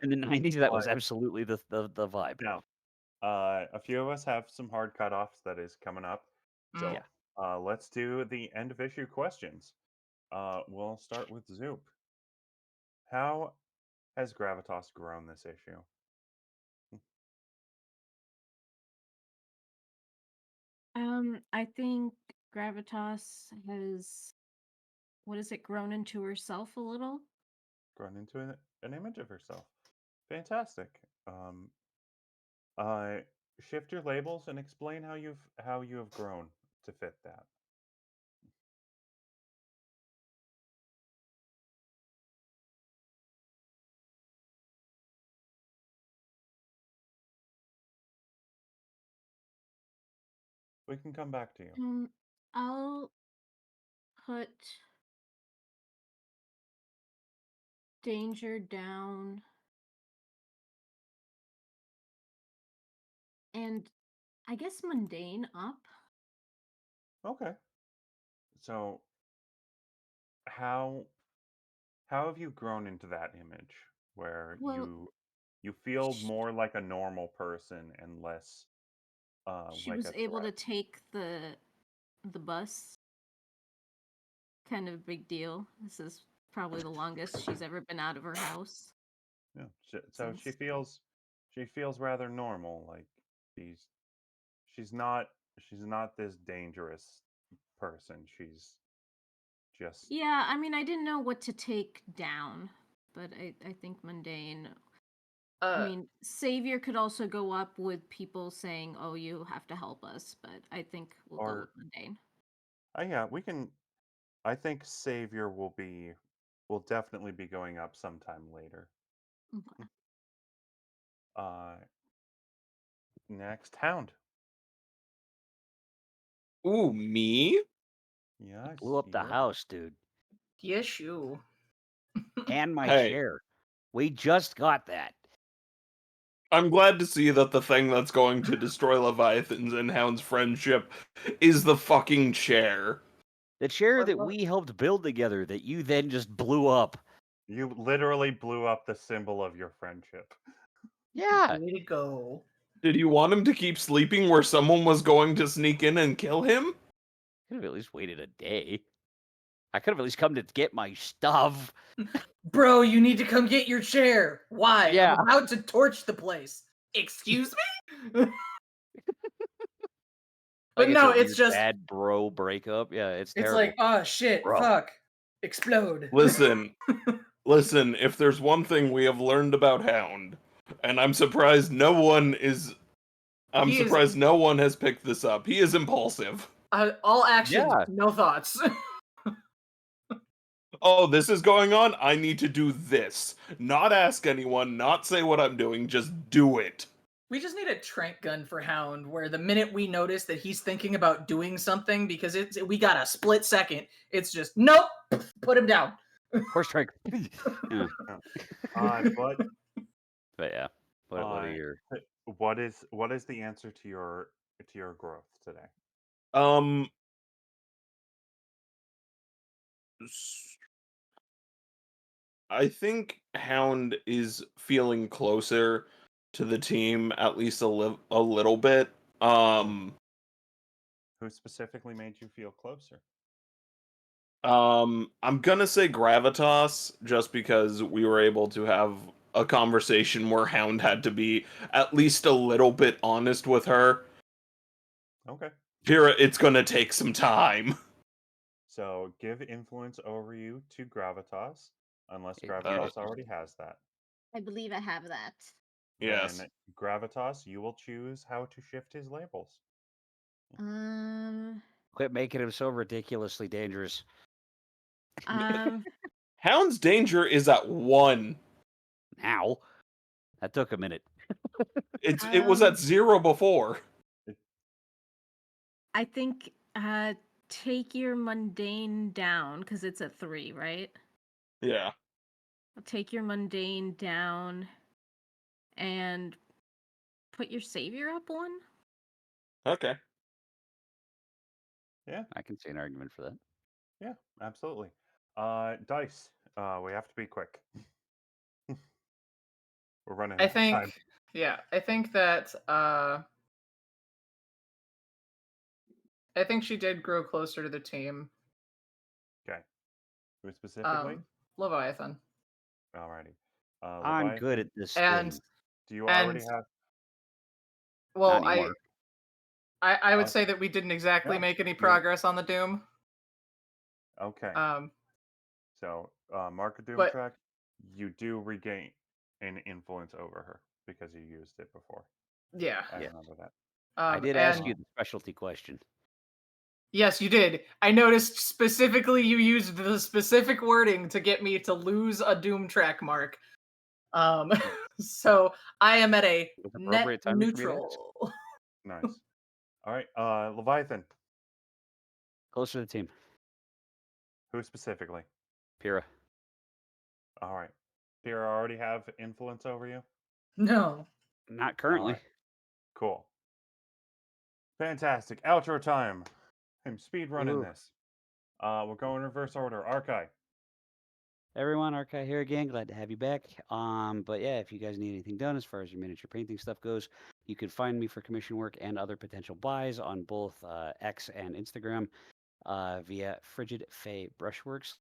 In the 90s, that was but- absolutely the vibe. Now, a few of us have some hard cutoffs that is coming up. So Yeah. let's do the end of issue questions. We'll start with Zoup. How has Gravitas grown this issue? I think Gravitas has, what is it, grown into herself a little? Grown into an image of herself. Fantastic. Shift your labels and explain how you have grown to fit that. We can come back to you. I'll put danger down and I guess mundane up. Okay. So how have you grown into that image where Well, you feel sh- more like a normal person and less she like was a able to threat? take the bus. Kind of a big deal. This is probably the longest she's ever been out of her house. Yeah. So Since she feels rather normal. Like she's she's not she's not this dangerous person. She's just Yeah, I mean, I didn't know what to take down, but I think mundane. I mean, savior could also go up with people saying, "Oh, you have to help us," but I think we'll go with are mundane. Yeah, we can. I think Savior will definitely be going up sometime later. Okay. Next, Hound. Ooh, me? Yes, Blew up the you. house, dude. Yes, you. And my Hey. chair. We just got that. I'm glad to see that the thing that's going to destroy Leviathan's and Hound's friendship is the fucking chair. The chair I that love- we helped build together that you then just blew up. You literally blew up the symbol of your friendship. Yeah. Way to go. Did you want him to keep sleeping where someone was going to sneak in and kill him? Could have at least waited a day. I could have at least come to get my stuff. Bro, you need to come get your chair. Why? Yeah. I'm about to torch the place. Excuse me? But Like no, a it's weird just bad bro breakup. Yeah, it's it's terrible. like, oh shit, Bro. fuck. Explode. Listen, if there's one thing we have learned about Hound, and I'm surprised no one has picked this up. He is impulsive. All actions, Yeah. no thoughts. Oh, this is going on? I need to do this. Not ask anyone, not say what I'm doing, just do it. We just need a trank gun for Hound, where the minute we notice that he's thinking about doing something, because we got a split second, it's just nope, put him down. Horse strike. Yeah. But But yeah. What are your what is the answer to your growth today? I think Hound is feeling closer to the team, at least a little bit. Who specifically made you feel closer? I'm gonna say Gravitas, just because we were able to have a conversation where Hound had to be at least a little bit honest with her. Okay. Pyrrha, it's gonna take some time. So give influence over you to Gravitas, unless Gravitas already has that. I believe I have that. Yes. Then Gravitas, you will choose how to shift his labels. quit making him so ridiculously dangerous? Hound's danger is at 1. Now. That took a minute. It was at 0 before. I think take your mundane down because it's at 3, right? Yeah. Take your mundane down and put your savior up 1. Okay. Yeah. I can see an argument for that. Yeah, absolutely. Dice. We have to be quick. We're running out I of time. think, yeah, I think that I think she did grow closer to the team. Okay. Who specifically? Leviathan. Alrighty. I'm good Leviathan, at this And thing. do you already and have? well, Not anymore. I would say that we didn't exactly Yeah, make any you're- progress on the Doom. Okay. So mark a doom but- track. You do regain an influence over her because you used it before. Yeah. I Yeah. remember that. I did ask you the specialty question. Yes, you did. I noticed specifically you used the specific wording to get me to lose a Doom track mark. So I am at a With net appropriate timing for me to ask. neutral. Nice. All right. Leviathan. Closer to the team. Who specifically? Pyrrha. All right. Pyrrha already have influence over you? No. Not currently. Alright. Cool. Fantastic. Outro time. I'm speed running Ooh. this. We're going reverse order. Arkai. Everyone, Arkai here again. Glad to have you back. But yeah, if you guys need anything done as far as your miniature painting stuff goes, you can find me for commission work and other potential buys on both X and Instagram via Frigid Fae Brushworks.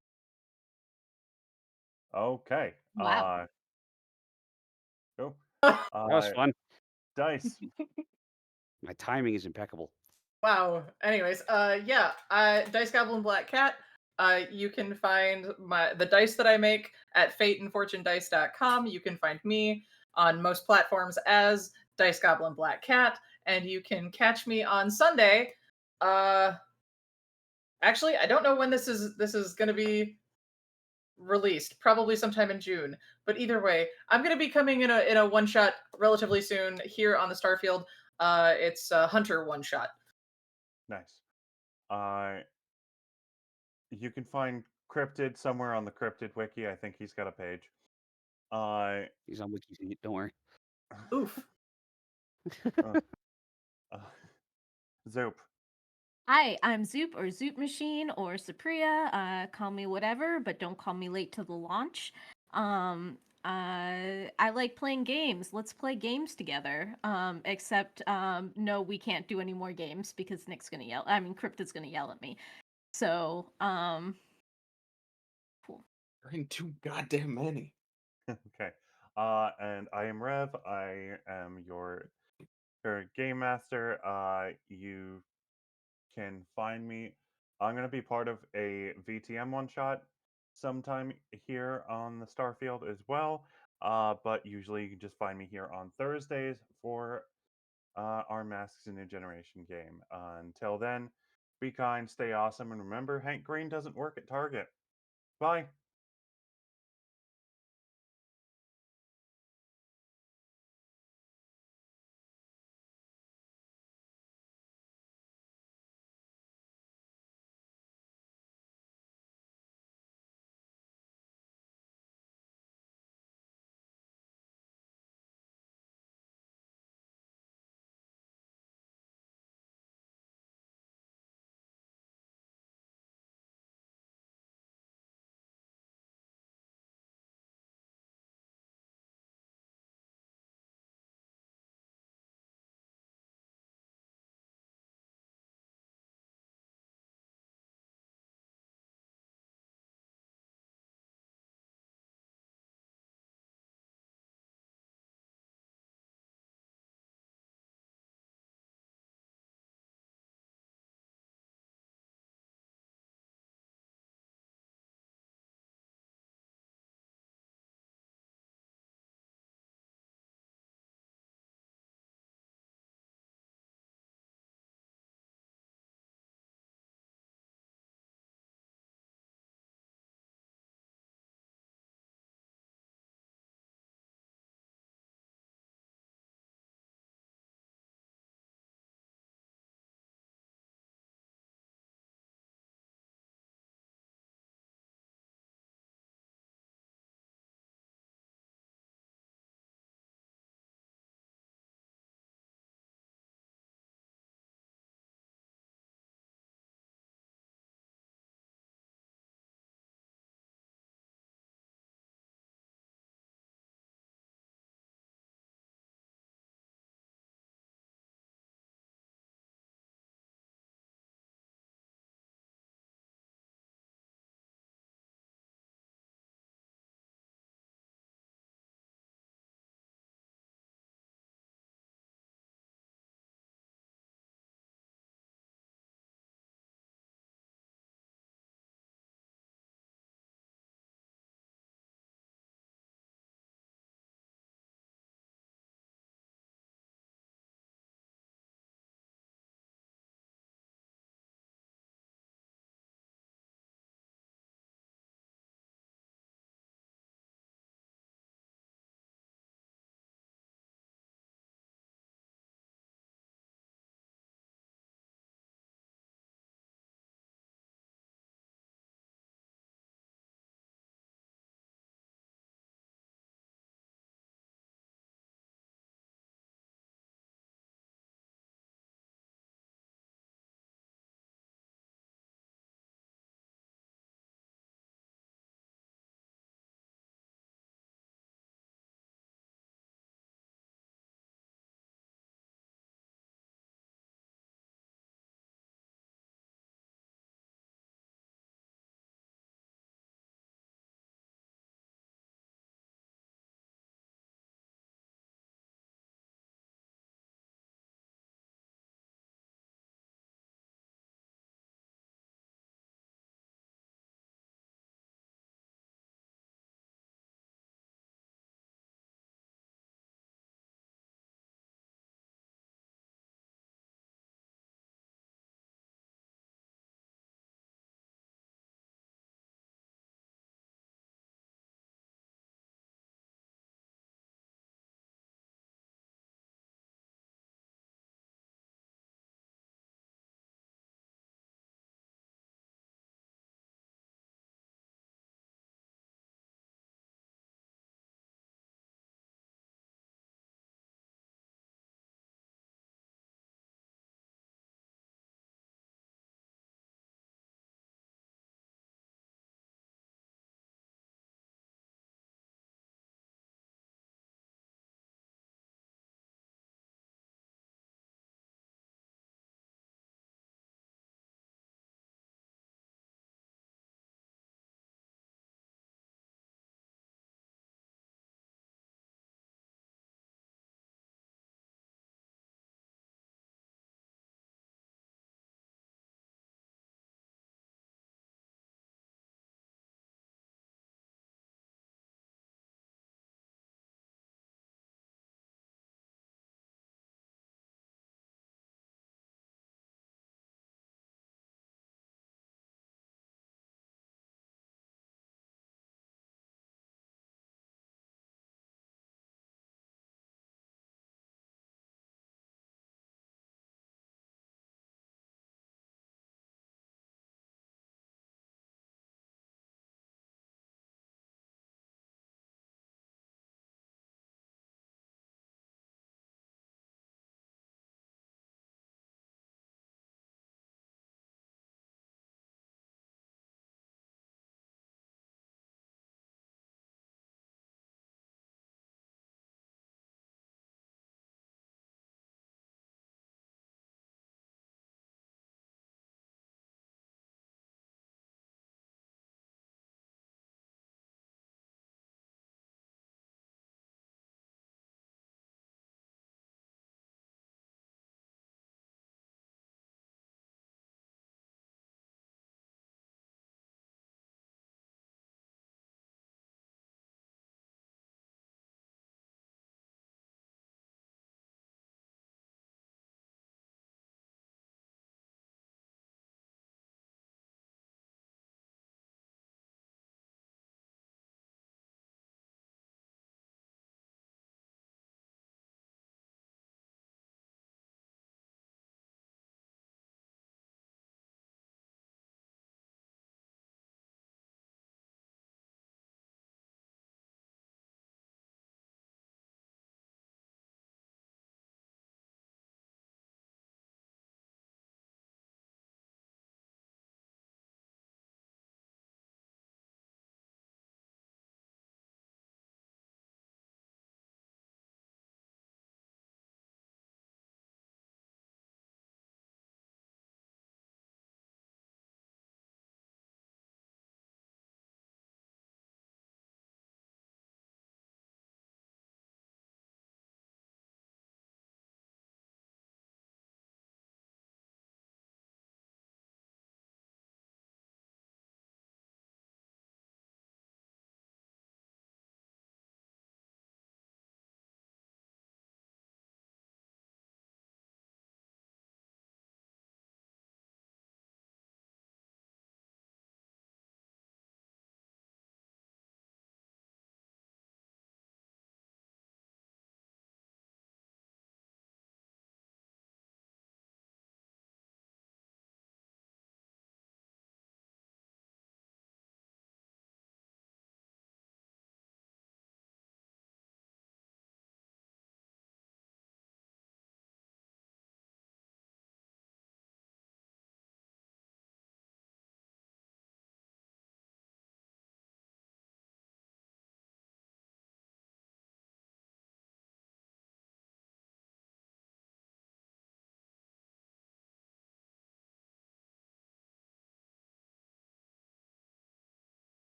Okay. Wow. Cool. That was fun. Dice. My timing is impeccable. Wow. Anyways, yeah, Dice Goblin Black Cat. You can find the dice that I make at fateandfortunedice.com. You can find me on most platforms as Dice Goblin Black Cat, and you can catch me on Sunday Actually, I don't know when this is going to be released. Probably sometime in June. But either way, I'm going to be coming in a one shot relatively soon here on the Starfield. It's a Hunter one shot. Nice. You can find Cryptid somewhere on the Cryptid wiki. I think he's got a page. He's on WikiFeet. Don't worry. Oof. uh, Zoup. Hi, I'm Zoup or Zoup Machine or Supriya. Call me whatever, but don't call me late to the launch. I like playing games. Let's play games together. Except no, we can't do any more games because Nick's gonna yell. I mean, Cryptid's gonna yell at me. So cool. There ain't too goddamn many. Okay. And I am Rev. I am your game master. You can find me. I'm going to be part of a VTM one shot sometime here on the Starfield as well. But usually you can just find me here on Thursdays for our Masks a New Generation game. Until then, be kind, stay awesome, and remember, Hank Green doesn't work at Target. Bye.